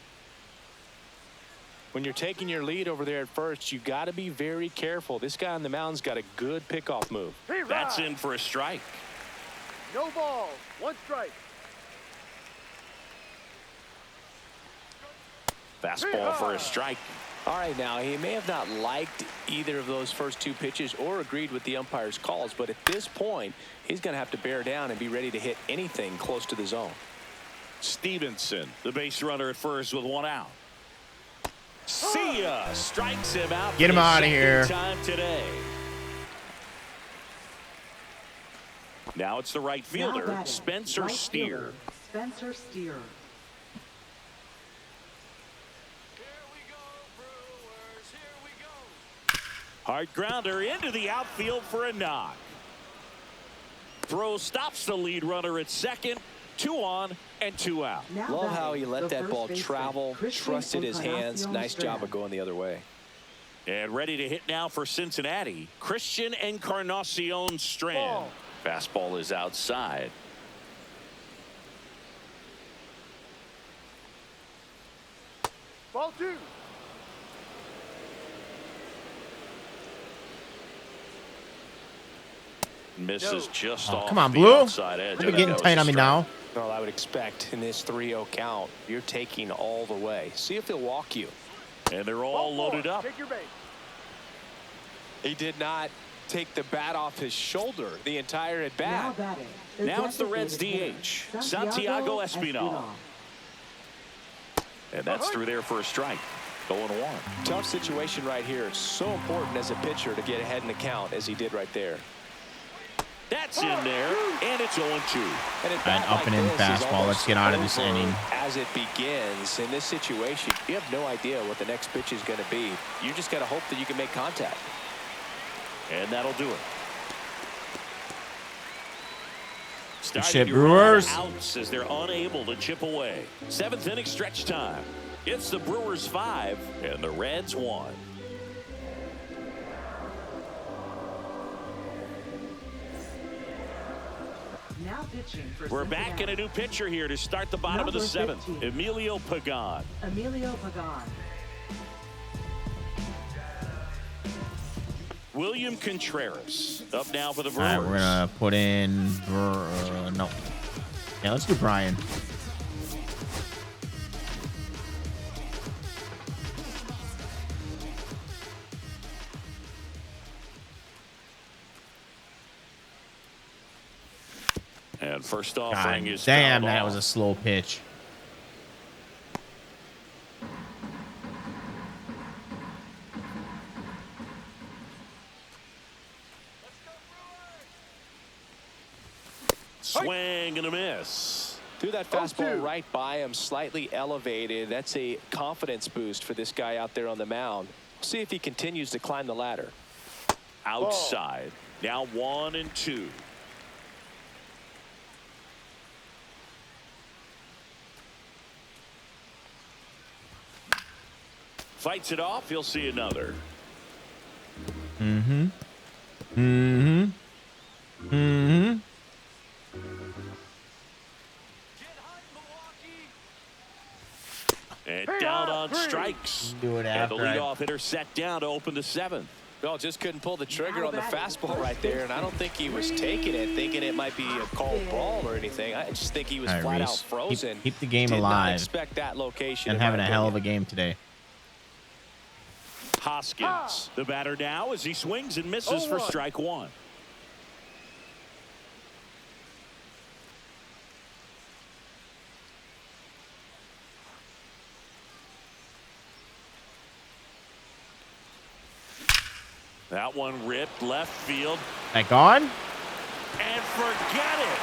When you're taking your lead over there at first, you got to be very careful. This guy on the mound's got a good pickoff move. That's in for a strike. No balls, 1 strike. Fastball for a strike. All right, now, he may have not liked either of those first 2 pitches or agreed with the umpire's calls, but at this point, he's going to have to bear down and be ready to hit anything close to the zone. Stevenson, the base runner at first with 1 out. See ya, strikes him out. Get him out of here. Time today. Now it's the right Now fielder, batting, Spencer right Steer. fielder, Spencer Steer. Hard grounder into the outfield for a knock. Throw stops the lead runner at second. 2 on and 2 out. Now Love how batting, he let the that first ball baseman, travel, Christian trusted his hands. Encarnacion Nice job Strand. of going the other way. And ready to hit now for Cincinnati, Christian Encarnacion Strand. Fastball is outside. Ball 2. Misses just off Come on, the Blue. outside edge. You're getting tight on me now. Well, I would expect in this 3-0 count, you're taking all the way. See if he'll walk you. And they're all Ball 4. loaded up. Take your base. He did not take the bat off his shoulder the entire at Now bat. batting, Now it's the Reds designated DH, hitter, Santiago Espinal. And that's through there for a strike. 0-1. Tough situation right here. It's so important as a pitcher to get ahead in the count as he did right there. That's in there, and it's 0-2. And An up and in fastball. Let's get out of this inning. As it begins in this situation, you have no idea what the next pitch is going to be. You just got to hope that you can make contact. And that'll do it. Good shit, Starting to Brewers. run outs as they're unable to chip away. 7th inning stretch time. It's the Brewers 5 and the Reds 1. Now pitching for We're back in a new pitcher here to start the bottom of the 7th. 15. Emilio Pagan. Emilio Pagan. William Contreras up now for the Brewers. All right, we're gonna put in no. Yeah, let's do Brian. And first offering is damn, that was a slow pitch. Swing and a miss. Threw that fastball right by him, slightly elevated. That's a confidence boost for this guy out there on the mound. See if he continues to climb the ladder. Outside. Now 1-2. Fights it off. He'll see another. Mm-hmm. Mm-hmm. Mm-hmm. And down on strikes. Do it after. And the leadoff hitter set down to open the 7th. Well, just couldn't pull the trigger on the fastball right there, and I don't think he was taking it, thinking it might be a called ball or anything. I just think he was flat out frozen. Keep the game Did alive. not expect that location. And having a hell of a game today. Hoskins, the batter now as he swings and misses for strike 1. That one ripped left field. That gone? And forget it.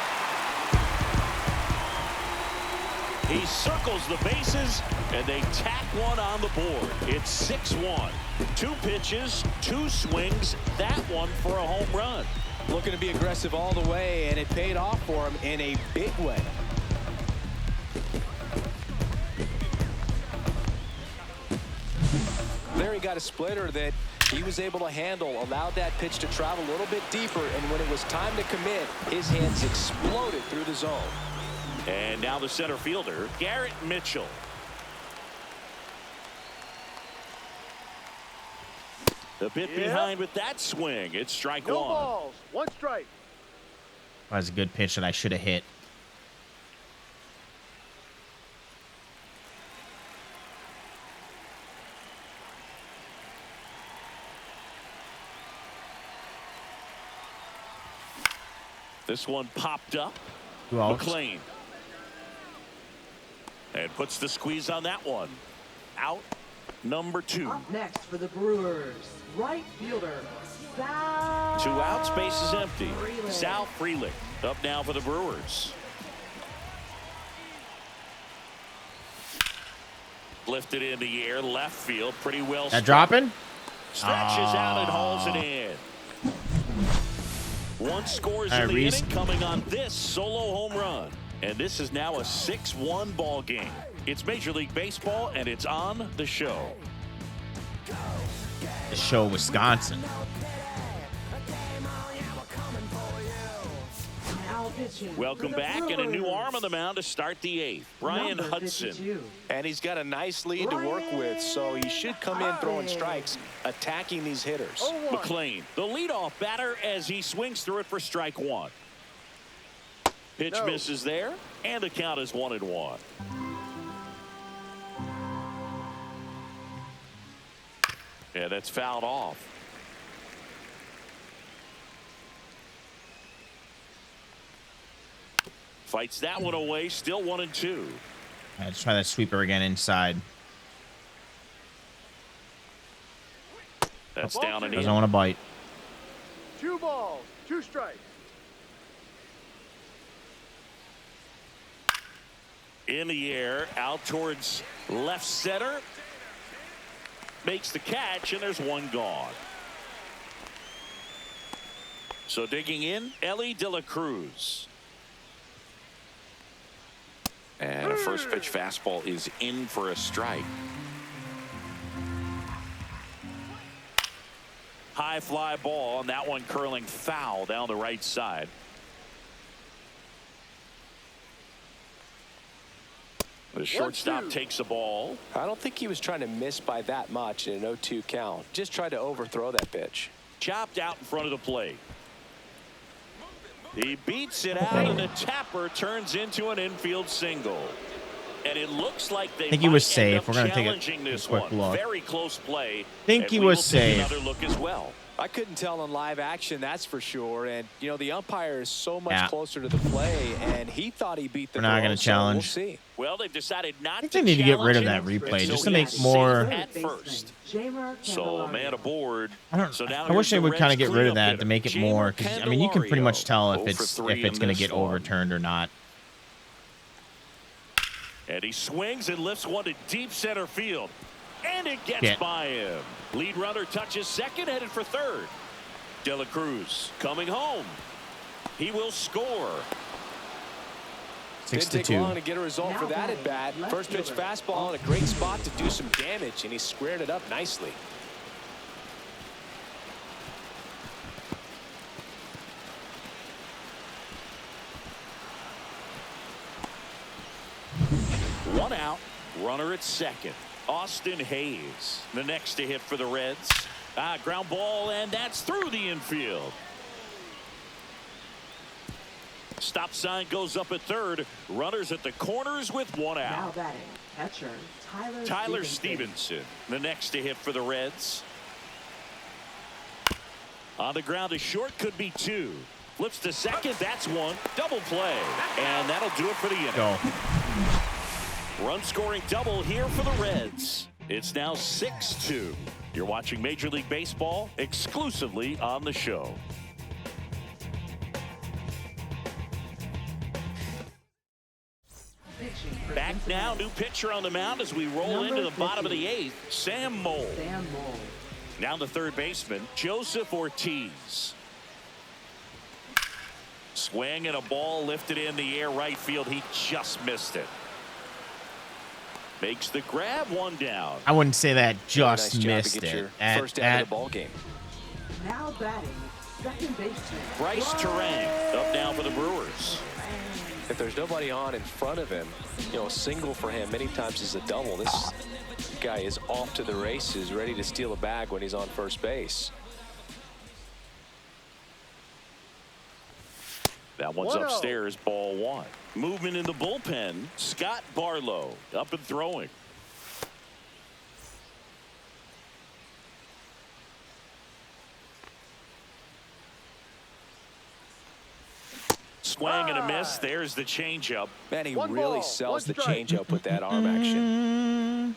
He circles the bases, and they tack one on the board. It's 6-1. 2 pitches, 2 swings. That one for a home run. Looking to be aggressive all the way, and it paid off for him in a big way. There he got a splitter that he was able to handle, allowed that pitch to travel a little bit deeper, and when it was time to commit, his hands exploded through the zone. And now the center fielder, Garrett Mitchell. A bit behind with that swing. It's strike 1. No balls, 1 strike. That was a good pitch that I should have hit. This one popped up. McLean. And puts the squeeze on that one. Out number 2. Up next for the Brewers, right fielder, Sal. 2 outs, base is empty. Sal Frelick up now for the Brewers. Lifted in the air, left field, pretty well. That dropping? Stretches out and hauls it in. 1 scores in the inning, coming on this solo home run. And this is now a 6-1 ball game. It's Major League Baseball, and it's on the show. The show, Wisconsin. Welcome back, and a new arm on the mound to start the 8th. Brian Hudson. And he's got a nice lead to work with, so he should come in throwing strikes, attacking these hitters. McLean, the leadoff batter, as he swings through it for strike 1. Pitch misses there, and the count is 1-1. Yeah, that's fouled off. Fights that one away, still 1-2. Let's try that sweeper again inside. That's down and in. Doesn't want to bite. 2 balls, 2 strikes. In the air, out towards left center. Makes the catch, and there's 1 gone. So digging in, Ellie De La Cruz. And a first pitch fastball is in for a strike. High fly ball, and that one curling foul down the right side. The shortstop takes the ball. I don't think he was trying to miss by that much in an 0-2 count. Just tried to overthrow that pitch. Chopped out in front of the plate. He beats it out, and the tapper turns into an infield single. And it looks like they I think he was safe. We're going to take a quick look. Very close play. I think he was safe. Another look as well. I couldn't tell in live action, that's for sure. And, you know, the umpire is so much closer to the play, and he thought he beat the We're not going to challenge. So we'll see. Well, they've decided not to. I think they need to get rid of that replay just to make more. At first. So man aboard. I wish they would kind of get rid of that to make it more. Because I mean, you can pretty much tell if it's going to get overturned or not. And he swings and lifts one to deep center field. And it gets by him. Lead runner touches second, headed for third. De La Cruz coming home. He will score. 6-2. Didn't take long to get a result for that at bat. First pitch fastball in a great spot to do some damage, and he squared it up nicely. One out, runner at second. Austin Hayes, the next to hit for the Reds. Ground ball, and that's through the infield. Stop sign goes up at third. Runners at the corners with one out. Now batting, catcher Tyler Stevenson, the next to hit for the Reds. On the ground to short, could be two. Flips to second, that's one. Double play, and that'll do it for the inning. Go. Run scoring double here for the Reds. It's now 6-2. You're watching Major League Baseball exclusively on the show. Back now, new pitcher on the mound as we roll into the bottom of the eighth. Sam Moll. Now the third baseman, Joseph Ortiz. Swing and a ball lifted in the air right field. He just missed it. Makes the grab, one down. I wouldn't say that just missed it. First out of the ball game. Now batting, second baseman Bryce Terang up now for the Brewers. If there's nobody on in front of him, you know, a single for him many times is a double. This guy is off to the races, ready to steal a bag when he's on first base. That one's upstairs, ball one. Movement in the bullpen. Scott Barlow up and throwing. Swing and a miss. There's the changeup. Man, he really sells the changeup with that arm action.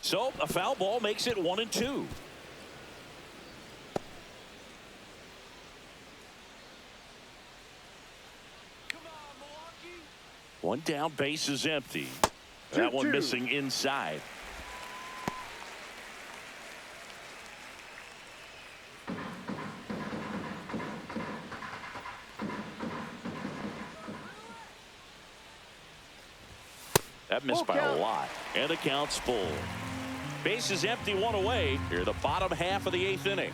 So a foul ball makes it 1-2. One down, base is empty. That one missing inside. That missed by a lot. And the count's full. Base is empty, one away. Here the bottom half of the eighth inning.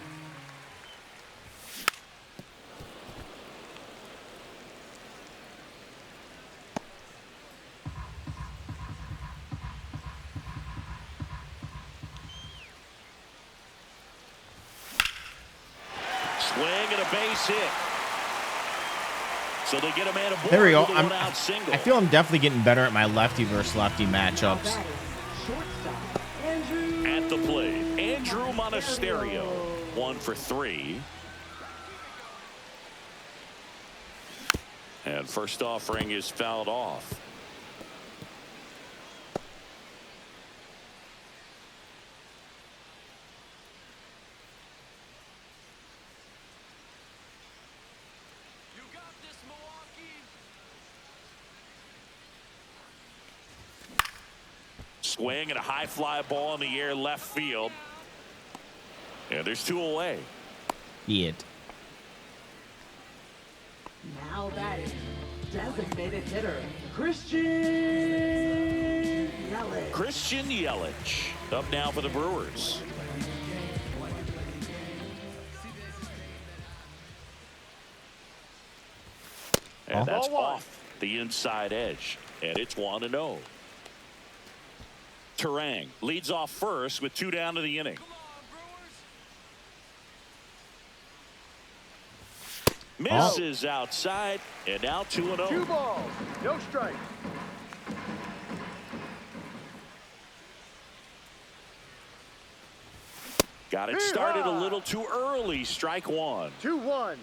Swing and a base hit. So they get a man aboard. There we go. I feel I'm definitely getting better at my lefty versus lefty matchups. At the plate, Andrew Monasterio, 1 for 3. And first offering is fouled off. Swing and a high fly ball in the air left field. And there's 2 away. It. Now batting, designated hitter, Christian Yelich. Christian Yelich up now for the Brewers. And that's off the inside edge. And it's 1-0. Terang leads off first with 2 down to the inning. Misses outside, and now 2-0. 2 balls, no strike. Got it started a little too early. Strike 1. 2-1.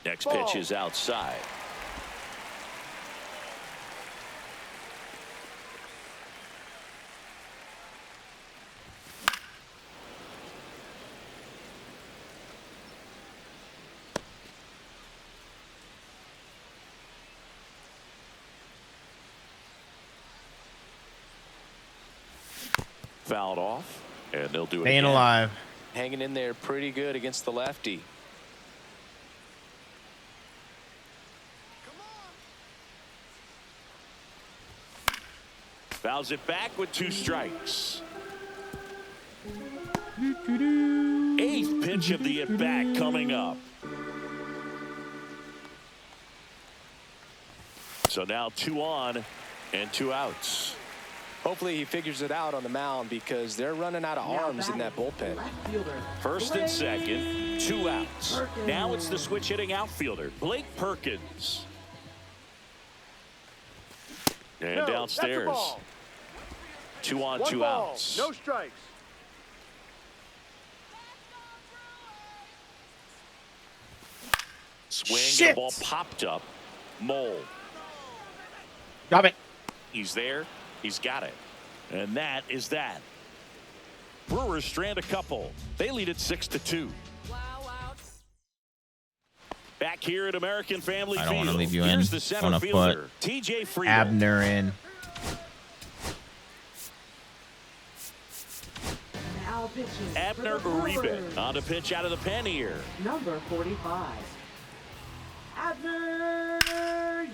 Next pitch is outside. Fouled off, and they'll do it Staying again. alive. Hanging in there pretty good against the lefty. Fouls it back with 2 strikes. 8th pitch of the at-bat coming up. So now 2 on and 2 outs. Hopefully he figures it out on the mound because they're running out of arms in that bullpen. First and second, 2 outs. Now it's the switch hitting outfielder, Blake Perkins. And downstairs. 2 on, 2 outs. No strikes. Swing, the ball popped up. Mole. Drop it. He's there. He's got it. And that is that. Brewers strand a couple. They lead it 6-2. Back here at American Family Field. I don't want to leave you in. Here's the I center want to fielder, put TJ Friedel. Abner in. Now pitching. Abner Uribe on the pitch out of the pen here. Number 45. Abner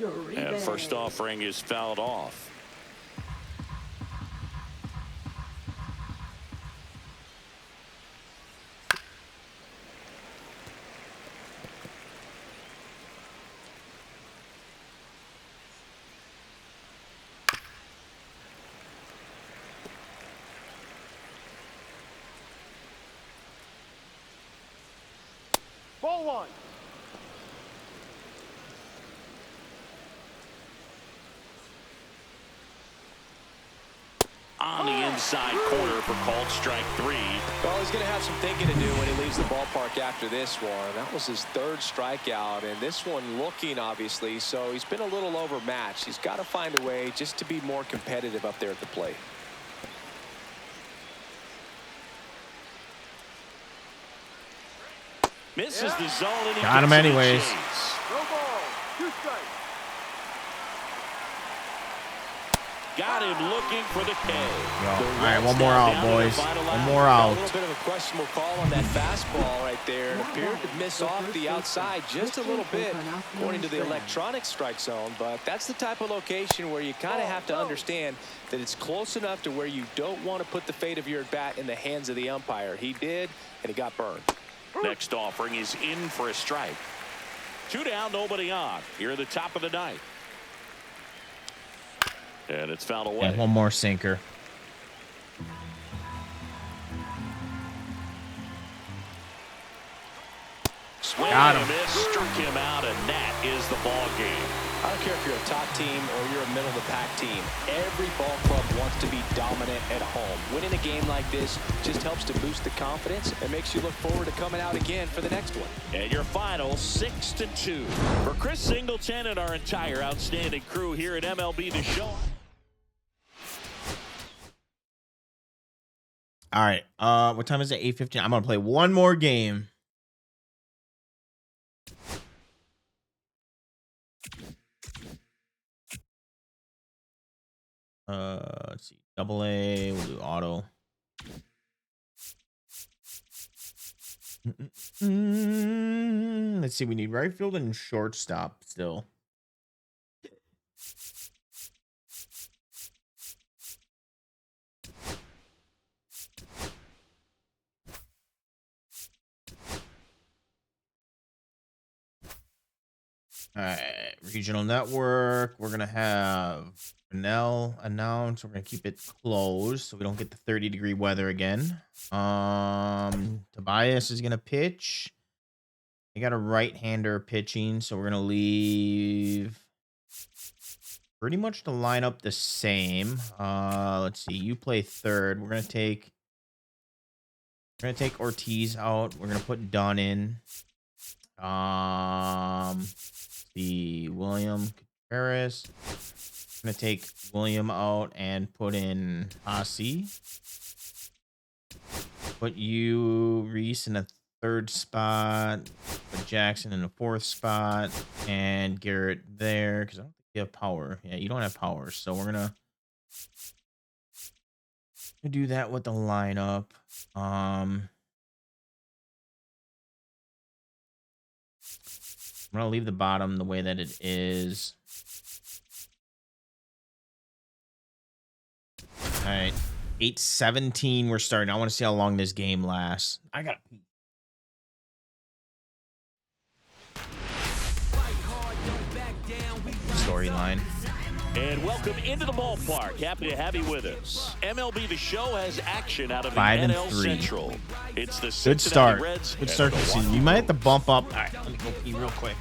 Uribe. And first offering is fouled off. Ball 1. On the inside corner for called strike 3. Well, he's going to have some thinking to do when he leaves the ballpark after this one. That was his 3rd strikeout, and this one looking, obviously, so he's been a little overmatched. He's got to find a way just to be more competitive up there at the plate. Misses the zone, and he Got him gets it anyways. to chase. No ball. 2 strikes. Got him looking for the K. All right, one more out, boys. One more out. A little bit of a questionable call on that fastball right there. It appeared to miss off the outside just a little bit, according to the electronic strike zone. But that's the type of location where you kind of have to understand that it's close enough to where you don't want to put the fate of your bat in the hands of the umpire. He did, and he got burned. Next offering is in for a strike. 2 down, nobody on. Here at the top of the 9th. And it's fouled away. And one more sinker. Swing Got and him. a miss, struck him out, and that is the ball game. I don't care if you're a top team or you're a middle-of-the-pack team. Every ball club wants to be dominant at home. Winning a game like this just helps to boost the confidence and makes you look forward to coming out again for the next one. And your final 6-2. For Chris Singleton and our entire outstanding crew here at MLB The Show. All right. What time is it? 8:15. I'm gonna play one more game. Let's see. AA. We'll do auto. Let's see. We need right field and shortstop still. All right, regional network. We're gonna have Brunel announce. We're gonna keep it closed so we don't get the 30-degree weather again. Tobias is gonna pitch. They got a right-hander pitching, so we're gonna leave pretty much the lineup the same. Let's see. You play third. We're gonna take Ortiz out. We're gonna put Dunn in. The William Contreras. I'm gonna take William out and put in Hasi. Put you, Reese, in a third spot. Put Jackson in the fourth spot, and Garrett there because I don't think you have power. Yeah, you don't have power, so we're gonna do that with the lineup. I'm gonna leave the bottom the way that it is. All right, 8:17. We're starting. I want to see how long this game lasts. I gotta pee. Storyline. And welcome into the ballpark. Happy to have you with us. MLB The Show has action out of the 5-3. NL Central. It's the Good start. Reds. Good start to the season. You might have to bump up. All right, let me go pee real quick.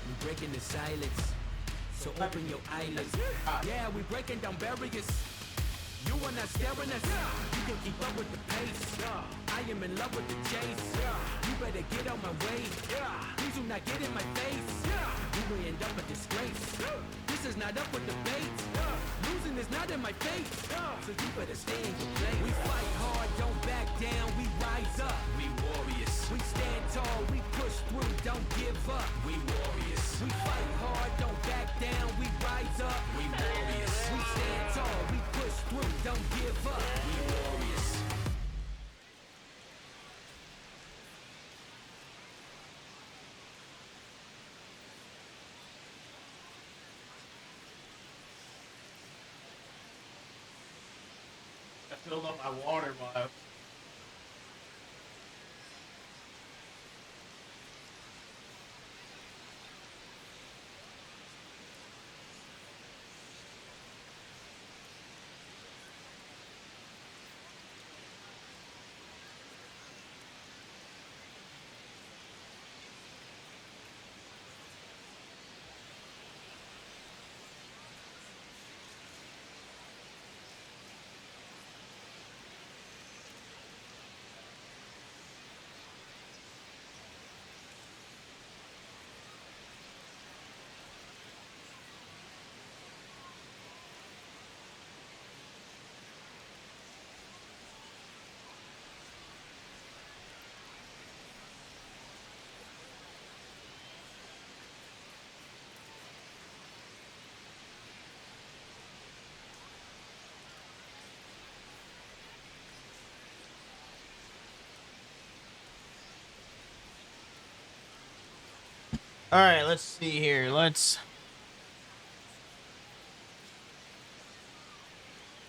We breaking the silence, so open your eyelids. Yeah, we breaking down barriers. You are not scaring us. You can keep up with the pace. I am in love with the chase. You better get out my way. Please do not get in my face. You will end up a disgrace. This is not up with debate. Losing is not in my face. So you better stay in your place. We fight hard, don't back down. We rise up. We warriors. We stand tall. We push through. Don't give up. We warriors. We fight hard, don't back down. We rise up. We warriors. We stand tall. We push through. Don't give up. We warriors. I filled up my water bottle. All right, let's see here.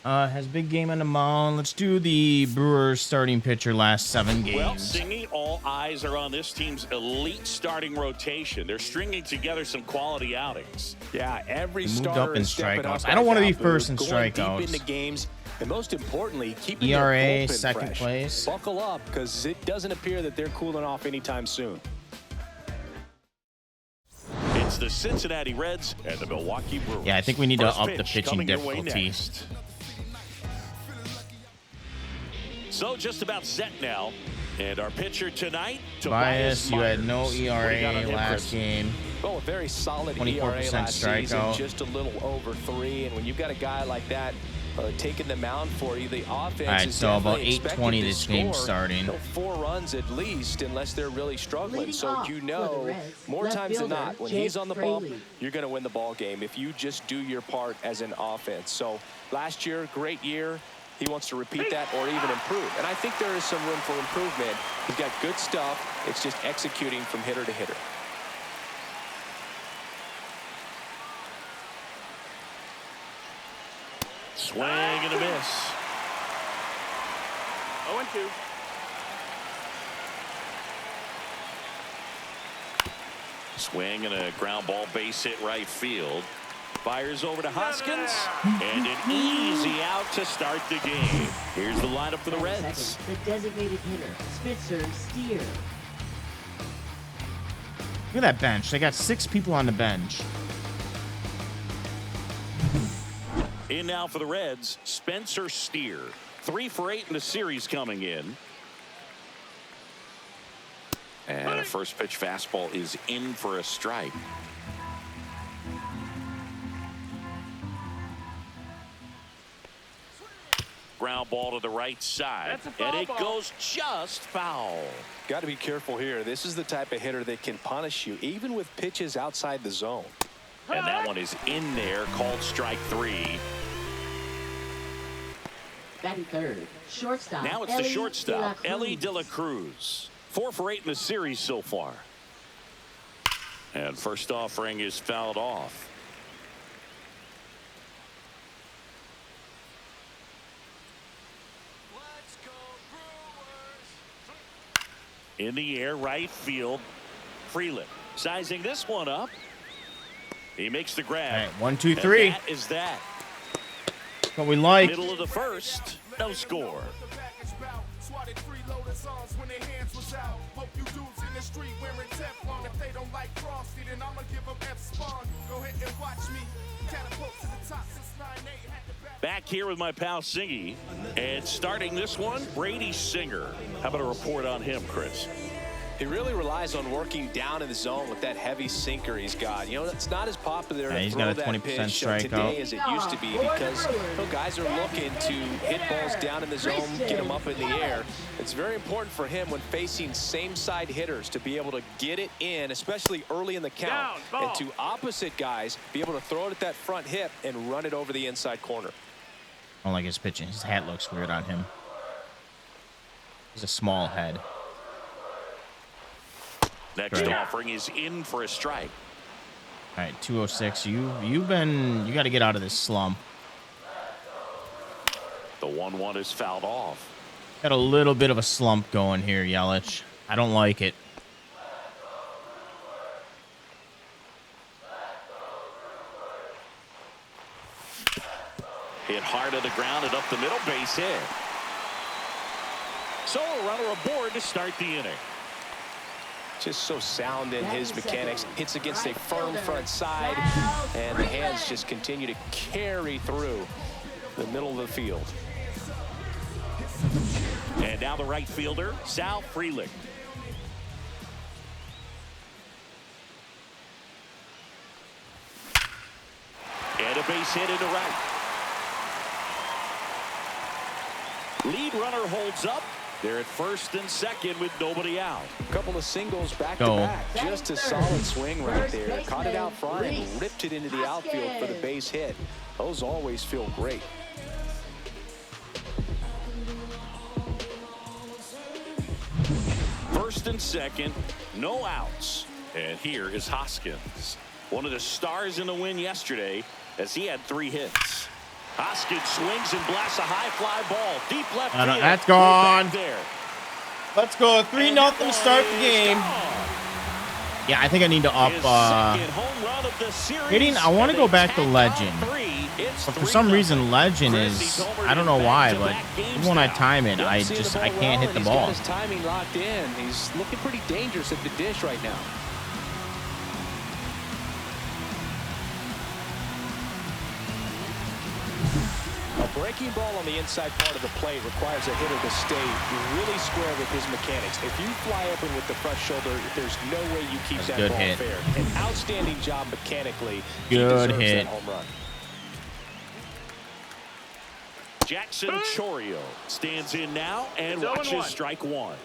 Has big game on the mound. Let's do the Brewers starting pitcher last 7 games. Well, Singy, all eyes are on this team's elite starting rotation. They're stringing together some quality outings. Yeah, every moved starter up in is stepping strikeouts. up I don't want to be right now, first in going strikeouts. deep into games, and most importantly, keeping ERA their bullpen second fresh. place. Buckle up, because it doesn't appear that they're cooling off anytime soon. It's the Cincinnati Reds and the Milwaukee Brewers. Yeah, I think we need to First up the pitch pitching coming your way difficulty. next. So just about set now. And our pitcher tonight, Tobias, you had no Myers. What do you got on ERA him, last Chris? game. Oh, a very solid 24% ERA last season, strikeout. just a little over 3. And when you've got a guy like that taking the mound for you, the offense All right, is so about definitely expected 8:20 to this game score, starting. you know, 4 runs at least, unless they're really struggling. Leading So off you for know, the Reds, more left times than fielder, not, when Jake he's on the bump, Fraley. you're going to win the ball game if you just do your part as an offense. So last year, great year. he wants to repeat that or even improve. And I think there is some room for improvement. He's got good stuff. It's just executing from hitter to hitter. Swing and a miss. 0-2. Swing and a ground ball base hit right field. Fires over to Hoskins. And an easy out to start the game. Here's the lineup for the Reds. The designated hitter, Spitzer Steer. Look at that bench. They got 6 people on the bench. In now for the Reds, Spencer Steer. 3 for 8 in the series coming in. And a first pitch fastball is in for a strike. Ground ball to the right side. And it goes just foul. Got to be careful here. This is the type of hitter that can punish you even with pitches outside the zone. And that one is in there, called strike 3. Batting third, shortstop. Now it's the shortstop, Ellie De La Cruz. 4 for 8 in the series so far. And first offering is fouled off. In the air, right field. Freeland sizing this one up. He makes the grab. All right, 1, 2, 3. And that is that. That's what we like. Middle of the first, no score. Back here with my pal Singy, and starting this one, Brady Singer. How about a report on him, Chris? He really relies on working down in the zone with that heavy sinker he's got. You know, it's not as popular to he's throw got a 20% that pitch strikeout today as it used to be because guys are looking to hit balls down in the zone, get them up in the air. It's very important for him when facing same-side hitters to be able to get it in, especially early in the count, and to opposite guys be able to throw it at that front hip and run it over the inside corner. I don't like his pitching. His hat looks weird on him. He's a small head. Next offering is in for a strike. All right, 206. You got to get out of this slump. The 1-1 is fouled off. Got a little bit of a slump going here, Yelich. I don't like it. Hit hard to the ground and up the middle, base hit. So a runner aboard to start the inning. Just so sound in his mechanics. Hits against a firm front side, and the hands just continue to carry through the middle of the field. And now the right fielder, Sal Frelick. And a base hit into right. Lead runner holds up. They're at first and second with nobody out. A couple of singles back to back. Just a solid swing right there. Caught it out front and ripped it into the outfield for the base hit. Those always feel great. First and second, no outs. And here is Hoskins. One of the stars in the win yesterday as he had 3 hits. Hoskins swings and blasts a high fly ball. Deep left field. That's gone. There. Let's go. 3-0 to start the game. Yeah, I think I need to up hitting. I want to go back to Legend. But for some reason, Legend is, I don't know why, but even when I time it, I can't hit the ball. He's got his timing locked in. He's looking pretty dangerous at the dish right now. A breaking ball on the inside part of the plate requires a hitter to stay really square with his mechanics. If you fly open with the front shoulder, there's no way you keep that ball fair. An outstanding job mechanically. Good hit. That home run. Jackson Chourio stands in now and watches strike 1.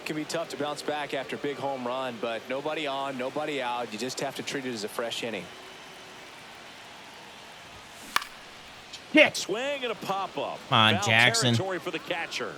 Can be tough to bounce back after a big home run, but nobody on, nobody out. You just have to treat it as a fresh inning. Kick. Swing and a pop-up. Come on, Foul Jackson. territory for the catcher.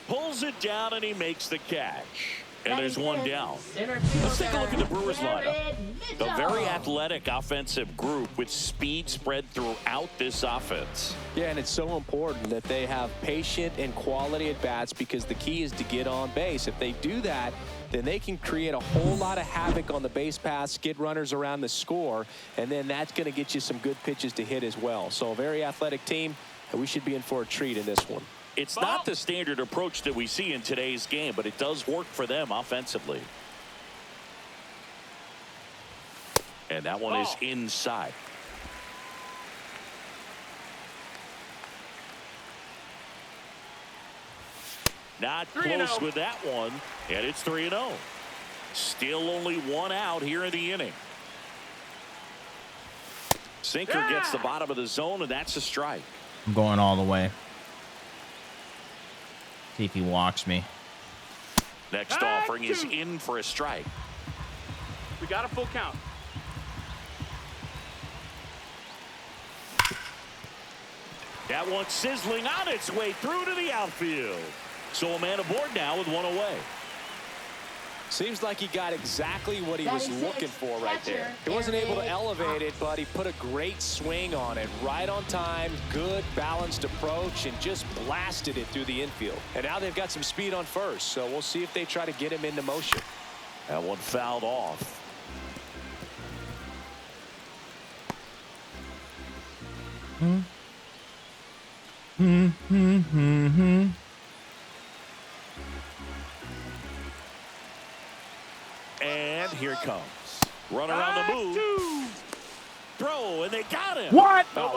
Pulls it down and he makes the catch. And there's one down. Let's take a look at the Brewers lineup. A very athletic offensive group with speed spread throughout this offense. Yeah, and it's so important that they have patient and quality at bats because the key is to get on base. If they do that, then they can create a whole lot of havoc on the base paths, get runners around the score, and then that's going to get you some good pitches to hit as well. So a very athletic team, and we should be in for a treat in this one. It's not the standard approach that we see in today's game, but it does work for them offensively. And that one is inside. Not close with that one, and it's 3-0. Still only one out here in the inning. Sinker gets the bottom of the zone, and that's a strike. I'm going all the way. See if he walks me. Next offering is in for a strike. We got a full count. That one sizzling on its way through to the outfield. So a man aboard now with one away. Seems like he got exactly what he was looking for right there. He wasn't able to elevate it, but he put a great swing on it. Right on time, good balanced approach, and just blasted it through the infield. And now they've got some speed on first, so we'll see if they try to get him into motion. That one fouled off. And here it comes. Run around the move. Throw, and they got him. What? Oh,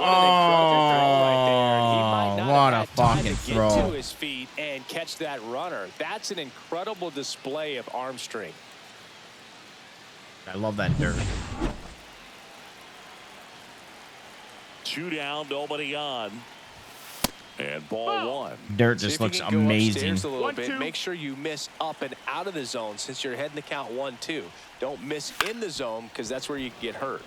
what a fucking throw. Get to his feet and catch that runner. That's an incredible display of arm strength. I love that dirt. 2 down, nobody on. And ball one. Dirt just looks amazing. A little bit. Make sure you miss up and out of the zone since you're heading the count 1-2. Don't miss in the zone because that's where you get hurt.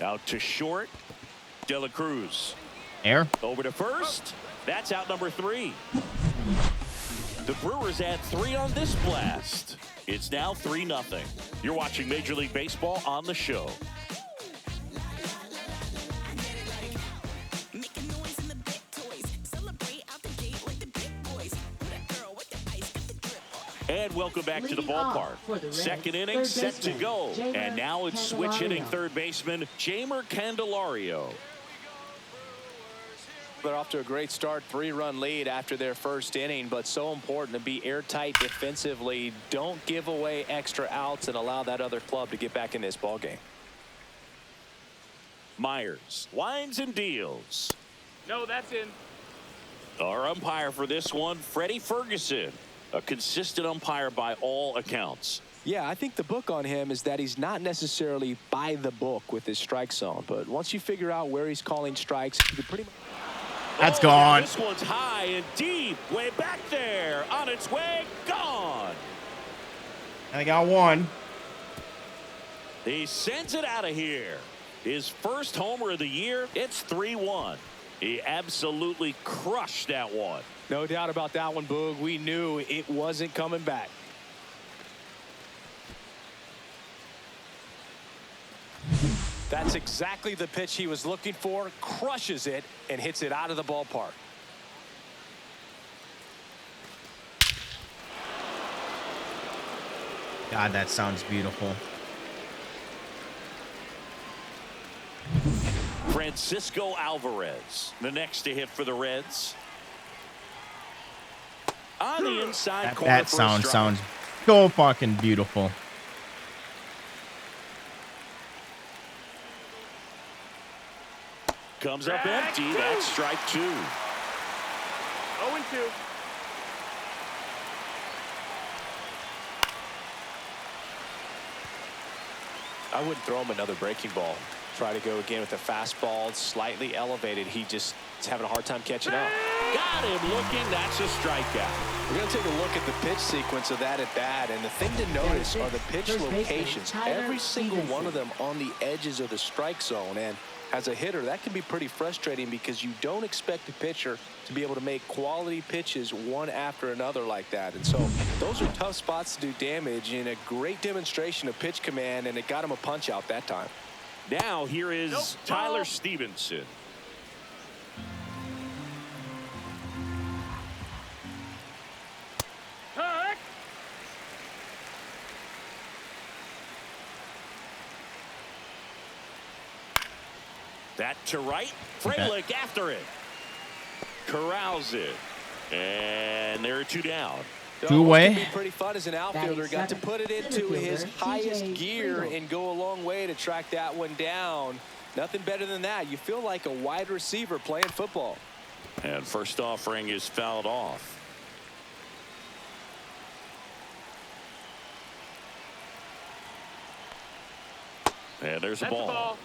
Out to short. De La Cruz. Air. Over to first. That's out number 3. The Brewers add 3 on this blast. It's now 3-0. You're watching Major League Baseball on the show. And welcome back to the ballpark. Second inning set to go. And now it's switch hitting third baseman Jeimer Candelario. They're off to a great start, 3-run lead after their first inning, but so important to be airtight defensively. Don't give away extra outs and allow that other club to get back in this ball game. Myers winds and deals. No, that's in. Our umpire for this one, Freddie Ferguson, a consistent umpire by all accounts. Yeah, I think the book on him is that he's not necessarily by the book with his strike zone, but once you figure out where he's calling strikes, you can pretty much... That's gone. This one's high and deep, way back there, on its way, gone. I got one. He sends it out of here. His first homer of the year. It's 3-1. He absolutely crushed that one. No doubt about that one, Boog. We knew it wasn't coming back. That's exactly the pitch he was looking for. Crushes it and hits it out of the ballpark. God, that sounds beautiful. Francisco Alvarez, the next to hit for the Reds. On the inside corner. That sounds so fucking beautiful. Comes up empty. That's strike 2. 0-2. I wouldn't throw him another breaking ball. Try to go again with the fastball, slightly elevated. He just is having a hard time catching up. Got him looking. That's a strikeout. We're going to take a look at the pitch sequence of that at bat, and the thing to notice are the pitch locations. Every single one of them on the edges of the strike zone, and as a hitter, that can be pretty frustrating because you don't expect a pitcher to be able to make quality pitches one after another like that. And so those are tough spots to do damage, and a great demonstration of pitch command, and it got him a punch out that time. Now here is Tyler Stevenson. That to right. Frelick after it. Corrals it. And there are 2 down. Two-way. Be pretty fun as an outfielder. Got to put it into his highest gear and go a long way to track that one down. Nothing better than that. You feel like a wide receiver playing football. And first offering is fouled off. And there's a ball.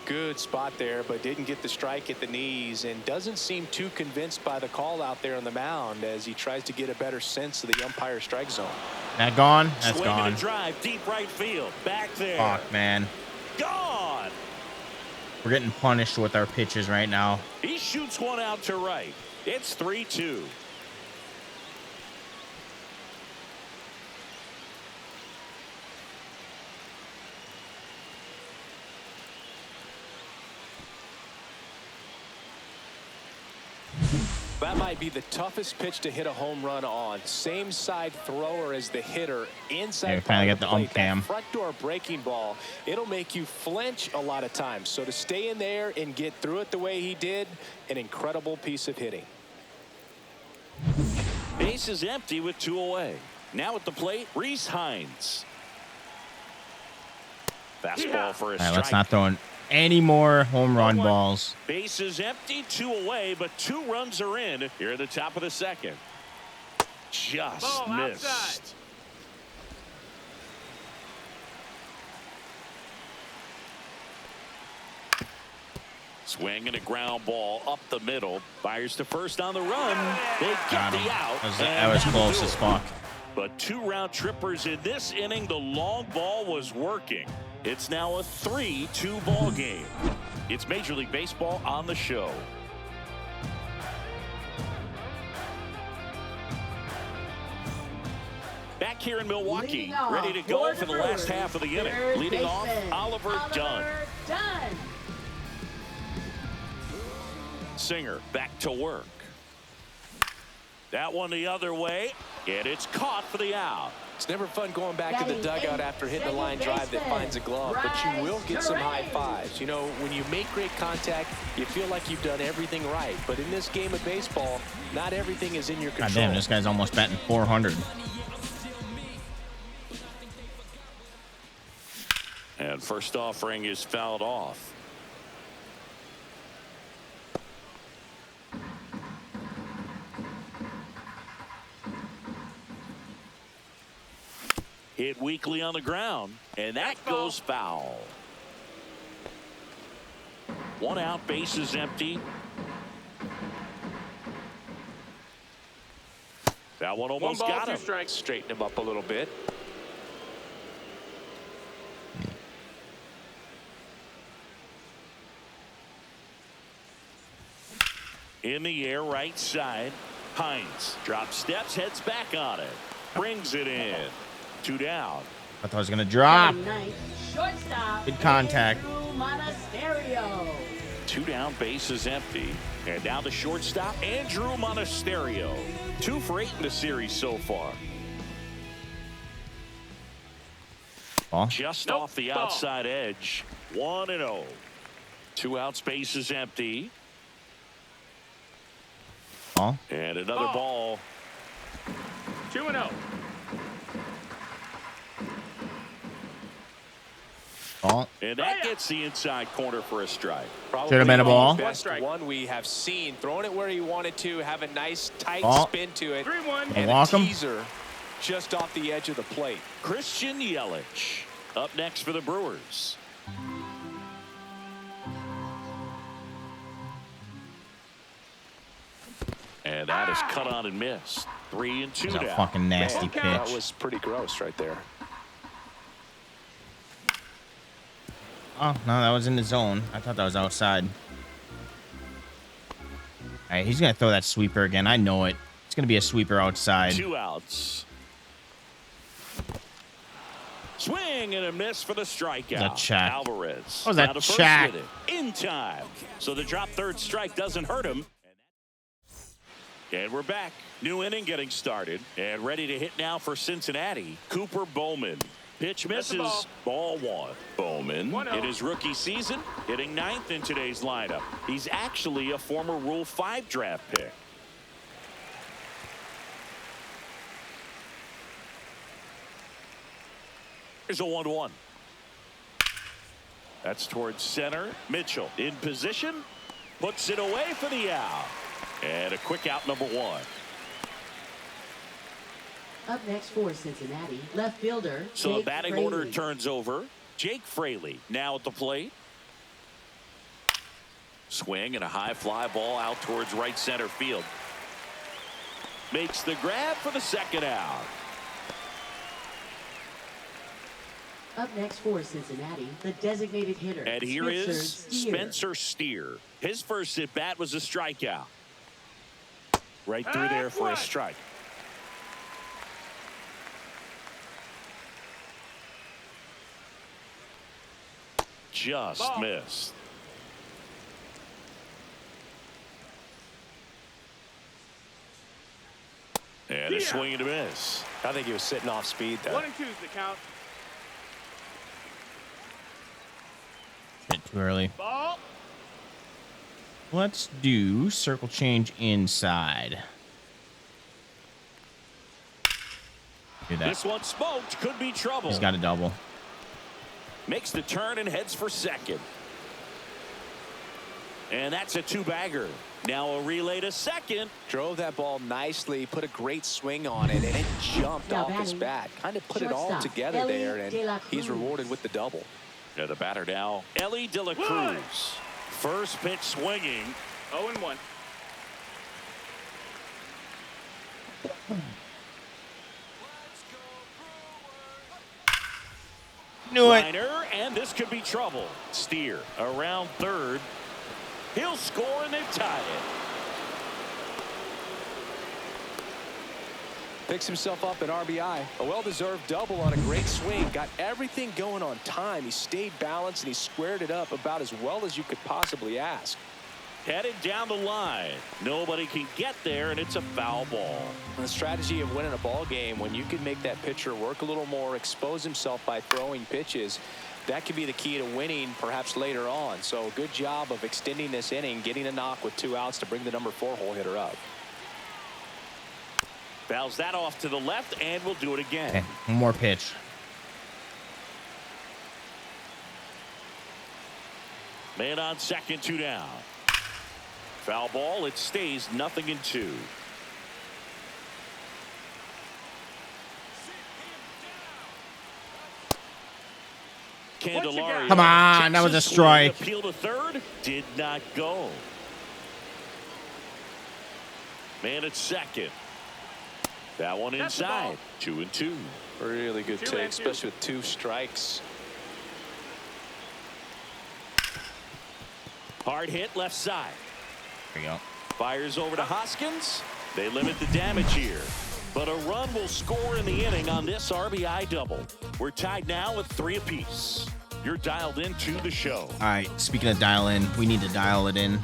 Good spot there, but didn't get the strike at the knees, and doesn't seem too convinced by the call out there on the mound as he tries to get a better sense of the umpire strike zone. That gone? That's Swing gone. And a drive, deep right field. Back there. Fuck, man. Gone. We're getting punished with our pitches right now. He shoots one out to right. It's 3-2. That might be the toughest pitch to hit a home run on. Same side thrower as the hitter. Inside. Yeah, finally got the ump cam. Front door breaking ball. It'll make you flinch a lot of times. So to stay in there and get through it the way he did, an incredible piece of hitting. Base is empty with 2 away. Now at the plate, Reese Hines. Fastball for a strike. All right, let's not throw in any more home run balls. Base is empty, 2 away, but 2 runs are in here at the top of the second. Just missed. Outside. Swing and a ground ball up the middle. Fires to first on the run. They get the out. That was close as fuck. But 2 round trippers in this inning. The long ball was working. It's now a 3-2 ball game. It's Major League Baseball on the show. Back here in Milwaukee, ready to go for the last half of the inning. Leading off, Oliver Dunn. Singer back to work. That one the other way, and it's caught for the out. It's never fun going back to the dugout after hitting a line drive that finds a glove, but you will get some high fives. You know, when you make great contact, you feel like you've done everything right. But in this game of baseball, not everything is in your control. God damn, this guy's almost batting 400. And first offering is fouled off. Hit weakly on the ground, and that goes foul. 1 out, base is empty. That one almost got him. Straighten him up a little bit. In the air, right side. Hines drops steps, heads back on it. Brings it in. 2 down. I thought I was going to drop. Shortstop. Good contact. 2 down, base is empty. And now the shortstop, Andrew Monasterio. 2 for 8 in the series so far. Ball. Just off the outside edge. 1-0. 2 outs, base is empty. Ball. And another ball. 2-0. Ball. And that gets the inside corner for a strike. Should have been a ball. Best one we have seen. Throwing it where he wanted to, have a nice tight spin to it. 3-1. And walk a him. teaser just off the edge of the plate. Christian Yelich up next for the Brewers. And that is cut on and missed. 3-2 That's a down. fucking nasty Man, pitch. that was pretty gross right there. Oh, no, that was in the zone. I thought that was outside. All right, he's going to throw that sweeper again. I know it. It's going to be a sweeper outside. 2 outs. Swing and a miss for the strikeout. That check. Alvarez. What was that check? In time. So the drop third strike doesn't hurt him. And we're back. New inning getting started. And ready to hit now for Cincinnati. Cooper Bowman. Pitch misses. Ball 1. Bowman, in his rookie season, hitting 9th in today's lineup. He's actually a former Rule 5 draft pick. Here's a 1-1. That's towards center. Mitchell in position. Puts it away for the out. And a quick out, number 1. Up next for Cincinnati, left fielder. So Jake the batting Fraley. order turns over. Jake Fraley now at the plate. Swing and a high fly ball out towards right center field. Makes the grab for the second out. Up next for Cincinnati, the designated hitter. And here is Steer. Spencer Steer. His first at bat was a strikeout. Right through there for a strike. Just missed. And a swing and a miss. I think he was sitting off speed there. 1-2 is the count. Bit too early. Ball. Let's do circle change inside. Do that. This one smoked. Could be trouble. He's got a double. Makes the turn and heads for second. And that's a 2-bagger. Now a relay to second. Drove that ball nicely, put a great swing on it, and it jumped off his bat. Kind of put it all together there, and he's rewarded with the double. Yeah, the batter now, Ellie De La Cruz. First pitch swinging. 0-1. Knew it. Liner, and this could be trouble. Steer around third. He'll score, and they've tied it. Picks himself up an RBI. A well-deserved double on a great swing. Got everything going on time. He stayed balanced, and he squared it up about as well as you could possibly ask. Headed down the line. Nobody can get there, and it's a foul ball. The strategy of winning a ball game, when you can make that pitcher work a little more, expose himself by throwing pitches, that could be the key to winning perhaps later on. So good job of extending this inning, getting a knock with 2 outs to bring the number 4 hole hitter up. Fouls that off to the left, and we'll do it again. Okay, one more pitch. Man on second, 2 down. Foul ball. It stays 0-2. Candelario. Come on, that was a strike. Appeal to third. Did not go. Man at second. That one inside. 2-2. Really good take, especially with 2 strikes. Hard hit left side. There you go. Fires over to Hoskins. They limit the damage here. But a run will score in the inning on this RBI double. We're tied now at 3 apiece. You're dialed into the show. All right, speaking of dial in, we need to dial it in.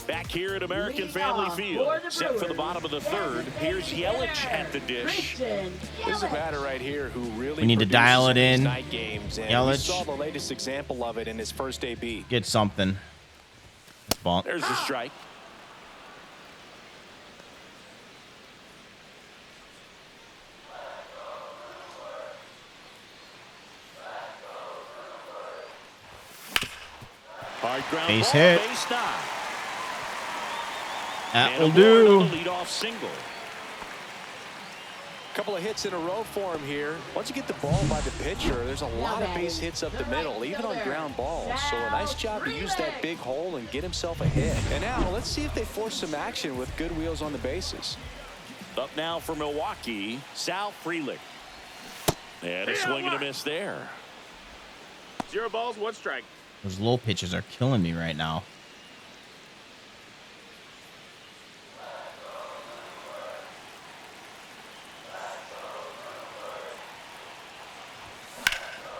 Back here at American Family Field. Set for the bottom of the third. Here's Yelich at the dish. This is a batter right here who really We need to dial it in. night games, and we Yelich. saw the latest example of it in his first AB. Get something. That's ball. There's the strike. Hard ground Base ball, hit. base knock. That And will a do. Warren on the leadoff single. Couple of hits in a row for him here. Once you get the ball by the pitcher, there's a lot of base hits up the middle, even on ground balls. So a nice job to use that big hole and get himself a hit. And now let's see if they force some action with good wheels on the bases. Up now for Milwaukee, Sal Frelick. And a swing and a miss there. 0 balls, 1 strike. Those low pitches are killing me right now.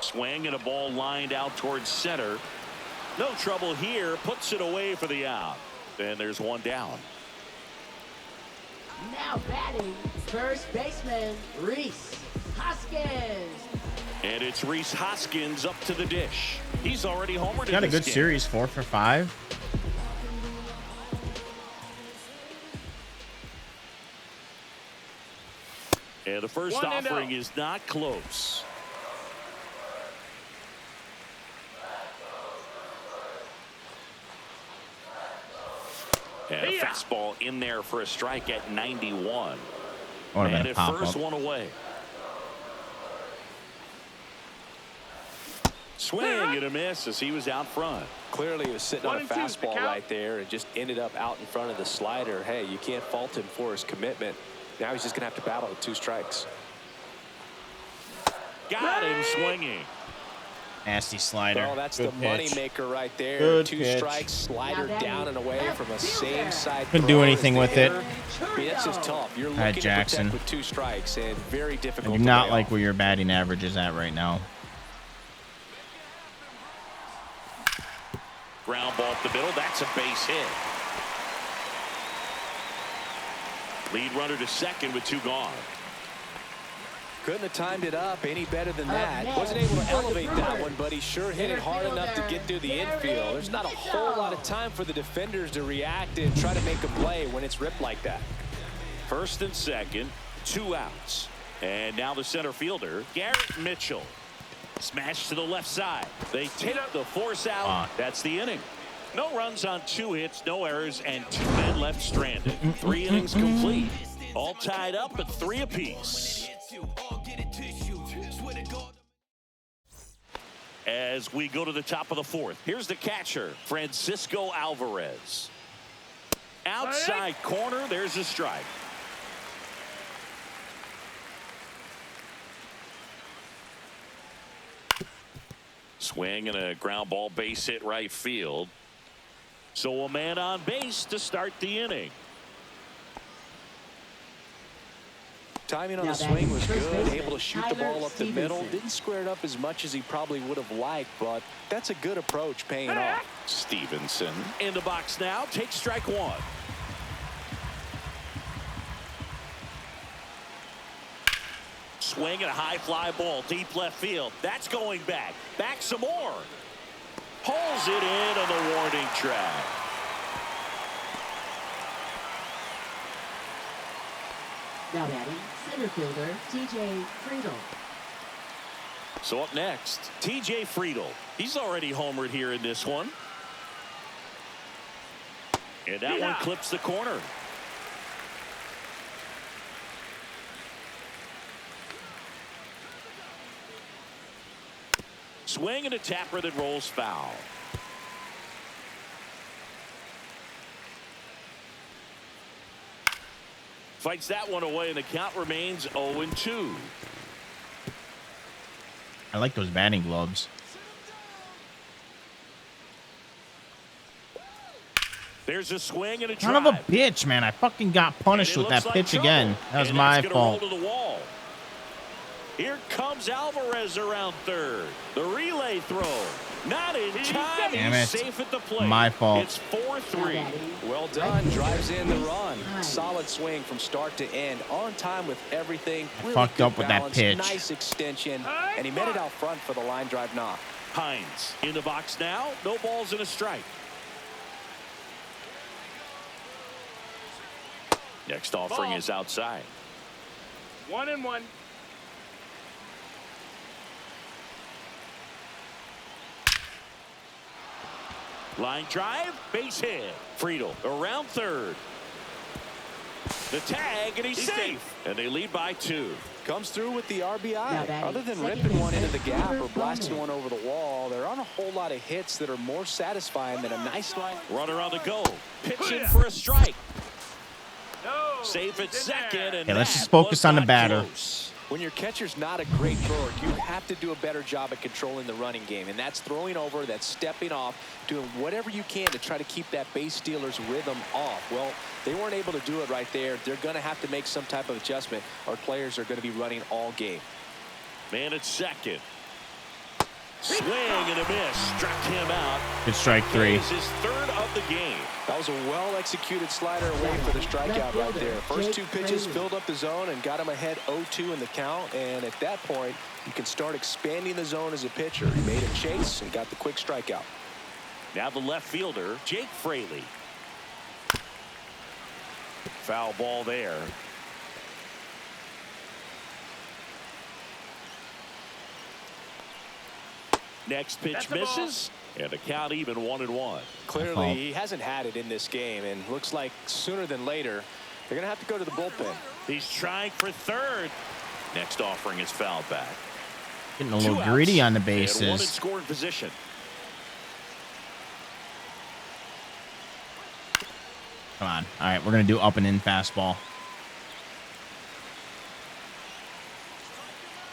Swing and a ball lined out towards center. No trouble here. Puts it away for the out. And there's 1 down. Now batting, first baseman, Rhys Hoskins. And it's Rhys Hoskins up to the dish. He's already homered. Got a good series, 4 for 5. And the first offering is not close. And a fastball in there for a strike at 91. And a first one away. Swing and a miss as he was out front. Clearly he was sitting on a fastball right there and just ended up out in front of the slider. Hey, you can't fault him for his commitment. Now he's just going to have to battle with 2 strikes. Got him swinging. Nasty slider. Well, that's the money maker right there. Good 2 pitch. strikes, slider down and away from a same side. Couldn't do anything with it. I mean, it's just tough. You're looking to protect with 2 strikes and very difficult. I do not like where your batting average is at right now. Ground ball up the middle. That's a base hit. Lead runner to second with 2 gone. Couldn't have timed it up any better than that. Wasn't able to elevate that one, but he sure hit it hard enough to get through the infield. There's not a whole lot of time for the defenders to react and try to make a play when it's ripped like that. First and second, 2 outs. And now the center fielder, Garrett Mitchell. Smash to the left side. They take the force out. That's the inning. No runs on 2 hits, no errors, and 2 men left stranded. 3 innings complete. All tied up at 3 apiece. As we go to the top of the 4th, here's the catcher, Francisco Alvarez. Outside corner, there's a strike. Swing and a ground ball base hit right field. So a man on base to start the inning. Timing on the swing was good, able to shoot the ball up the middle. Didn't square it up as much as he probably would have liked, but that's a good approach paying off. Stevenson in the box now, takes strike 1. Swing and a high fly ball deep left field. That's going back. Back some more. Pulls it in on the warning track. Now batting, center fielder, TJ Friedel. So up next, TJ Friedel. He's already homered here in this one. And that one clips the corner. Swing and a tapper that rolls foul. Fights that one away, and the count remains 0-2. I like those batting gloves. There's a swing and a drive. Son of a bitch, man. I fucking got punished with that pitch again. That was my fault. Roll to the wall. Here comes Alvarez around third. The relay throw. Not in time. He's safe at the plate. My fault. It's 4-3. Well done. Drives in the run. Solid swing from start to end. On time with everything. Really fucked up with balance, that pitch. Nice extension. And he met it out front for the line drive knock. Hines in the box now. No balls and a strike. Next offering is outside. 1-1. Line drive, base hit. Friedel around third. The tag, and he's safe. And they lead by 2. Comes through with the RBI. Other than ripping one into the gap or blasting one over the wall, there aren't a whole lot of hits that are more satisfying than a nice line. Runner on the go. Pitching for a strike. Safe at second. And let's just focus on the batter. Close. When your catcher's not a great thrower, you have to do a better job at controlling the running game. And that's throwing over, that's stepping off, doing whatever you can to try to keep that base stealer's rhythm off. Well, they weren't able to do it right there. They're going to have to make some type of adjustment. Our players are going to be running all game. Man at second. Swing and a miss. Struck him out. Good strike 3. This is his 3rd of the game. That was a well-executed slider away for the strikeout right there. First 2 pitches filled up the zone and got him ahead 0-2 in the count. And at that point, you can start expanding the zone as a pitcher. He made a chase and got the quick strikeout. Now the left fielder, Jake Fraley. Foul ball there. Next pitch misses, and the count even 1-1. Clearly, he hasn't had it in this game, and looks like sooner than later, they're going to have to go to the bullpen. He's trying for 3rd. Next offering is fouled back. Getting a little greedy on the And 1 in bases. scoring position. Come on. All right, we're going to do up and in fastball.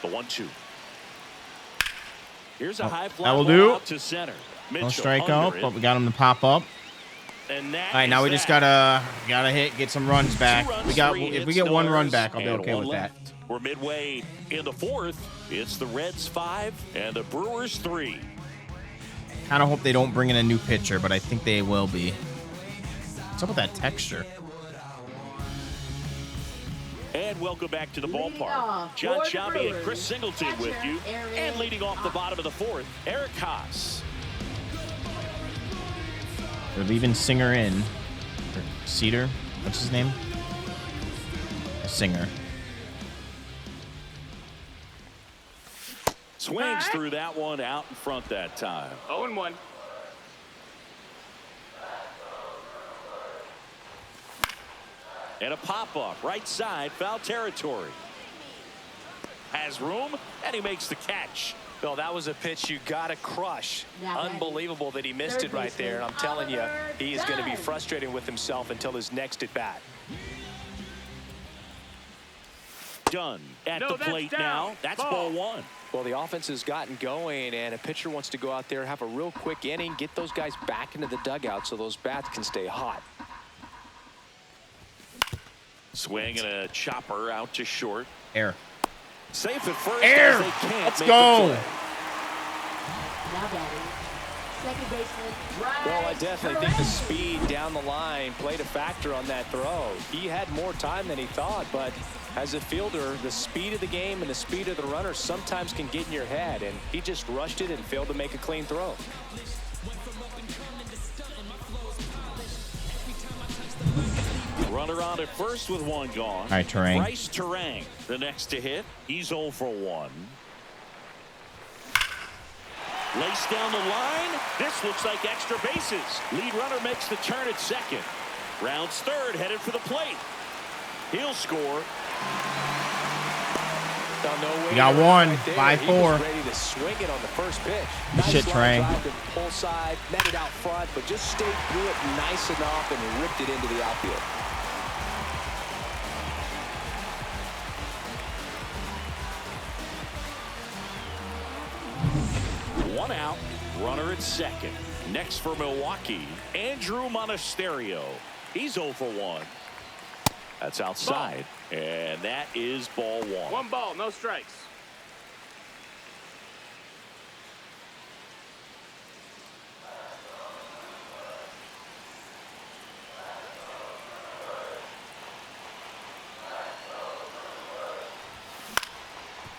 The 1-2. Here's a high fly that will ball do. out to center. No Mitchell strikeout, under it. but we got him to pop up. And that All right, now we just gotta hit, get some runs back. If we get 1 run back, I'll be okay with that. We're midway in the 4th. It's the Reds 5 and the Brewers 3. Kind of hope they don't bring in a new pitcher, but I think they will be. What's up with that texture? And welcome back to the ballpark. John Shambi and Chris Singleton with you. And leading off the bottom of the 4th, Eric Haas. They're leaving Singer in. Or Cedar. What's his name? Singer. Swings through that one out in front that time. 0-1. And a pop-up, right side, foul territory. Has room, and he makes the catch. Bill, that was a pitch you got to crush. Unbelievable that he missed it right there. And I'm telling you, he is going to be frustrated with himself until his next at bat. Done at the plate now. That's ball 1. Well, the offense has gotten going, and a pitcher wants to go out there, have a real quick inning, get those guys back into the dugout so those bats can stay hot. Swing and a chopper out to short. Air. Safe at first. Air. They can't Let's make go. the play. Now batting, second baseman. Well, I definitely think the speed down the line played a factor on that throw. He had more time than he thought, but as a fielder, the speed of the game and the speed of the runner sometimes can get in your head, and he just rushed it and failed to make a clean throw. Runner on at first with 1 gone. All right, Terang. Bryce Terang, the next to hit. He's 0 for 1. Lace down the line. This looks like extra bases. Lead runner makes the turn at second. Rounds 3rd, headed for the plate. He'll score. We got 1, Right 5-4. He was ready to swing it on the first pitch. Good shit, Terang. Drive to pull side, met it out front, but just stayed through it nice enough and ripped it into the outfield. One out, runner at second. Next for Milwaukee, Andrew Monasterio. He's 0 for 1. That's outside, and that is ball 1. 1 ball, no strikes.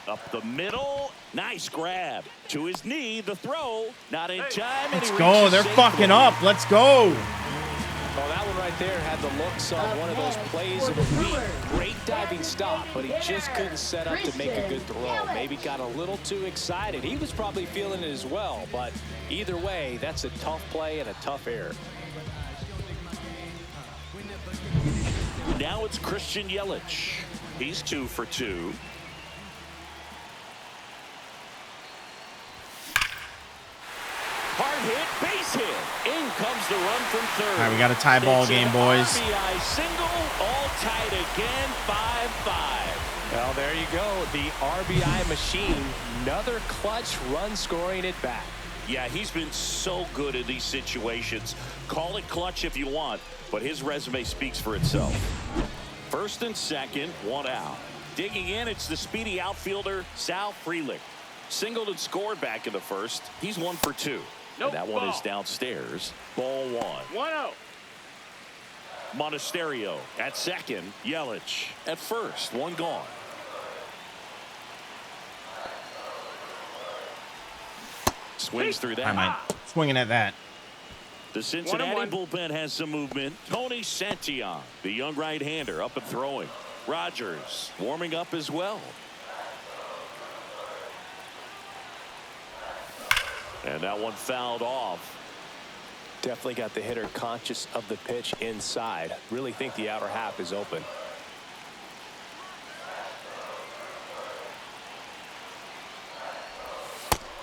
Up the middle, nice grab. To his knee, the throw, not in time. Let's go. They're fucking up. Let's go. Well, that one right there had the looks of one of those plays of the week. Great diving stop, but he just couldn't set up to make a good throw. Maybe got a little too excited. He was probably feeling it as well, but either way, that's a tough play and a tough error. Now it's Christian Yelich. He's 2 for 2. Hard hit, base hit. In comes the run from third. All right, we got a tie ball game, boys. RBI single, all tied again, 5-5. Well, there you go. The RBI machine. Another clutch run scoring at bat. Yeah, he's been so good in these situations. Call it clutch if you want, but his resume speaks for itself. First and second, 1 out. Digging in, it's the speedy outfielder, Sal Frelick. Singled and scored back in the first. He's 1 for 2. Nope, and that one ball. is downstairs. Ball 1. 1-0. Monasterio at second. Yelich at first. 1 gone. Swings through that. I might swinging at that. The Cincinnati 1-1. bullpen has some movement. Tony Santillan, the young right-hander, up and throwing. Rogers warming up as well. And that one fouled off. Definitely got the hitter conscious of the pitch inside. Really think the outer half is open.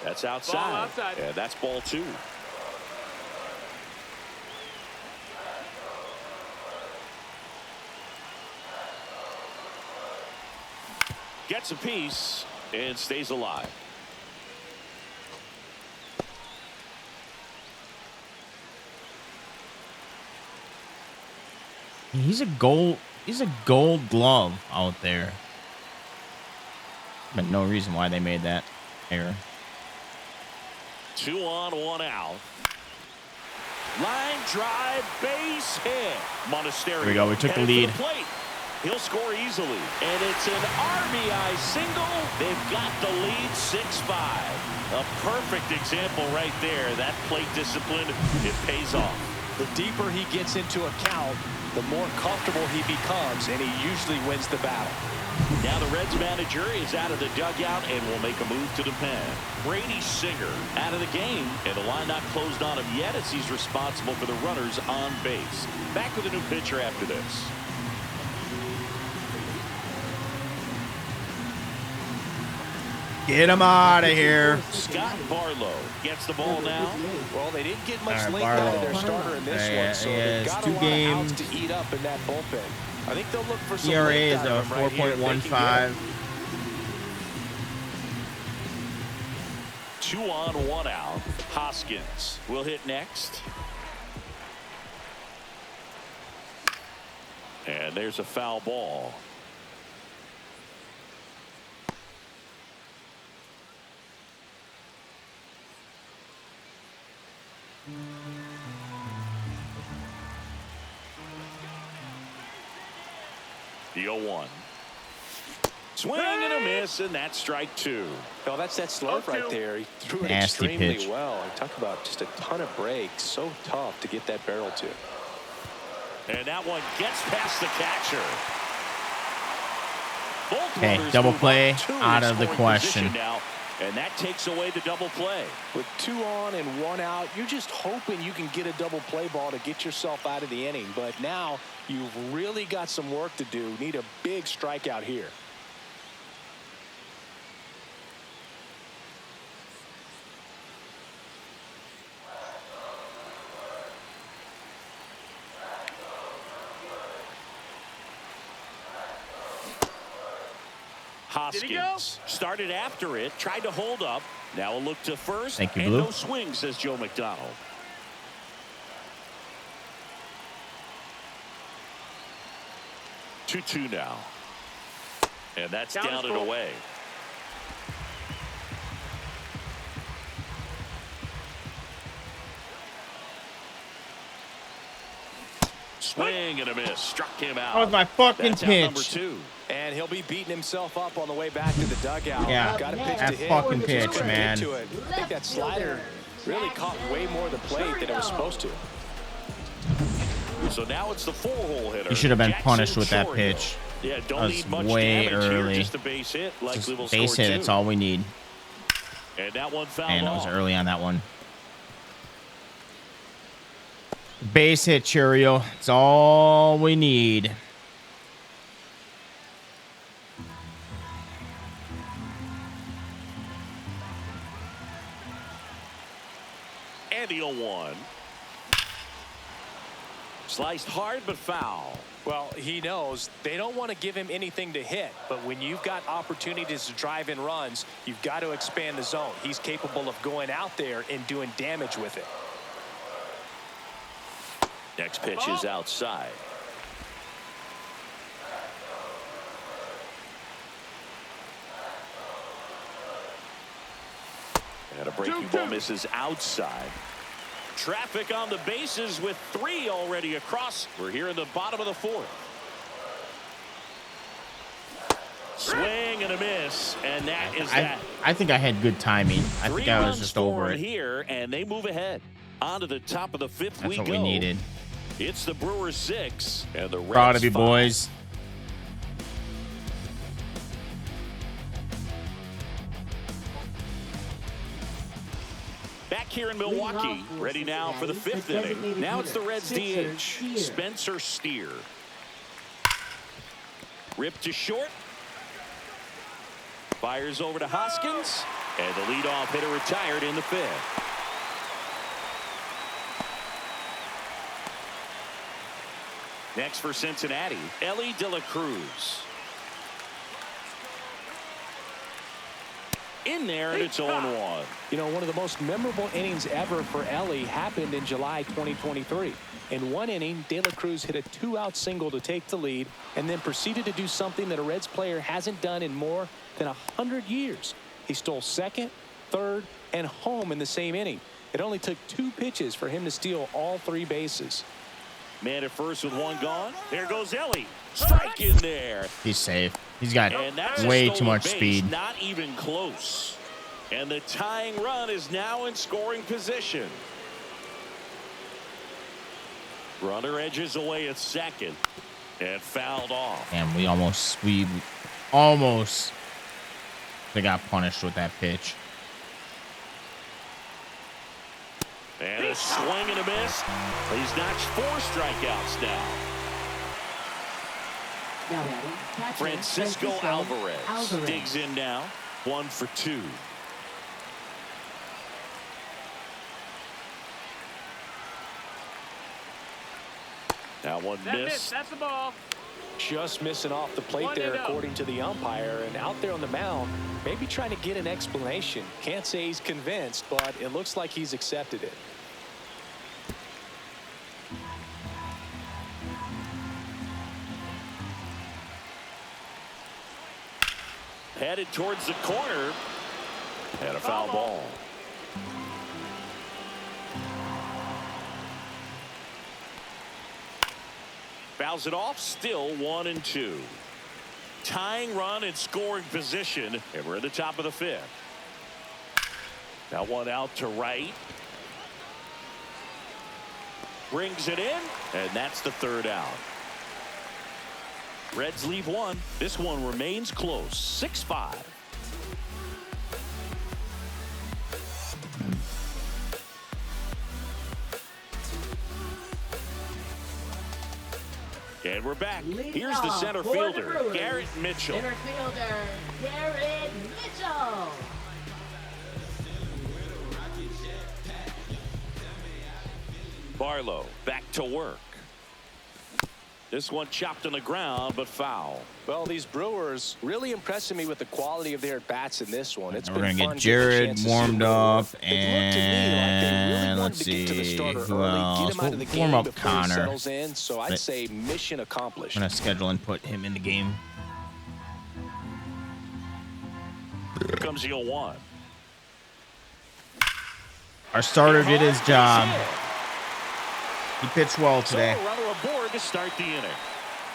That's outside. Ball outside. Yeah, that's ball 2. Gets a piece and stays alive. He's a gold glove out there. But no reason why they made that error. 2 on, 1 out. Line drive, base hit. Monasterio. Here we go. We took the lead. He'll score easily. And it's an RBI single. They've got the lead 6-5. A perfect example right there. That plate discipline, it pays off. The deeper he gets into a count, the more comfortable he becomes, and he usually wins the battle. Now the Reds manager is out of the dugout and will make a move to the pen. Brady Singer out of the game, and the line not closed on him yet as he's responsible for the runners on base. Back with a new pitcher after this. Get him out of here. Scott Barlow gets the ball now. Well, they didn't get much All right, length out of Barlow. their starter in this one, so they've got a lot of outs to eat up in that bullpen. I think they'll look for some ERA length is out a of him right here if they can get 4.15. it. 2 on, 1 out. Hoskins will hit next. And there's a foul ball. The 0-1. Swing and a miss, and that's strike 2. No, that's that slurve right there. He threw it Nasty extremely pitch. well. I talk about just a ton of breaks. So tough to get that barrel to. And that one gets past the catcher. Both Okay, runners double move play up 2 in out of the scoring question. position now, and that takes away the double play. With 2 on and 1 out, you're just hoping you can get a double play ball to get yourself out of the inning. But now you've really got some work to do. Need a big strikeout here. Hoskins started after it, tried to hold up. Now a look to first. Thank you, and Blue. no swing, says Joe McDonald. Two now. And that's Count down is and full. away. Swing and a miss. Struck him out. That was my fucking That's out number pitch. 2. And he'll be beating himself up on the way back to the dugout. Yeah, Got a pitch that to hit. fucking Just pitch, couldn't man. get to it. I think that slider really caught way more of the plate than it was supposed to. So now it's the 4-hole hitter. He should have been Jackson punished with that Chourio. pitch. Yeah, don't That need was much way damage early. here. Just a base hit. Likely Just will base score hit, 2. that's all we need. And that one fouled And it was off. early on that one. Base hit, Chourio. It's all we need. Sliced hard, but foul. Well, he knows they don't want to give him anything to hit, but when you've got opportunities to drive in runs, you've got to expand the zone. He's capable of going out there and doing damage with it. Next pitch is outside. And a breaking ball misses outside. Traffic on the bases with 3 already across. We're here in the bottom of the 4th. Swing and a miss, and that is that. I think I had good timing. I think I was just over it here, and they move ahead. On to the top of the 5th. That's what we needed. It's the Brewers 6 and the Reds Proud of you, 5. boys. Back here in Milwaukee, ready now for the 5th inning. Now it's the Reds DH, Spencer Steer. Ripped to short. Fires over to Hoskins, and the leadoff hitter retired in the 5th. Next for Cincinnati, Ellie De La Cruz. In there, and it's 0-1. You know, one of the most memorable innings ever for Ellie happened in July 2023. In one inning, De La Cruz hit a 2-out single to take the lead and then proceeded to do something that a Reds player hasn't done in more than 100 years. He stole second, third, and home in the same inning. It only took 2 pitches for him to steal all 3 bases. Man at first with 1 gone. There goes Ellie. Strike in there. He's safe. He's got way too much speed. Not even close. And the tying run is now in scoring position. Runner edges away at second and fouled off. And we almost they got punished with that pitch. And a swing and a miss. He's notched 4 strikeouts now. Francisco Alvarez digs in now. 1 for 2. Now one miss. That's the ball. Just missing off the plate there, according to the umpire. And out there on the mound, maybe trying to get an explanation. Can't say he's convinced, but it looks like he's accepted it. Headed towards the corner. And a foul ball. Fouls it off. Still 1-2. Tying run in scoring position. And we're at the top of the 5th. Now one out to right. Brings it in. And that's the 3rd out. Reds leave 1. This one remains close. 6-5. And we're back. Here's the center fielder, Garrett Mitchell. Center fielder, Garrett Mitchell. Barlow back to work. This one chopped on the ground, but foul. Well, these Brewers really impressing me with the quality of their at-bats in this one. It's we're going to get Jared warmed up, and let's see who else. We'll warm up Connor. So I'd say mission accomplished. I'm going to schedule and put him in the game. Here comes the 0-1. Our starter did his job. He pitched well today. So runner aboard to start the inning.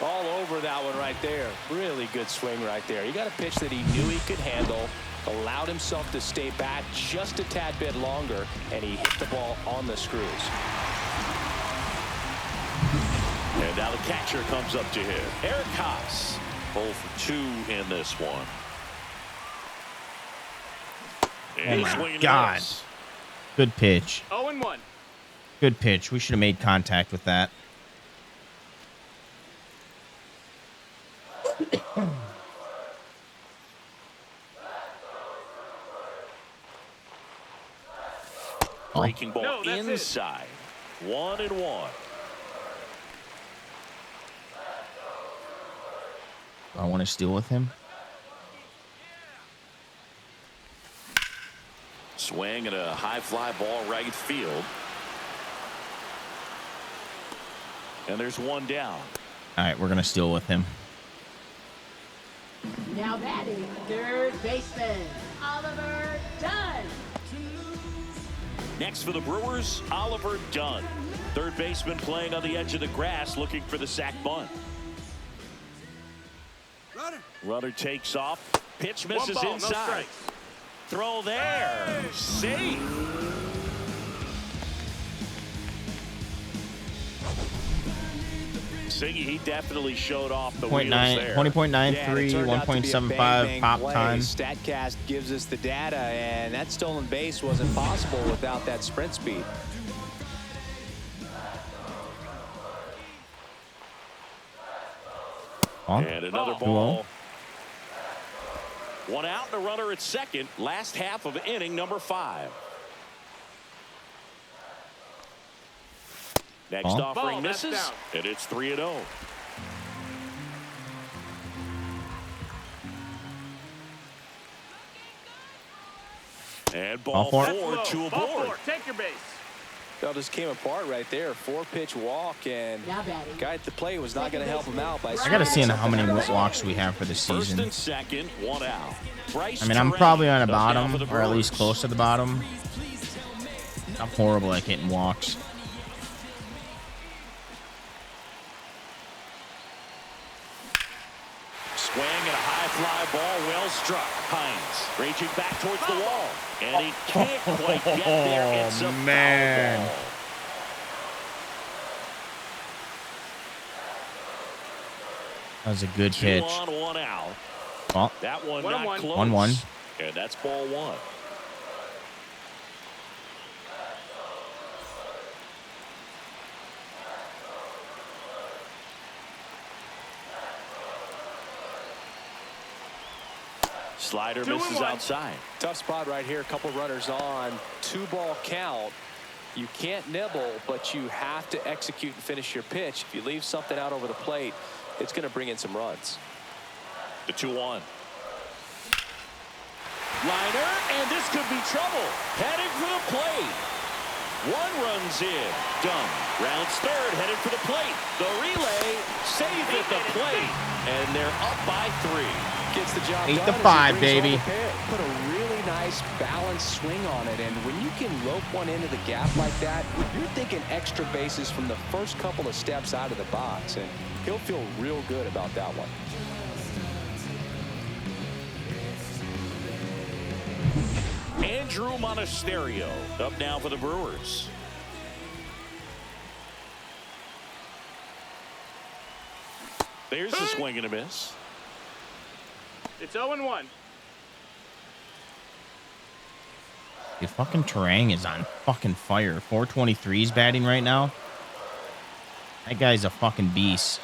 All over that one right there. Really good swing right there. He got a pitch that he knew he could handle, allowed himself to stay back just a tad bit longer, and he hit the ball on the screws. And now the catcher comes up to him. Eric Haas, 0 for 2 in this one. And oh my God. Good pitch. 0-1. Good pitch. We should have made contact with that. Breaking ball inside. 1-1. I want to steal with him. Swing and a high fly ball right field. And there's one down. All right, we're going to steal with him. Now batting, third baseman, Oliver Dunn. Next for the Brewers, Oliver Dunn. Third baseman playing on the edge of the grass, looking for the sac bunt. Runner takes off. Pitch misses inside. Throw there. Safe. Siggy, he definitely showed off the wheels there. 20.93, 1.75 pop time. StatCast gives us the data, and that stolen base wasn't possible without that sprint speed. And another ball. One out and a runner at second. Last half of inning number 5. Next offering misses, and it's 3-0. And ball 4, 2 aboard. Take your base. That just came apart right there. 4-pitch walk, and guy at the plate was not going to help him out. I got to see how many walks we have for the season. First and second, 1 out. I mean, I'm probably on the bottom, or at least close to the bottom. I'm horrible at getting walks. Swing and a high fly ball, well struck. Hines raging back towards the wall, and he can't quite get there. It's a foul ball. That was a good pitch. 2 on, 1 out. Well, that one not close. 1-1. And that's ball 1. Slider misses outside. Tough spot right here. A couple runners on. 2-ball count. You can't nibble, but you have to execute and finish your pitch. If you leave something out over the plate, it's going to bring in some runs. The 2-1. Liner, and this could be trouble. Headed for the plate. 1 runs in. Dunn rounds third, headed for the plate. The relay saved at the plate, and they're up by 3. Gets the job done. 8-5, baby. Put a really nice balanced swing on it, and when you can rope one into the gap like that, you're thinking extra bases from the first couple of steps out of the box, and he'll feel real good about that one. Andrew Monasterio up now for the Brewers. There's the swing and a miss. It's 0-1. Dude, fucking Terang is on fucking fire. 423's batting right now. That guy's a fucking beast.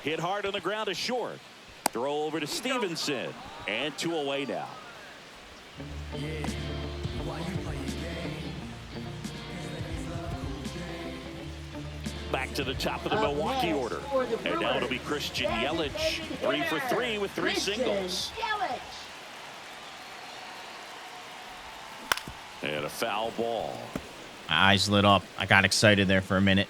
Hit hard on the ground is short. Throw over to Stevenson. And 2 away now. Back to the top of the Milwaukee order. And now it'll be Christian Yelich. 3 for 3 with 3 singles. And a foul ball. My eyes lit up. I got excited there for a minute.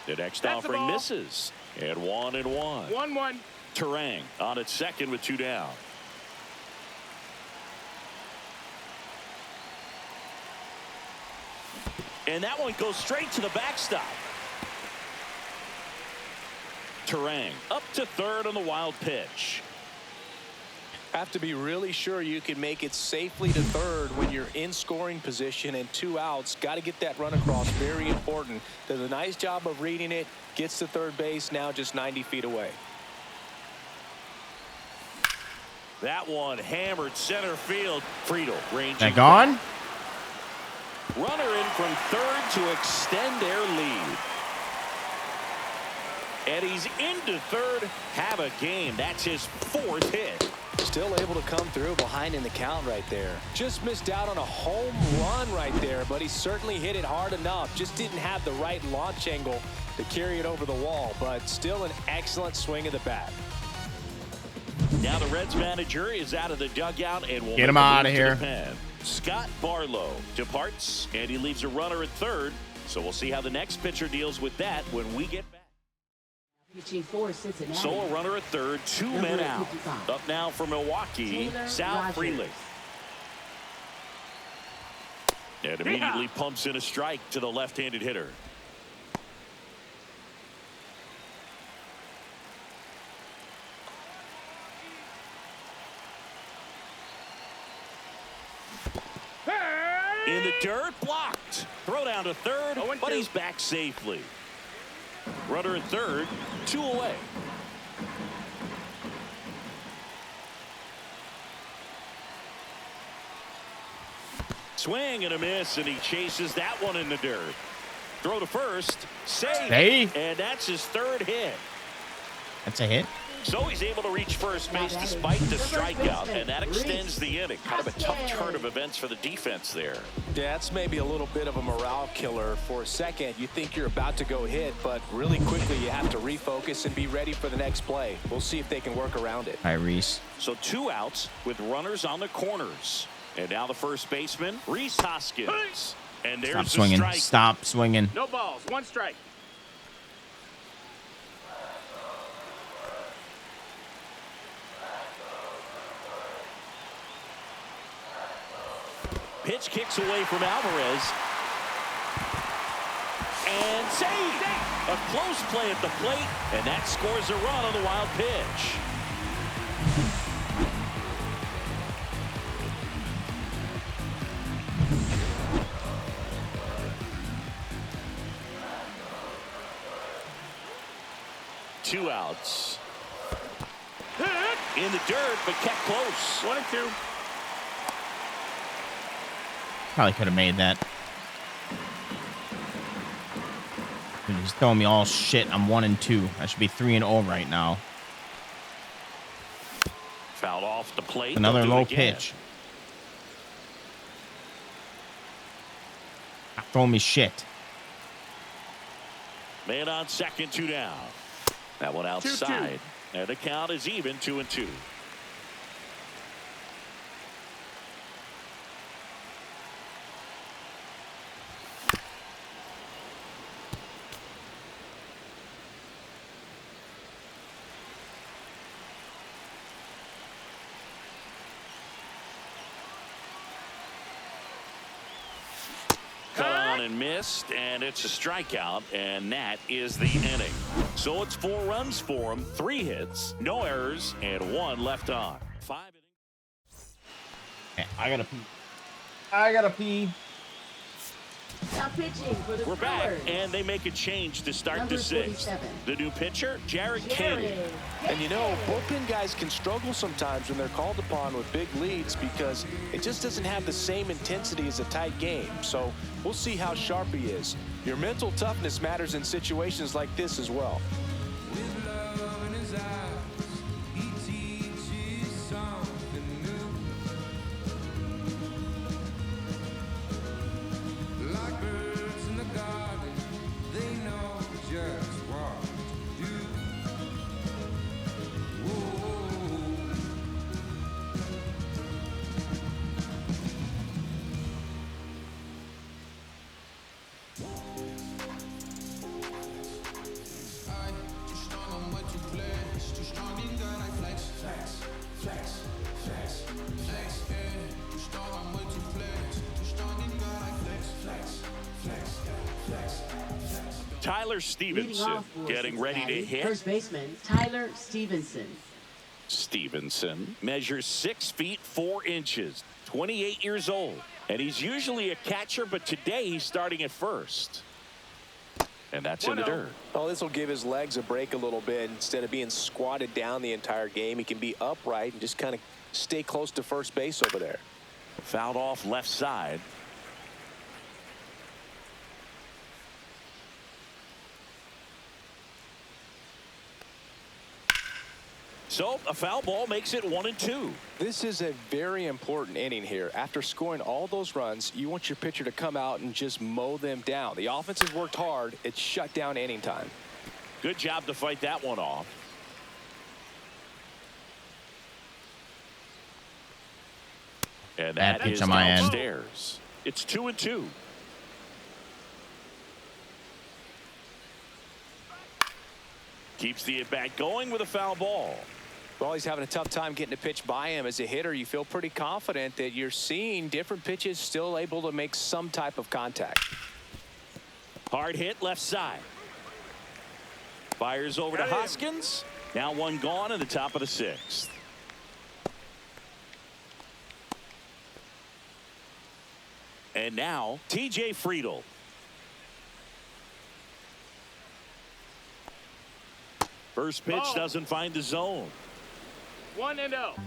The next offering misses. And 1-1. 1-1. Terang on at second with 2 down. And that one goes straight to the backstop. Terang up to third on the wild pitch. Have to be really sure you can make it safely to third when you're in scoring position and 2 outs. Got to get that run across. Very important. Does a nice job of reading it. Gets to third base. Now just 90 feet away. That one hammered center field. Friedel ranging. That gone? Runner in from third to extend their lead. And he's into third. Have a game. That's his 4th hit. Still able to come through behind in the count right there. Just missed out on a home run right there, but he certainly hit it hard enough. Just didn't have the right launch angle to carry it over the wall, but still an excellent swing of the bat. Now the Reds manager is out of the dugout and will get him out of here. Scott Barlow departs, and he leaves a runner at third. So we'll see how the next pitcher deals with that when we get back. So a runner at third, 2 men out. Up now for Milwaukee, Sal Frelick. And immediately pumps in a strike to the left-handed hitter. In the dirt, blocked. Throw down to third, but he's back safely. Runner at third, 2 away. Swing and a miss, and he chases that one in the dirt. Throw to first, save, and that's his 3rd hit. That's a hit. So he's able to reach first base despite the strikeout, and that extends the inning. Kind of a tough turn of events for the defense there. Yeah, that's maybe a little bit of a morale killer. For a second, you think you're about to go hit, but really quickly you have to refocus and be ready for the next play. We'll see if they can work around it. Hi, Reese. So 2 outs with runners on the corners. And now the first baseman, Reese Hoskins. And there's Stop swinging. strike. Stop swinging. No balls. 1 strike. Pitch kicks away from Alvarez. And save! A close play at the plate, and that scores a run on the wild pitch. Two outs. In the dirt, but kept close. 1-2. Probably could have made that. He's throwing me all shit. I'm 1-2. I should be 3-0 right now. Fouled off the plate. Another low pitch. Stop throwing me shit. Man on second, 2 down. That one outside. 2-2. And the count is even, 2-2. And missed, and it's a strikeout, and that is the inning. So it's 4 runs for him, 3 hits, no errors, and 1 left on. 5 innings. Okay, I gotta pee. Now pitching for the We're back, and they make a change to start the 6th. The new pitcher, Jared Kennedy. And you know, bullpen guys can struggle sometimes when they're called upon with big leads because it just doesn't have the same intensity as a tight game. So we'll see how sharp he is. Your mental toughness matters in situations like this as well. Tyler Stevenson getting ready to hit. First baseman Tyler Stevenson. Stevenson measures 6 feet 4 inches, 28 years old, and he's usually a catcher, but today he's starting at first. And that's in the dirt. Well, this will give his legs a break a little bit. Instead of being squatted down the entire game, he can be upright and just kind of stay close to first base over there. Fouled off left side. So a foul ball makes it 1-2. This is a very important inning here. After scoring all those runs, you want your pitcher to come out and just mow them down. The offense has worked hard. It's shut down inning time. Good job to fight that one off. And that pitch is on my end. downstairs. It's 2-2. Keeps the at-bat going with a foul ball. Well, he's having a tough time getting a pitch by him. As a hitter, you feel pretty confident that you're seeing different pitches still able to make some type of contact. Hard hit left side. Fires over to Hoskins. Now one gone in the top of the 6th. And now T.J. Friedel. First pitch doesn't find the zone. 1-0.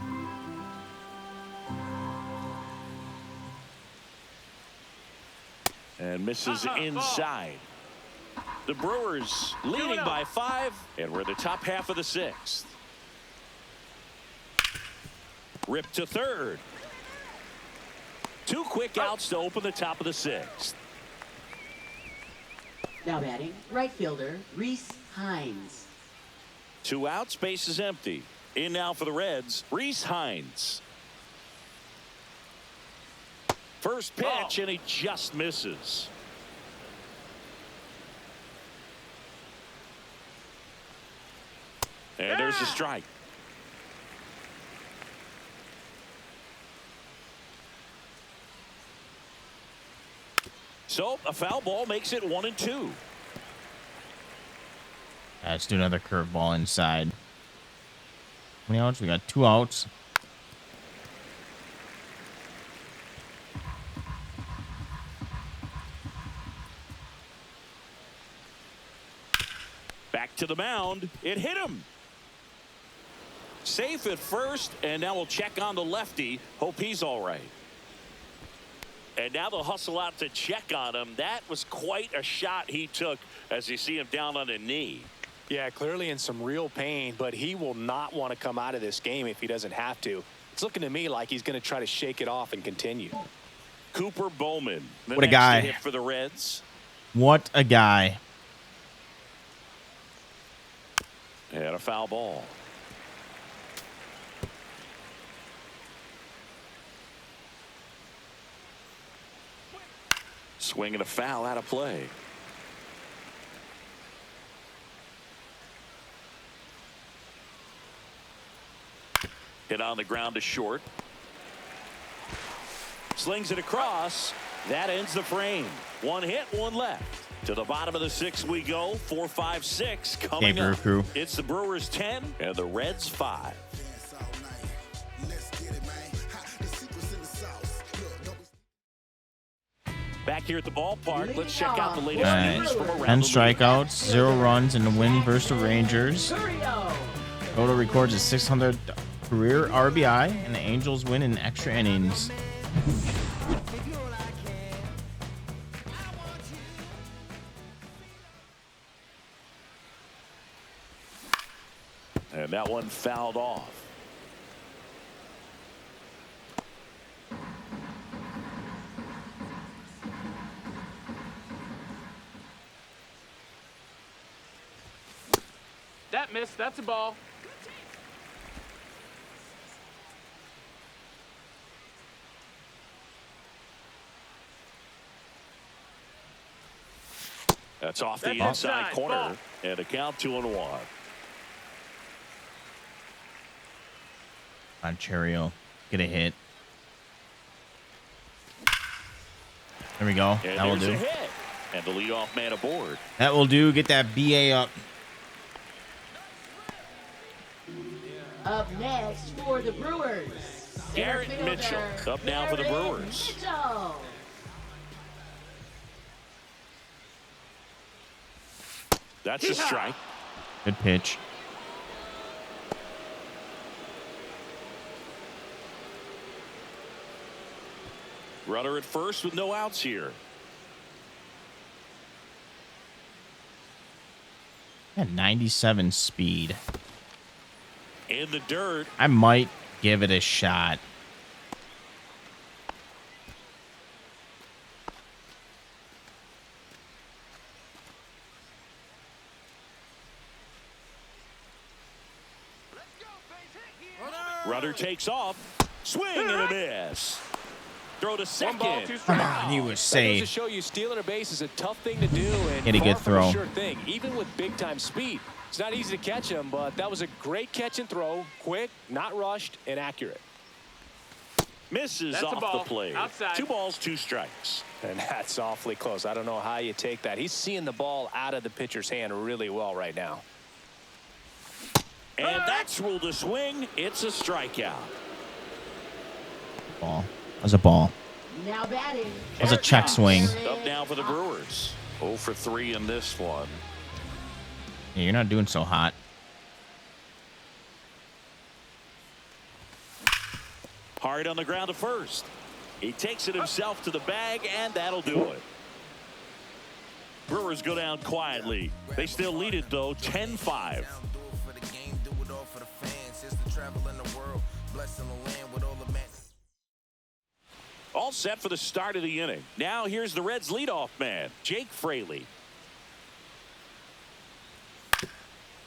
And misses inside. The Brewers leading by 5, and we're in the top half of the 6th. Ripped to third. 2 quick outs to open the top of the 6th. Now batting, right fielder, Reese Hines. 2 outs, base is empty. In now for the Reds, Reese Hines. First pitch, and he just misses. And there's a strike. So a foul ball makes it 1-2. Let's do another curveball inside. How many outs? We got 2 outs. Back to the mound. It hit him. Safe at first, and now we'll check on the lefty. Hope he's all right. And now they'll hustle out to check on him. That was quite a shot he took as you see him down on a knee. Yeah, clearly in some real pain, but he will not want to come out of this game if he doesn't have to. It's looking to me like he's going to try to shake it off and continue. Cooper Bowman. What a guy. Hit for the Reds. What a guy. And a foul ball. Swing and a foul out of play. Hit on the ground to short. Slings it across. That ends the frame. 1 hit, 1 left. To the bottom of the 6th we go. 4, 5, 6 coming up. Crew. It's the Brewers 10 and the Reds 5. Back here at the ballpark, let's check out the latest news from around 10 the league. strikeouts, 0 runs in the win versus the Rangers. Total records a 600 career RBI, and the Angels win in extra innings. And that one fouled off. That missed. That's a ball. That's off the That's inside inside. corner. Ball. And a count 2-1. Ontario, get a hit. There we go. And That will there's do. a hit. And the leadoff man aboard. That will do. Get that BA up. Up next for the Brewers, Garrett center Mitchell fielder, up now for the Garrett Brewers. Mitchell. That's a strike. Good pitch. Runner at first with no outs here. At 97 speed. In the dirt. I might give it a shot. Runner takes off. Swing and a miss. Throw to second. Come on, he was safe. To show you, stealing a base is a tough thing to do, and Hit a good throw. Sure thing, even with big-time speed. It's not easy to catch him, but that was a great catch and throw. Quick, not rushed, and accurate. Misses off the plate. Outside. 2 balls, 2 strikes. And that's awfully close. I don't know how you take that. He's seeing the ball out of the pitcher's hand really well right now. And that's ruled a swing. It's a strikeout. Ball. That was a ball. Now batting. That was a check swing. Up now for the Brewers. 0 for 3 in this one. Yeah, you're not doing so hot. Hard on the ground to first. He takes it himself to the bag, and that'll do it. Brewers go down quietly. They still lead it, though, 10-5. All set for the start of the inning. Now here's the Reds' leadoff man, Jake Fraley.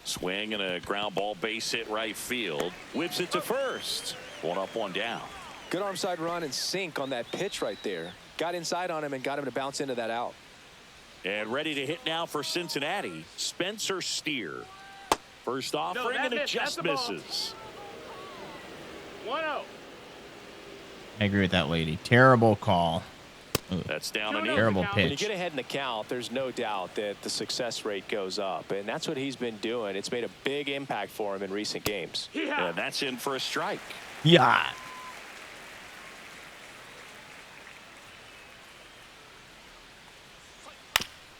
Swing and a ground ball, base hit right field. Whips it to first. 1 up, 1 down. Good arm side run and sink on that pitch right there. Got inside on him and got him to bounce into that out. And ready to hit now for Cincinnati, Spencer Steer. First offering, and it just misses. 1-0. I agree with that lady. Terrible call. Ooh. That's down and Terrible When you pitch. get ahead in the count, there's no doubt that the success rate goes up, and that's what he's been doing. It's made a big impact for him in recent games. And that's in for a strike. Yeah.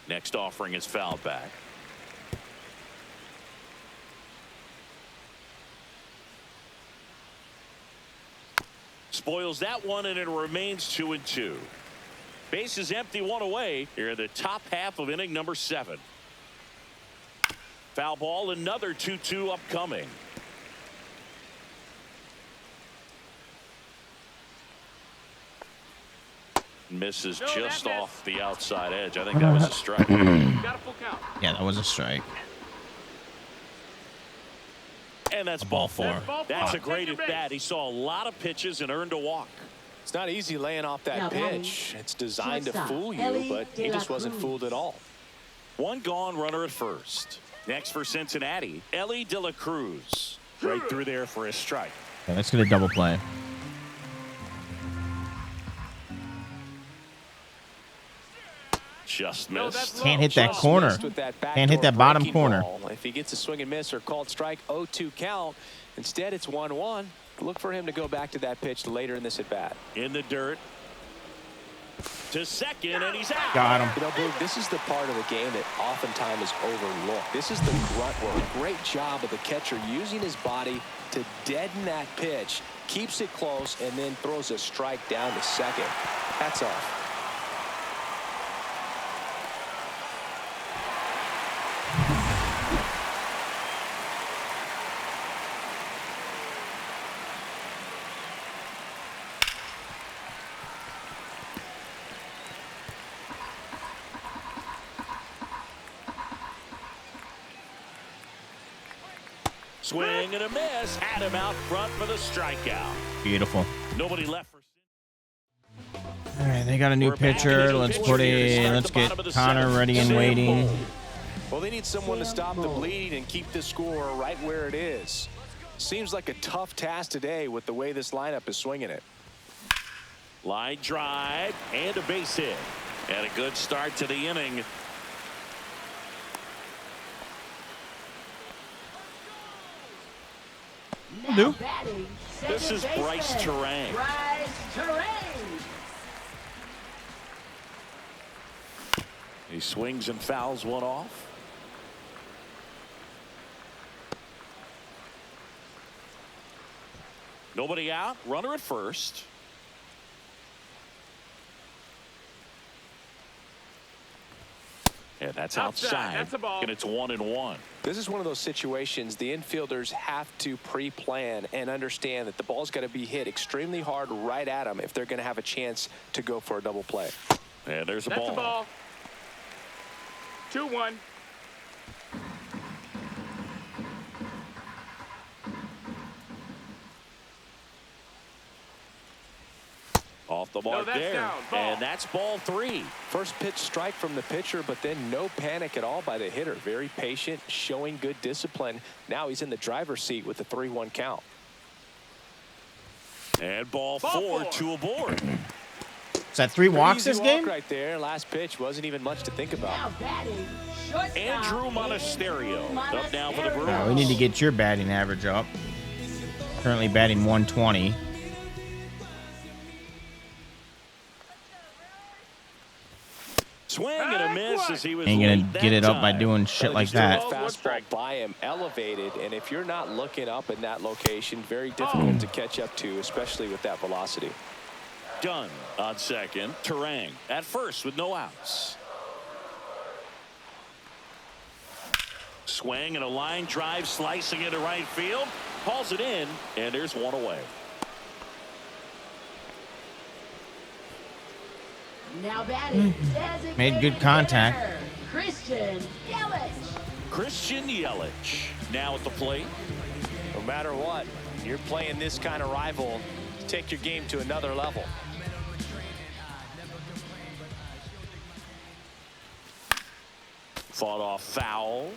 Next offering is fouled back. Spoils that one, and it remains 2-2. Base is empty, 1 away here in the top half of inning number 7. Foul ball, another 2-2 upcoming. Misses just off the outside edge. I think that was a strike. Got a full count. Yeah, that was a strike. And that's ball 4. That's a great at bat. He saw a lot of pitches and earned a walk. It's not easy laying off that pitch. It's designed to fool you, but he just wasn't fooled at all. 1 gone, runner at first. Next for Cincinnati, Ellie De La Cruz. Right through there for a strike. Yeah, let's get a double play. Just missed. Can't hit that corner. Can't hit that bottom corner. If he gets a swing and miss or called strike, 0-2 count. Instead, it's 1-1. Look for him to go back to that pitch later in this at bat. In the dirt. To second, and he's out. Got him. You know, Boog, this is the part of the game that oftentimes is overlooked. This is the grunt work. Great job of the catcher using his body to deaden that pitch, keeps it close, and then throws a strike down to second. Hats off. Swing and a miss. Had him out front for the strikeout. Beautiful. Nobody left for. All right, they got a new pitcher. Let's get Connor ready and waiting. Well, they need someone to stop the bleeding and keep the score right where it is. Seems like a tough task today with the way this lineup is swinging it. Line drive and a base hit. And a good start to the inning. Do. This is Bryce Terang. He swings and fouls one off. Nobody out. Runner at first. And that's outside. That's a ball. And it's 1-1. This is one of those situations the infielders have to pre-plan and understand that the ball's got to be hit extremely hard right at them if they're going to have a chance to go for a double play. And there's a That's ball. a ball. 2-1. Off the mark that's there. down. Ball. And that's ball 3. First pitch strike from the pitcher, but then no panic at all by the hitter. Very patient, showing good discipline. Now he's in the driver's seat with the 3-1 count. And ball 4, 2 aboard. Is that 3 walks Easy this walk game? right there. Last pitch wasn't even much to think about. Now batting, shortstop, Andrew Monasterio up now for the Brewers. No, we need to get your batting average up. Currently batting 120. Swing and a miss as he was Ain't late gonna that get it up by time. doing shit like that. Fastball by him, elevated, and if you're not looking up in that location, very difficult to catch up to, especially with that velocity. Dunn on second. Terang at first with no outs. Swing and a line drive slicing into right field. Calls it in, and there's one away. Now batting, Made good contact. hitter, Christian Yelich. Christian Yelich now at the plate. No matter what, you're playing this kind of rival, take your game to another level. Fought off foul.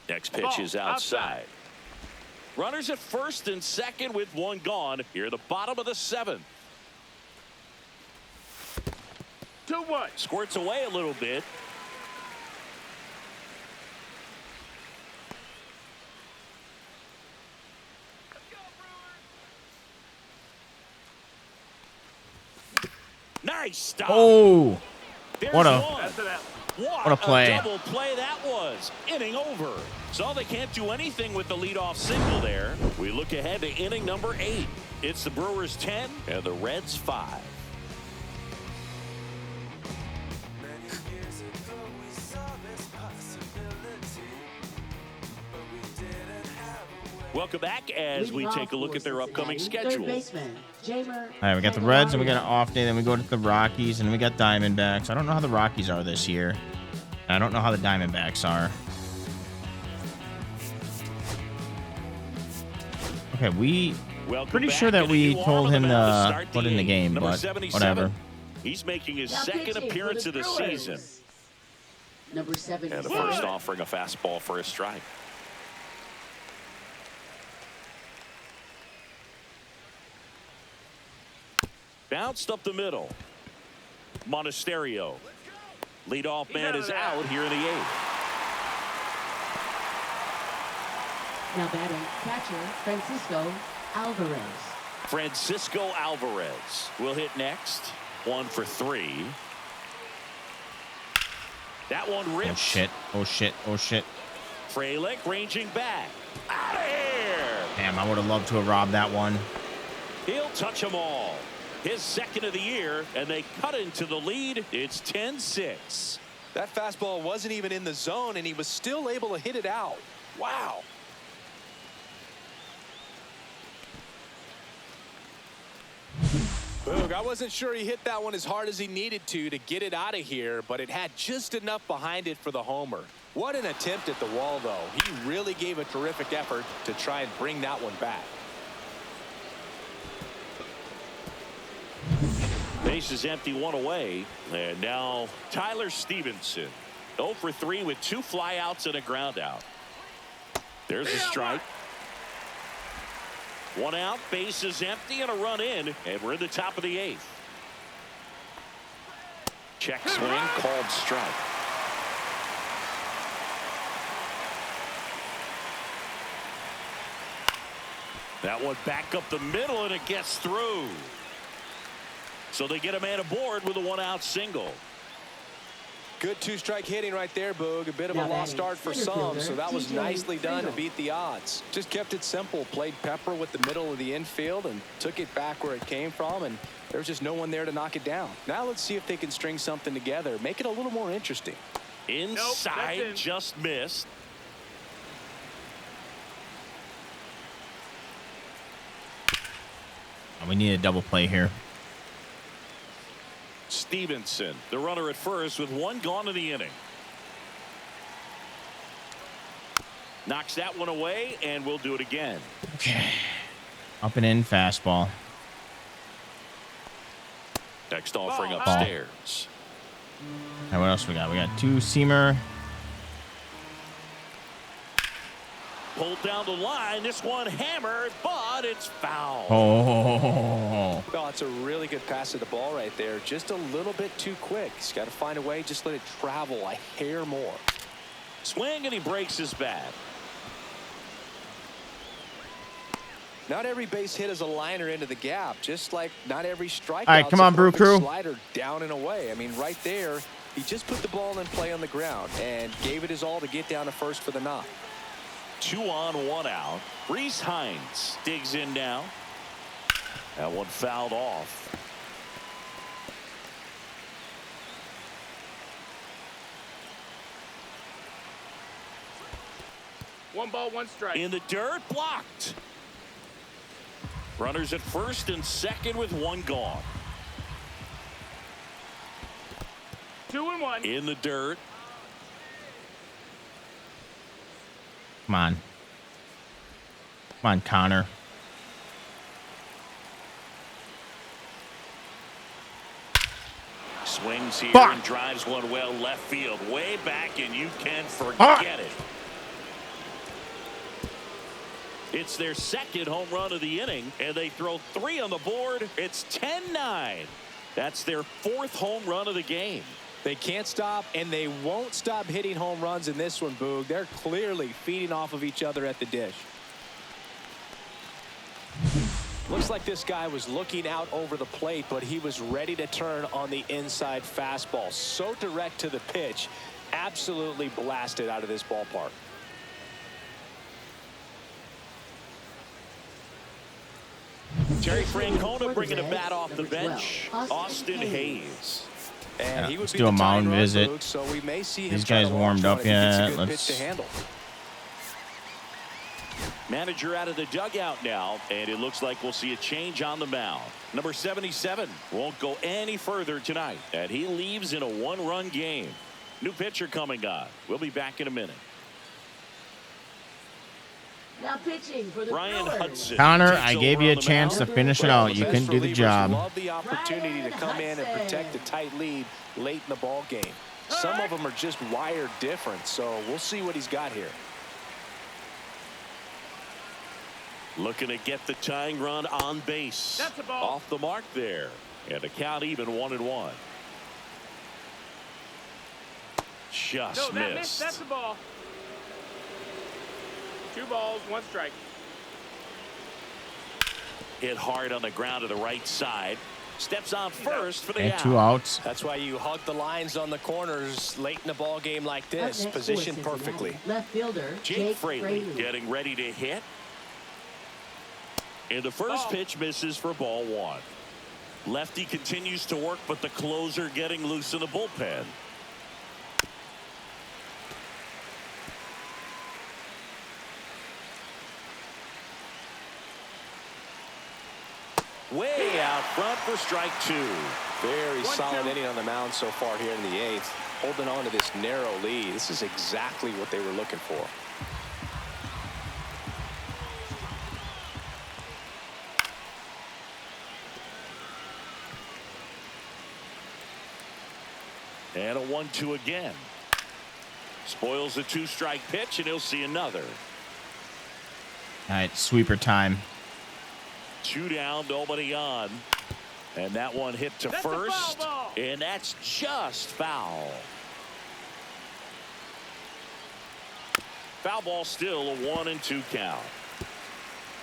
Next pitch is outside. Runners at first and second with one gone. Here at the bottom of the 7th. 2-1. Squirts away a little bit. Nice stop. Oh, There's what a one. That's an out. What a play. Double play that was. Inning over. So they can't do anything with the leadoff single there. We look ahead to inning number 8. It's the Brewers 10 and the Reds 5. Welcome back as we take a look at their upcoming schedule. All right, we got the Reds and we got an off day. Then we go to the Rockies and we got Diamondbacks. I don't know how the Rockies are this year. I don't know how the Diamondbacks are. Okay, pretty sure that we told him to put in the game, but whatever. He's making his Now second pitching appearance for of the Brewers. season. Number 77. And the first offering a fastball for a strike. Bounced up the middle. Monasterio. Leadoff man is out here in the 8th. Now batting, catcher Francisco Alvarez. Francisco Alvarez will hit next. 1 for 3. That one ripped. Oh shit! Oh shit! Oh shit! Frelick ranging back. Out of here. Damn, I would have loved to have robbed that one. He'll touch them all. His second of the year, and they cut into the lead. It's 10-6. That fastball wasn't even in the zone, and he was still able to hit it out. Wow. Boog, I wasn't sure he hit that one as hard as he needed to get it out of here, but it had just enough behind it for the homer. What an attempt at the wall, though. He really gave a terrific effort to try and bring that one back. Base is empty, 1 away. And now Tyler Stevenson. 0 for 3 with 2 flyouts and a ground out. There's a strike. 1 out, base is empty, and a run in. And we're in the top of the 8th. Check swing, called strike. That one back up the middle, and it gets through. So they get a man aboard with a 1-out single. Good two-strike hitting right there, Boog. A bit of a lost start for some, so that was nicely done to beat the odds. Just kept it simple, played pepper with the middle of the infield and took it back where it came from, and there was just no one there to knock it down. Now let's see if they can string something together, make it a little more interesting. Inside, just missed. We need a double play here. Stevenson, the runner at first with one gone in the inning. Knocks that one away, and we'll do it again. Okay. Up and in fastball. Next offering upstairs. Now what else we got? We got two seamer. Pulled down the line. This one hammered, but it's foul. Oh. Oh, it's a really good pass of the ball right there. Just a little bit too quick. He's got to find a way. Just let it travel a hair more. Swing, and he breaks his bat. Not every base hit is a liner into the gap, just like not every strikeout. All right, come on, Brew Crew. Slider down and away. I mean, right there, he just put the ball in play on the ground and gave it his all to get down to first for the knock. 2 on, 1 out. Reese Hines digs in now. That one fouled off. One ball, one strike. In the dirt, blocked. Runners at first and second with one gone. 2-1. In the dirt. Come on. Come on, Connor. Swings here and drives one well left field. Way back, and you can forget it. It's their second home run of the inning, and they throw 3 on the board. It's 10-9. That's their 4th home run of the game. They can't stop, and they won't stop hitting home runs in this one, Boog. They're clearly feeding off of each other at the dish. Looks like this guy was looking out over the plate, but he was ready to turn on the inside fastball. So direct to the pitch, absolutely blasted out of this ballpark. Terry Francona bringing a bat off the bench. Austin Hayes. And he would let's be do a the mound tying run, visit. Boog, so we may see him These try guys to warmed launch up one if he gets a yet. good Let's pitch to handle. Manager out of the dugout now, and it looks like we'll see a change on the mound. Number 77 won't go any further tonight, and he leaves in a 1-run game. New pitcher coming on. We'll be back in a minute. Now pitching for the Brian Hudson. Connor, I gave you a chance to finish it out. You couldn't do the job. Love the opportunity to come in and protect a tight lead late in the ball game. Some of them are just wired different, so we'll see what he's got here. Looking to get the tying run on base. That's a ball. Off the mark there. And the count even 1-1. Just No, that missed. That's the ball. 2 balls, 1 strike. Hit hard on the ground to the right side. Steps on first for the And out. 2 outs. That's why you hug the lines on the corners late in the ball game like this. Positioned perfectly. Left fielder Jake Fraley getting ready to hit. And the first pitch misses for ball 1. Lefty continues to work, but the closer getting loose in the bullpen. Way out front for strike 2. Very solid inning on the mound so far here in the 8th. Holding on to this narrow lead. This is exactly what they were looking for. And a 1-2 again. Spoils the 2-strike pitch, and he'll see another. All right, sweeper time. 2 down, nobody on. And that one hit to first. And that's just foul. Foul ball, still a 1-2 count.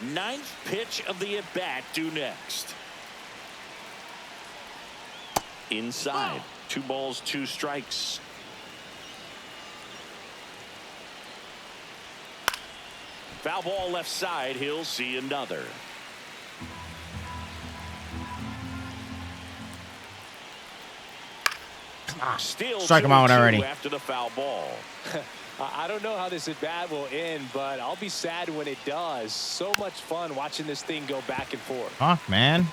9th pitch of the at-bat due next. Inside. 2 balls, 2 strikes. Foul ball left side. He'll see another. Still strike him out already. After the foul ball. I don't know how this at bat will end, but I'll be sad when it does. So much fun watching this thing go back and forth. Fuck, man.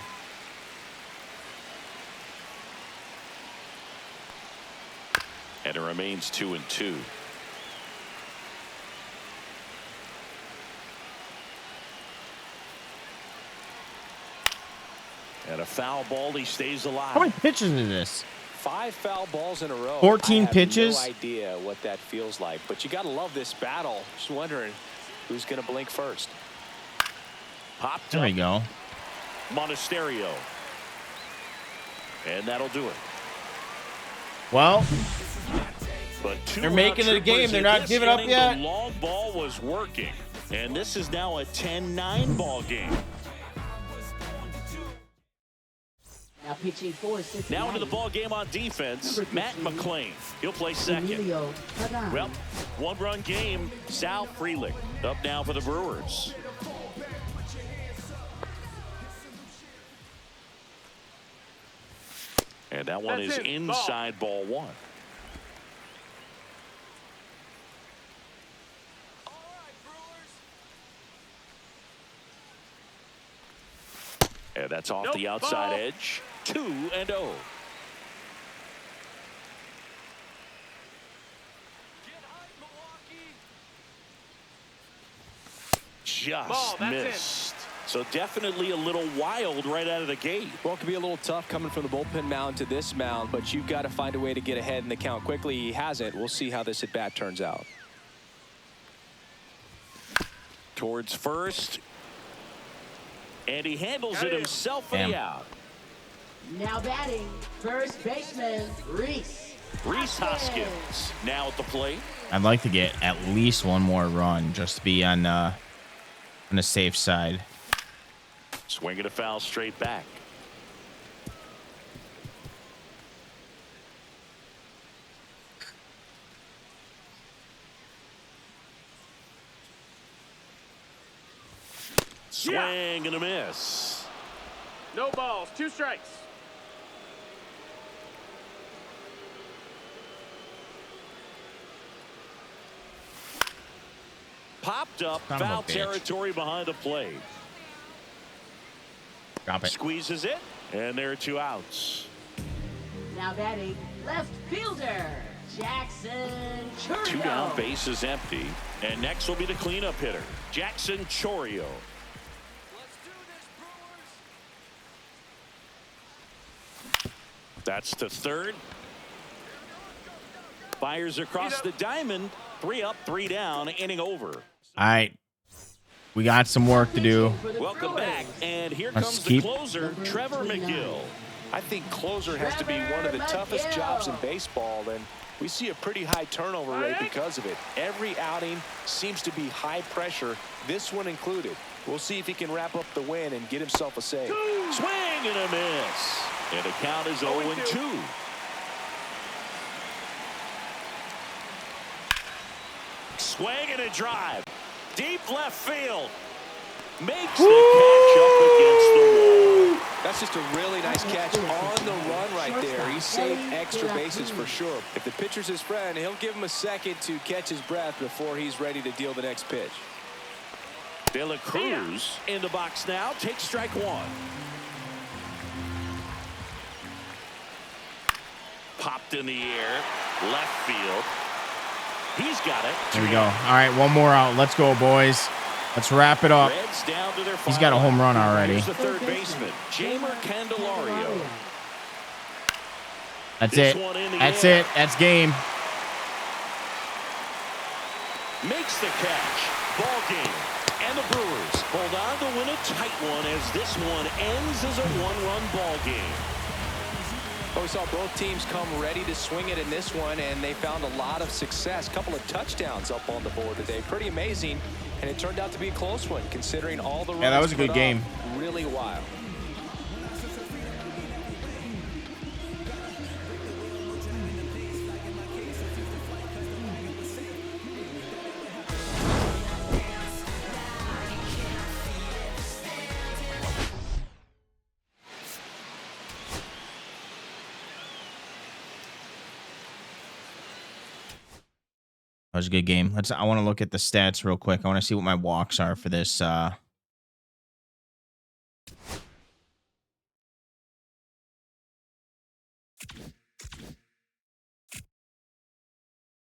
And it remains 2-2. And a foul ball. He stays alive. How many pitches is this? 5 foul balls in a row. 14 pitches. I have no idea what that feels like, but you got to love this battle. Just wondering who's going to blink first. Popped there up. we go. Monasterio. And that'll do it. Well, but they're making it a game. They're not giving up yet. The long ball was working, and this is now a 10-9 ball game. Now pitching for Cincinnati. Now into the ball game on defense, Matt McClain. He'll play second. Well, one-run game. Sal Frelick up now for the Brewers. And that one is inside ball one. And that's off the outside edge. 2-0. Just missed. So definitely a little wild right out of the gate. Well, it could be a little tough coming from the bullpen mound to this mound, but you've got to find a way to get ahead in the count quickly. He hasn't. We'll see how this at bat turns out. Towards first. And he handles it himself for the out. Now batting, first baseman, Rhys Hoskins now at the plate. I'd like to get at least one more run just to be on the safe side. Swinging a foul straight back. Swing and a miss. No balls, 2 strikes. Popped up, foul territory behind the plate. Drop it. Squeezes it, and there are 2 outs. Now batting, left fielder, Jackson Chorio. 2 down, bases empty. And next will be the cleanup hitter, Jackson Chorio. That's the third. Fires across the diamond. 3 up, 3 down, inning over. All right. We got some work to do. Welcome back. And here comes the closer, Trevor McGill. I think closer has to be one of the toughest jobs in baseball, and we see a pretty high turnover rate because of it. Every outing seems to be high pressure, this one included. We'll see if he can wrap up the win and get himself a save. Swing and a miss. And the count is 0-2. Swing and a drive. Deep left field. Makes the catch up against the wall. That's just a really nice catch on the run right there. He saved extra bases for sure. If the pitcher's his friend, he'll give him a second to catch his breath before he's ready to deal the next pitch. De La Cruz in the box now. Takes strike 1. Popped in the air. Left field. He's got it. There we go. All right, one more out. Let's go, boys. Let's wrap it up. Reds down to their He's got a home run already. Here's the third baseman, Jamer Candelario. That's it. That's it. That's game. Makes the catch. Ball game. And the Brewers hold on to win a tight one as this one ends as a 1-run ball game. Well, we saw both teams come ready to swing it in this one, and they found a lot of success. A couple of touchdowns up on the board today. Pretty amazing, and it turned out to be a close one, considering all the runs. Yeah, that was a good game. Really wild. That was a good game. I want to look at the stats real quick. I want to see what my walks are for this.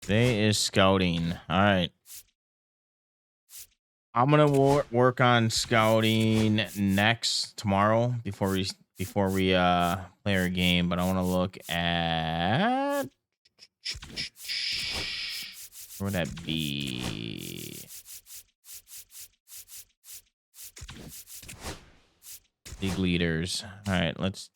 Today is scouting. All right. I'm gonna work on scouting tomorrow before we play our game. But I want to look at where would that be? League leaders. All right, let's.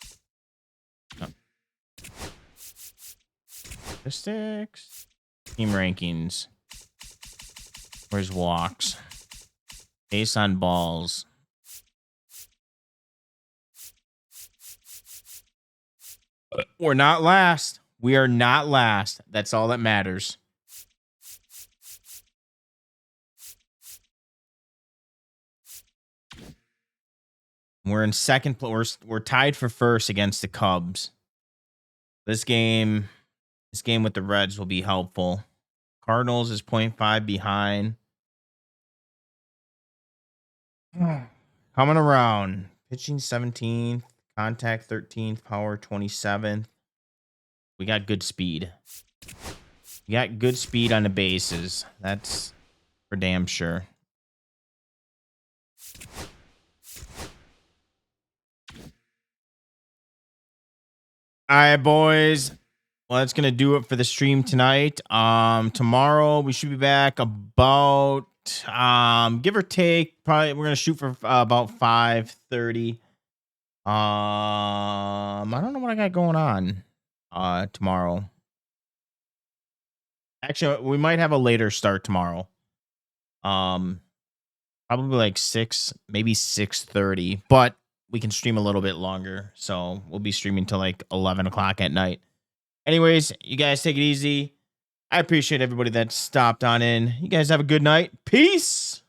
Statistics. Team rankings. Where's walks? Base on balls. We're not last. We are not last. That's all that matters. We're in second. We're tied for first against the Cubs. This game with the Reds will be helpful. Cardinals is 0.5 behind. Coming around. Pitching 17th. Contact 13th. Power 27th. We got good speed. We got good speed on the bases. That's for damn sure. All right, boys. Well, that's going to do it for the stream tonight. Tomorrow we should be back about give or take, probably we're going to shoot for about 5:30. I don't know what I got going on tomorrow. Actually, we might have a later start tomorrow. Probably like 6, maybe 6:30, but we can stream a little bit longer. So we'll be streaming till like 11 o'clock at night. Anyways, you guys take it easy. I appreciate everybody that stopped on in. You guys have a good night. Peace.